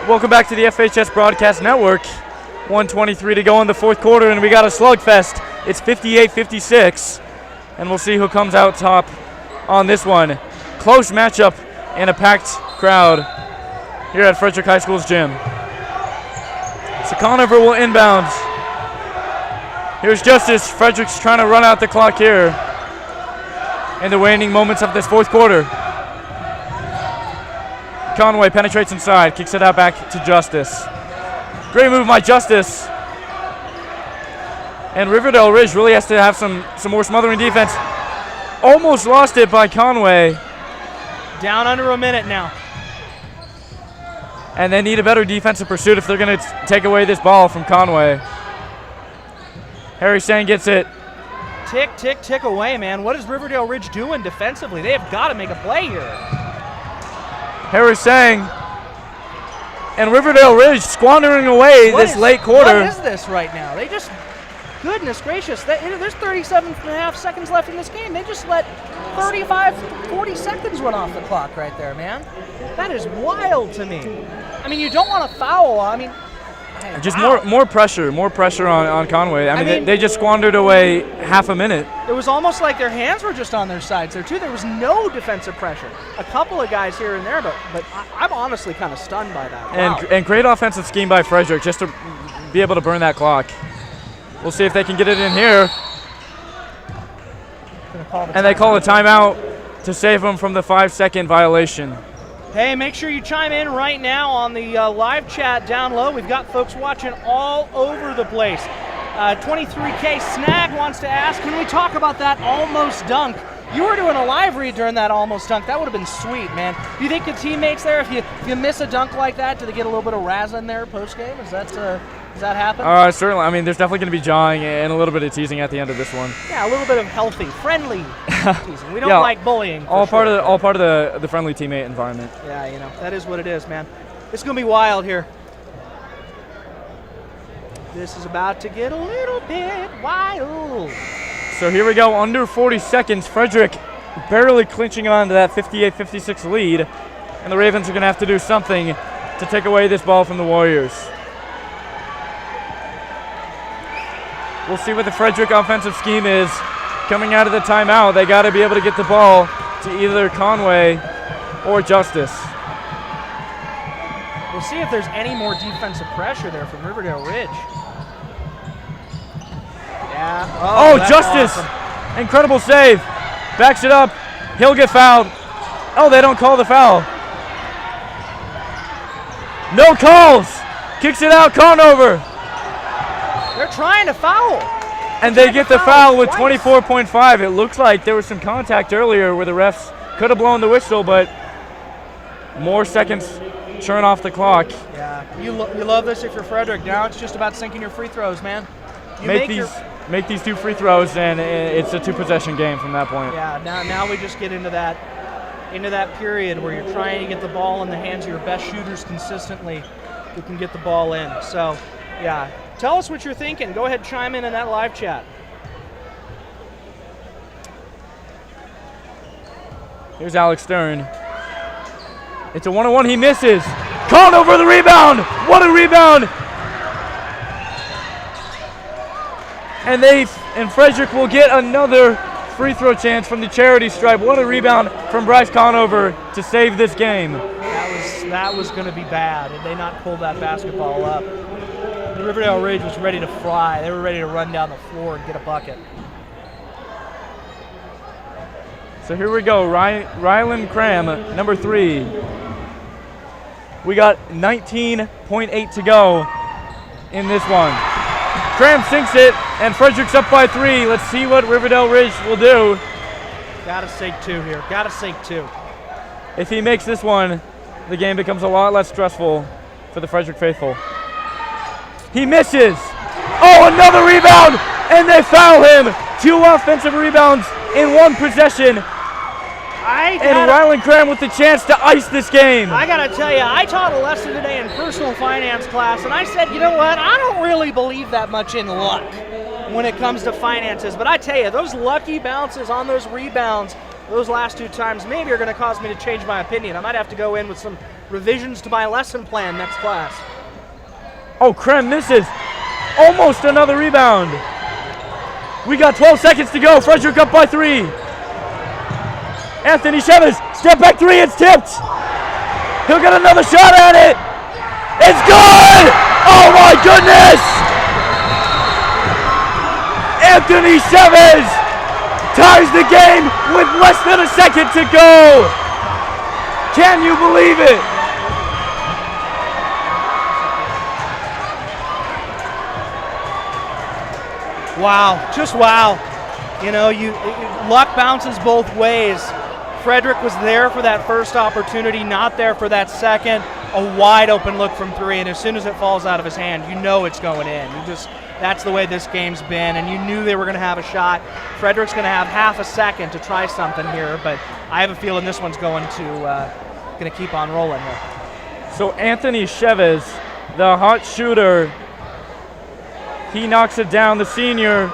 Welcome back to the FHS Broadcast Network. 1:23 to go in the fourth quarter, and we got a slugfest. It's 58-56, and we'll see who comes out top on this one. Close matchup and a packed crowd here at Frederick High School's gym. So Conover will inbound. Here's Justice. Frederick's trying to run out the clock here in the waning moments of this fourth quarter. Conway penetrates inside, kicks it out back to Justice. Great move by Justice. And Riverdale Ridge really has to have some more smothering defense. Almost lost it by Conway. Down under a minute now. And they need a better defensive pursuit if they're going to take away this ball from Conway. Harry Sang gets it. Tick, tick, tick away, man. What is Riverdale Ridge doing defensively? They have got to make a play here. Harry Sang and Riverdale Ridge squandering away late quarter. What is this right now? They just, goodness gracious, there's 37 and a half seconds left in this game. They just let 40 seconds run off the clock right there, man. That is wild to me. I mean, you don't want to foul. I mean, just wow. more pressure on Conway. I mean, they just squandered away half a minute. It was almost like their hands were just on their sides there too. There was no defensive pressure. A couple of guys here and there, but I'm honestly kind of stunned by that. Wow. And great offensive scheme by Frederick just to be able to burn that clock. We'll see if they can get it in here. And they call a timeout to save them from the 5-second violation. Hey, make sure you chime in right now on the live chat down low. We've got folks watching all over the place. 23K Snag wants to ask, can we talk about that almost dunk? You were doing a live read during that almost dunk. That would have been sweet, man. Do you think the teammates there, if you miss a dunk like that, do they get a little bit of razz in there post-game? Does that happen? Certainly. I mean, there's definitely going to be jawing and a little bit of teasing at the end of this one. Yeah, a little bit of healthy, friendly teasing. We don't like bullying. All part of the friendly teammate environment. Yeah, that is what it is, man. It's going to be wild here. This is about to get a little bit wild. So here we go, under 40 seconds. Frederick barely clinching on to that 58-56 lead. And the Ravens are going to have to do something to take away this ball from the Warriors. We'll see what the Frederick offensive scheme is. Coming out of the timeout, they got to be able to get the ball to either Conway or Justice. We'll see if there's any more defensive pressure there from Riverdale Ridge. Yeah. Oh, Justice! Awesome. Incredible save. Backs it up. He'll get fouled. Oh, they don't call the foul. No calls. Kicks it out, Conover. They're trying to foul. And they get the foul with 24.5. It looks like there was some contact earlier where the refs could have blown the whistle, but more seconds churn off the clock. Yeah, you love this if you're Frederick. Now it's just about sinking your free throws, man. Make these 2 free throws, and it's a 2-possession game from that point. Yeah, now we just get into that period where you're trying to get the ball in the hands of your best shooters consistently who can get the ball in. So, yeah, tell us what you're thinking. Go ahead, chime in that live chat. Here's Alex Stern. It's a 1-on-1. He misses. Conover the rebound. What a rebound! And Frederick will get another free throw chance from the charity stripe. What a rebound from Bryce Conover to save this game. That was going to be bad had they not pulled that basketball up. Riverdale Ridge was ready to fly. They were ready to run down the floor and get a bucket. So here we go, Rylan Cram, number 3. We got 19.8 to go in this one. Cram sinks it, and Frederick's up by 3. Let's see what Riverdale Ridge will do. Gotta sink 2 here, gotta sink 2. If he makes this one, the game becomes a lot less stressful for the Frederick faithful. He misses. Oh, another rebound, and they foul him. 2 offensive rebounds in 1 possession. And Rylan Cram with the chance to ice this game. I gotta tell you, I taught a lesson today in personal finance class, and I said, you know what, I don't really believe that much in luck when it comes to finances, but I tell you, those lucky bounces on those rebounds, those last 2 times, maybe are gonna cause me to change my opinion. I might have to go in with some revisions to my lesson plan next class. Oh, Cram misses. Almost another rebound. We got 12 seconds to go. Frederick up by 3. Anthony Chavez, step back 3, it's tipped. He'll get another shot at it. It's good! Oh my goodness! Anthony Chavez ties the game with less than a second to go. Can you believe it? Wow, just wow. You know, luck bounces both ways. Frederick was there for that first opportunity, not there for that second. A wide open look from 3, and as soon as it falls out of his hand, you know it's going in. That's the way this game's been, and you knew they were going to have a shot. Frederick's going to have half a second to try something here, but I have a feeling this one's going to keep on rolling here. So Anthony Chavez, the hot shooter, he knocks it down, the senior.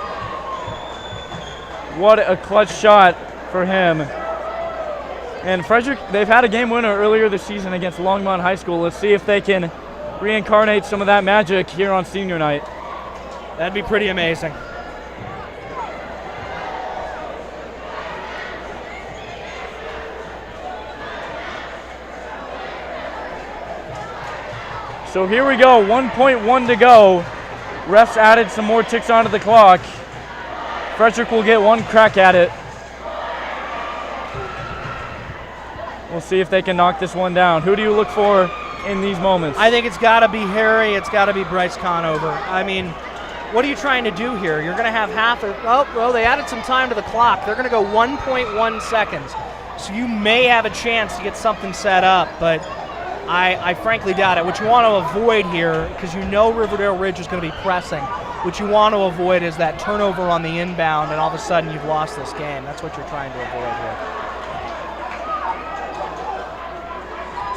What a clutch shot for him. And Frederick, they've had a game winner earlier this season against Longmont High School. Let's see if they can reincarnate some of that magic here on senior night. That'd be pretty amazing. So here we go, 1.1 to go. Refs added some more ticks onto the clock. Frederick will get 1 crack at it. We'll see if they can knock this one down. Who do you look for in these moments? I think it's got to be Harry. It's got to be Bryce Conover. I mean, what are you trying to do here? You're going to have they added some time to the clock. They're going to go 1.1 seconds. So you may have a chance to get something set up, but I frankly doubt it. What you want to avoid here, because you know Riverdale Ridge is going to be pressing, what you want to avoid is that turnover on the inbound and all of a sudden you've lost this game. That's what you're trying to avoid here.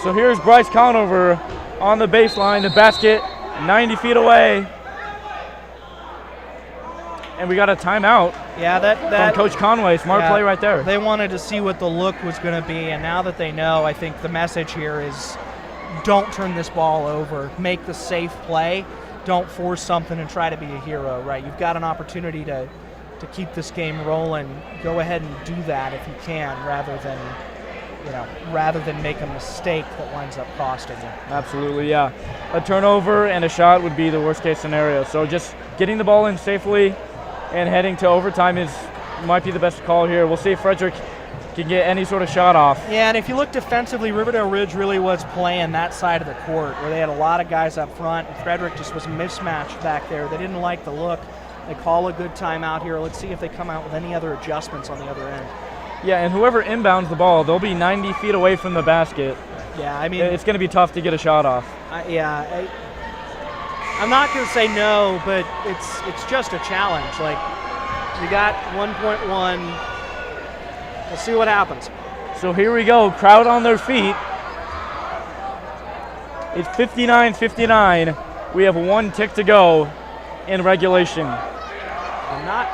So here's Bryce Conover on the baseline, the basket 90 feet away. And we got a timeout. Yeah, that from Coach Conway. Smart play right there. They wanted to see what the look was going to be, and now that they know, I think the message here is don't turn this ball over. Make the safe play. Don't force something and try to be a hero, right? You've got an opportunity to keep this game rolling. Go ahead and do that if you can, rather than make a mistake that winds up costing you. Absolutely, yeah. A turnover and a shot would be the worst case scenario. So just getting the ball in safely and heading to overtime might be the best call here. We'll see if Frederick can get any sort of shot off. Yeah, and if you look defensively, Riverdale Ridge really was playing that side of the court where they had a lot of guys up front, and Frederick just was mismatched back there. They didn't like the look. They call a good timeout here. Let's see if they come out with any other adjustments on the other end. Yeah, and whoever inbounds the ball, they'll be 90 feet away from the basket. Yeah, I mean, It's going to be tough to get a shot off. I'm not going to say no, but it's just a challenge. Like, you got 1.1. We'll see what happens. So here we go, crowd on their feet. It's 59-59. We have 1 tick to go in regulation. Not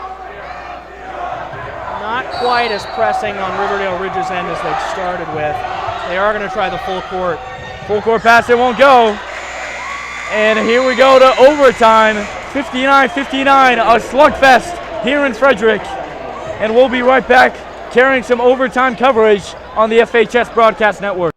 quite as pressing on Riverdale Ridge's end as they started with. They are going to try the full court. Full court pass, it won't go. And here we go to overtime. 59-59, a slugfest here in Frederick. And we'll be right back carrying some overtime coverage on the FHS Broadcast Network.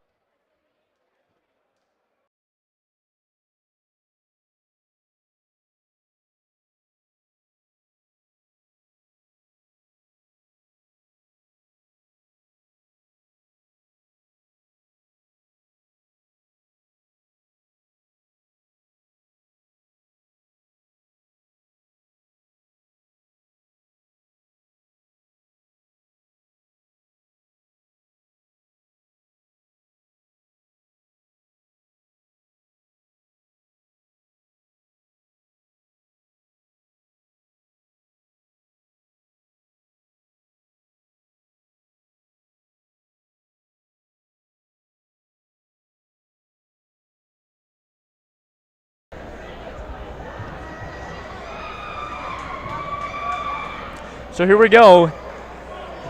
So here we go,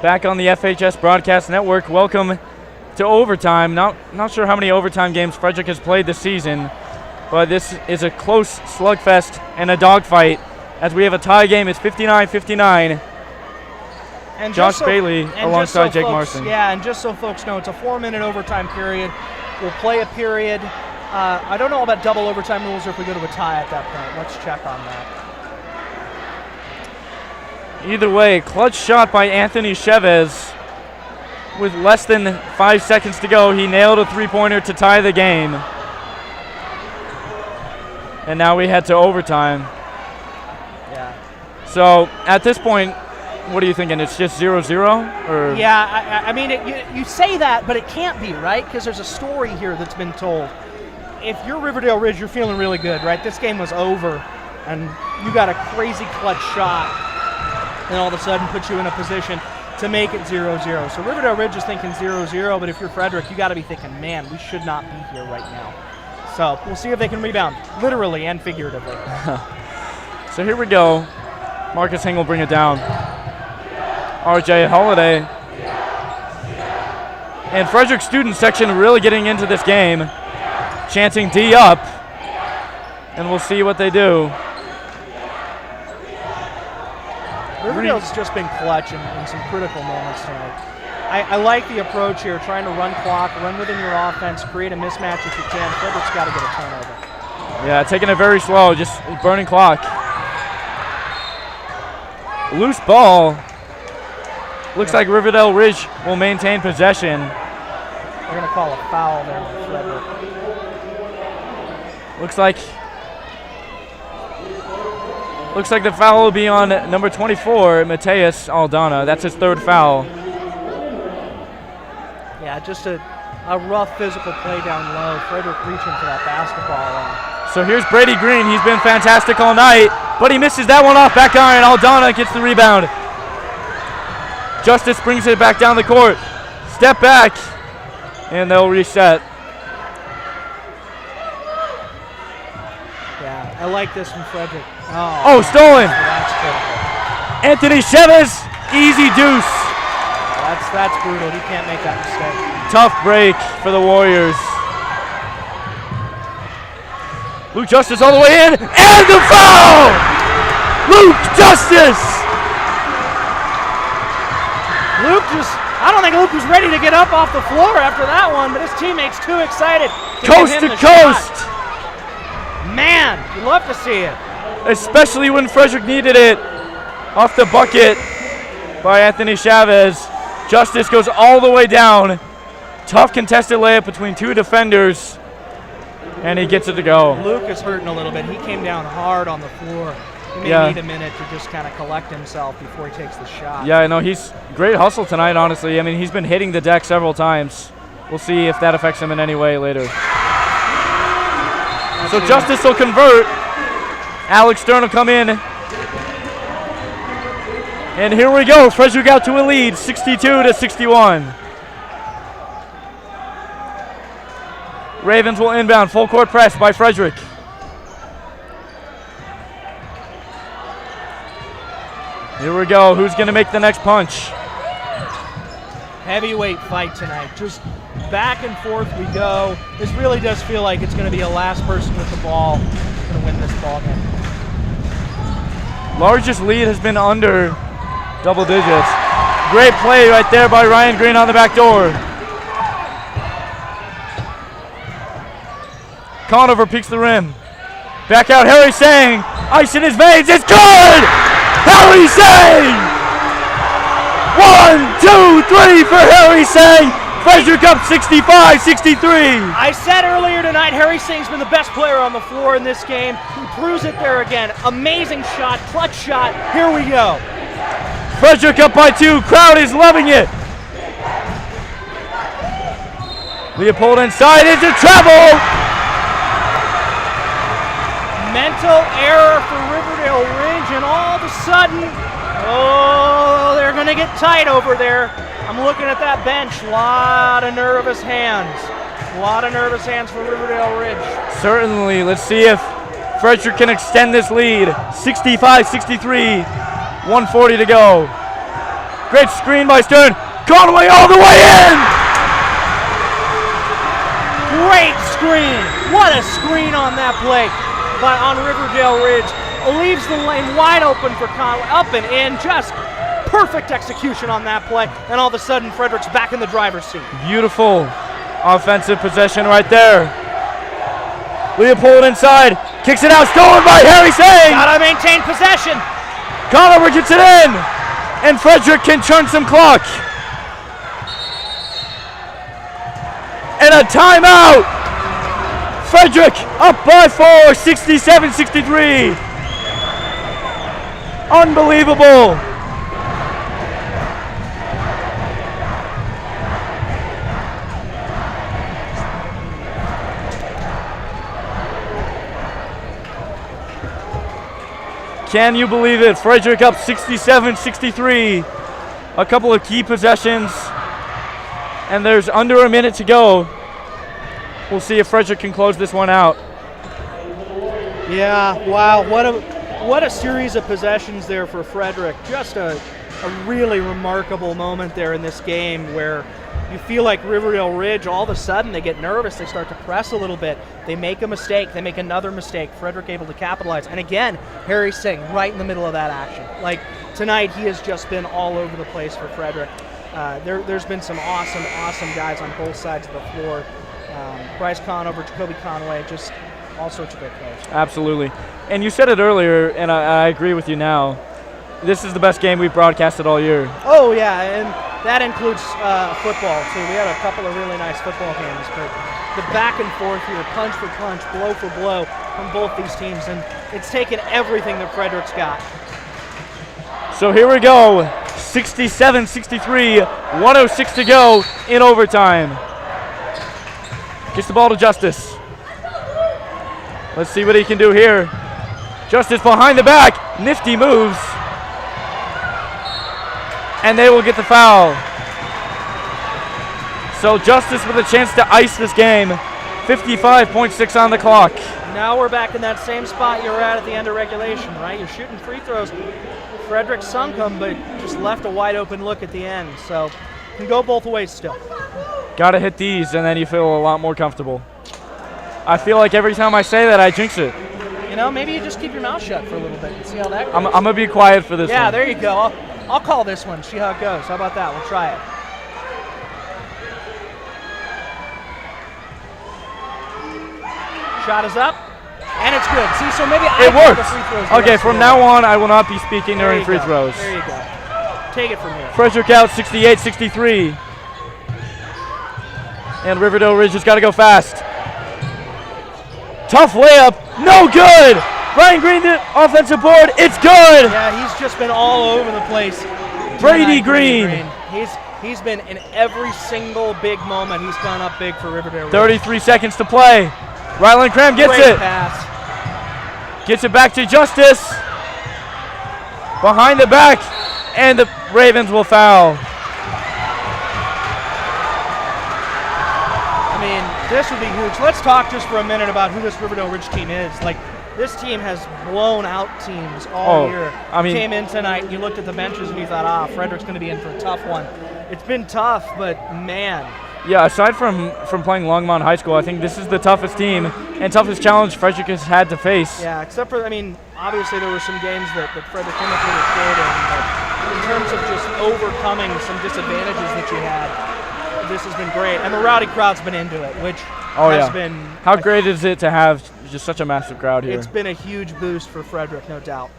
back on the FHS Broadcast Network. Welcome to overtime. Not sure how many overtime games Frederick has played this season, but this is a close slugfest and a dogfight as we have a tie game. It's 59-59. And Josh Bailey alongside Jake Marson. Yeah, and just so folks know, it's a 4-minute overtime period. We'll play a period. I don't know about double overtime rules or if we go to a tie at that point. Let's check on that. Either way, clutch shot by Anthony Chavez. With less than 5 seconds to go, he nailed a three-pointer to tie the game. And now we head to overtime. Yeah. So at this point, what are you thinking? It's just 0-0? Or yeah, I mean, you say that, but it can't be, right? Because there's a story here that's been told. If you're Riverdale Ridge, you're feeling really good, right? This game was over, and you got a crazy clutch shot. And all of a sudden puts you in a position to make it 0-0. So Riverdale Ridge is thinking 0-0, but if you're Frederick, you got to be thinking, man, we should not be here right now. So we'll see if they can rebound, literally and figuratively. So here we go. Marcus Hing will bring it down. RJ Holiday. And Frederick student section really getting into this game, chanting D up. And we'll see what they do. Riverdale's just been clutch in some critical moments tonight. I like the approach here, trying to run clock, run within your offense, create a mismatch if you can. Frederick's got to get a turnover. Yeah, taking it very slow, just burning clock. Loose ball. Looks like Riverdale Ridge will maintain possession. They're going to call a foul there for Frederick. Looks like the foul will be on number 24, Mateus Aldana. That's his 3rd foul. Yeah, just a rough physical play down low. Frederick reaching for that basketball. So here's Brady Green. He's been fantastic all night, but he misses that one off back iron. Aldana gets the rebound. Justice brings it back down the court. Step back, and they'll reset. Yeah, I like this from Frederick. Oh, stolen. That's critical. Anthony Chavez, easy deuce. That's brutal. He can't make that mistake. Tough break for the Warriors. Luke Justice all the way in, and the foul! Luke Justice! I don't think Luke was ready to get up off the floor after that one, but his teammate's too excited to Coast give him to the coast! Shot. Man, you love to see it. Especially when Frederick needed it. Off the bucket by Anthony Chavez. Justice goes all the way down. Tough contested layup between 2 defenders. And he gets it to go. Luke is hurting a little bit. He came down hard on the floor. He may need a minute to just kind of collect himself before he takes the shot. Yeah, I know. He's great hustle tonight, honestly. I mean, he's been hitting the deck several times. We'll see if that affects him in any way later. So Justice will convert. Alex Stern will come in. And here we go. Frederick out to a lead, 62-61. Ravens will inbound. Full court press by Frederick. Here we go. Who's going to make the next punch? Heavyweight fight tonight. Just back and forth we go. This really does feel like it's going to be a last person with the ball going to win this ball game. Largest lead has been under double digits. Great play right there by Ryan Green on the back door. Conover peeks the rim. Back out, Harry Sang. Ice in his veins. It's good! Harry Sang! 1, 2, 3 for Harry Sang. Frederick up 65-63. I said earlier tonight, Harry Sing's been the best player on the floor in this game. He proves it there again. Amazing shot, clutch shot. Here we go. Frederick up by 2. Crowd is loving it. Leopold inside into trouble. Mental error for Riverdale Ridge, and all of a sudden, oh, they're going to get tight over there. I'm looking at that bench. A lot of nervous hands. A lot of nervous hands for Riverdale Ridge. Certainly. Let's see if Frederick can extend this lead. 65-63. 1:40 to go. Great screen by Stern. Conway all the way in! Great screen. What a screen on that play on Riverdale Ridge. Leaves the lane wide open for Conway. Up and in. Just perfect execution on that play. And all of a sudden, Frederick's back in the driver's seat. Beautiful offensive possession right there. Leopold inside. Kicks it out. Stolen by Harry Sang. Gotta maintain possession. Conover gets it in. And Frederick can churn some clock. And a timeout. Frederick up by 4, 67-63. Unbelievable. Can you believe it? Frederick up 67-63. A couple of key possessions. And there's under a minute to go. We'll see if Frederick can close this one out. Yeah, wow, what a series of possessions there for Frederick. Just a really remarkable moment there in this game where you feel like Riverdale Ridge, all of a sudden they get nervous, they start to press a little bit, they make a mistake, they make another mistake, Frederick able to capitalize. And again, Harry Singh right in the middle of that action. Like tonight, he has just been all over the place for Frederick. There's been some awesome guys on both sides of the floor. Bryce Conover, Jacoby Conway, just all sorts of great players. Absolutely. And you said it earlier, and I agree with you now. This is the best game we've broadcasted all year. Oh, yeah, and that includes football, too. We had a couple of really nice football games, but the back and forth here, punch for punch, blow for blow from both these teams, and it's taken everything that Frederick's got. So here we go, 67-63, 1:06 to go in overtime. Gets the ball to Justice. Let's see what he can do here. Justice behind the back, nifty moves. And they will get the foul. So Justice with a chance to ice this game. 55.6 on the clock. Now we're back in that same spot you were at the end of regulation, right? You're shooting free throws. Frederick sunk them, but just left a wide open look at the end. So can go both ways still. Got to hit these, and then you feel a lot more comfortable. I feel like every time I say that, I jinx it. You know, maybe you just keep your mouth shut for a little bit and see how that goes. I'm going to be quiet for this one. Yeah, there you go. I'll call this one, see how it goes. How about that? We'll try it. Shot is up, and it's good. See, so maybe I it works. The free throws. Okay, from now on, I will not be speaking during free throws. There you go. Take it from here. Frederick out 68-63. And Riverdale Ridge has got to go fast. Tough layup, no good. Ryan Green, the offensive board. It's good. Yeah, he's just been all over the place. Brady Green. He's been in every single big moment. He's gone up big for Riverdale Ridge. 33 seconds to play. Ryland Cram gets Great it. pass. Gets it back to Justice. Behind the back. And the Ravens will foul. I mean, this would be huge. Let's talk just for a minute about who this Riverdale Ridge team is. Like, this team has blown out teams all year. I mean, came in tonight and you looked at the benches and you thought, Frederick's going to be in for a tough one. It's been tough, but man. Yeah, aside from playing Longmont High School, I think this is the toughest team and toughest challenge Frederick has had to face. Yeah, except for, I mean, obviously there were some games that Frederick came up really short in, but in terms of just overcoming some disadvantages that you had, this has been great. And the rowdy crowd's been into it, which has been... How great is it to have just such a massive crowd here? It's been a huge boost for Frederick, no doubt.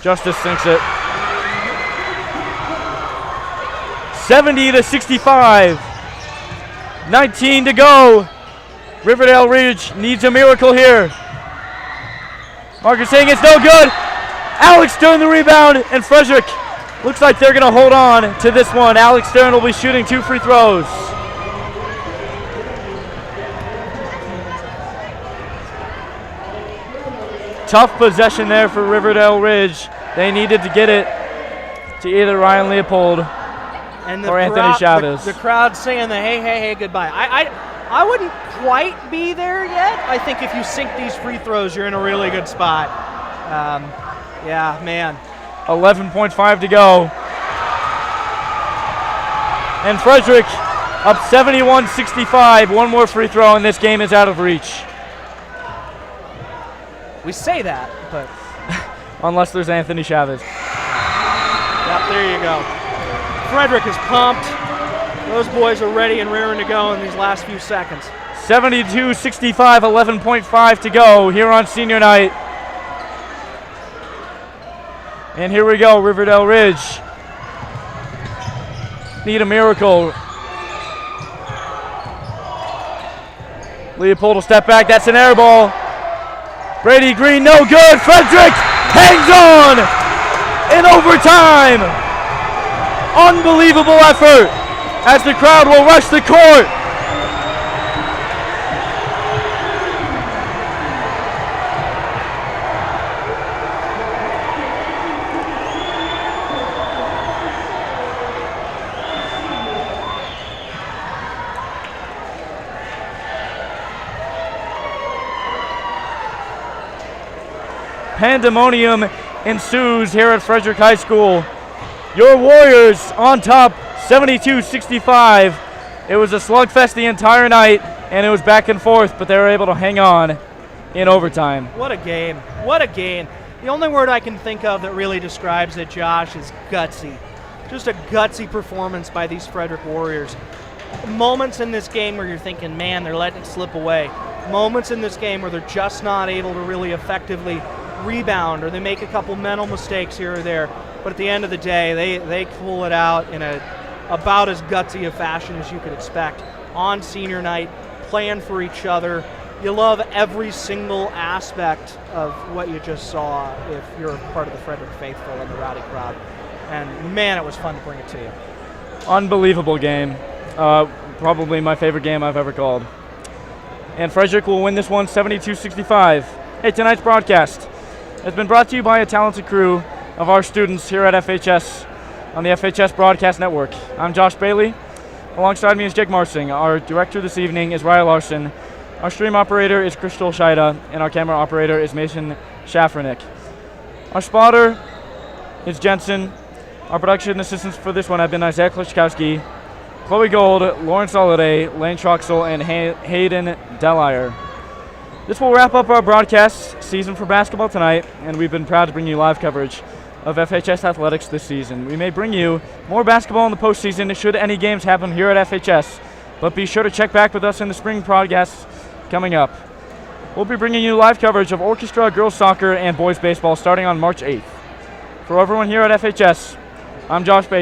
Justice sinks it. 70-65. 19 to go. Riverdale Ridge needs a miracle here. Marcus saying it's no good. Alex Stern the rebound, and Frederick looks like they're going to hold on to this one. Alex Stern will be shooting 2 free throws. Tough possession there for Riverdale Ridge. They needed to get it to either Ryan Leopold or Anthony Chavez. The crowd saying the hey, hey, hey, goodbye. I wouldn't quite be there yet. I think if you sink these free throws, you're in a really good spot. Yeah, man. 11.5 to go. And Frederick up 71-65. One more free throw and this game is out of reach. We say that, but... Unless there's Anthony Chavez. Yep, there you go. Frederick is pumped. Those boys are ready and raring to go in these last few seconds. 72-65, 11.5 to go here on senior night. And here we go, Riverdale Ridge. Need a miracle. Leopold will step back, that's an air ball. Brady Green, no good. Frederick hangs on in overtime. Unbelievable effort as the crowd will rush the court. Pandemonium ensues here at Frederick High School. Your Warriors on top, 72-65. It was a slugfest the entire night, and it was back and forth, but they were able to hang on in overtime. What a game. What a game. The only word I can think of that really describes it, Josh, is gutsy. Just a gutsy performance by these Frederick Warriors. Moments in this game where you're thinking, man, they're letting it slip away. Moments in this game where they're just not able to really effectively rebound, or they make a couple mental mistakes here or there, but at the end of the day they pull it out in about as gutsy a fashion as you could expect on senior night, playing for each other. You love every single aspect of what you just saw if you're part of the Frederick faithful and the rowdy crowd, and man, it was fun to bring it to you. Unbelievable game. Probably my favorite game I've ever called, and Frederick will win this one 72-65. Hey, tonight's broadcast has been brought to you by a talented crew of our students here at FHS on the FHS Broadcast Network. I'm Josh Bailey. Alongside me is Jake Marsing. Our director this evening is Ryan Larson. Our stream operator is Crystal Scheida, and our camera operator is Mason Schaffernick. Our spotter is Jensen. Our production assistants for this one have been Isaiah Klichkowski, Chloe Gold, Lawrence Holiday, Lane Troxel, and Hayden Delire. This will wrap up our broadcast season for basketball tonight, and we've been proud to bring you live coverage of FHS athletics this season. We may bring you more basketball in the postseason should any games happen here at FHS, but be sure to check back with us in the spring podcasts coming up. We'll be bringing you live coverage of orchestra, girls soccer, and boys baseball starting on March 8th. For everyone here at FHS, I'm Josh Bailey.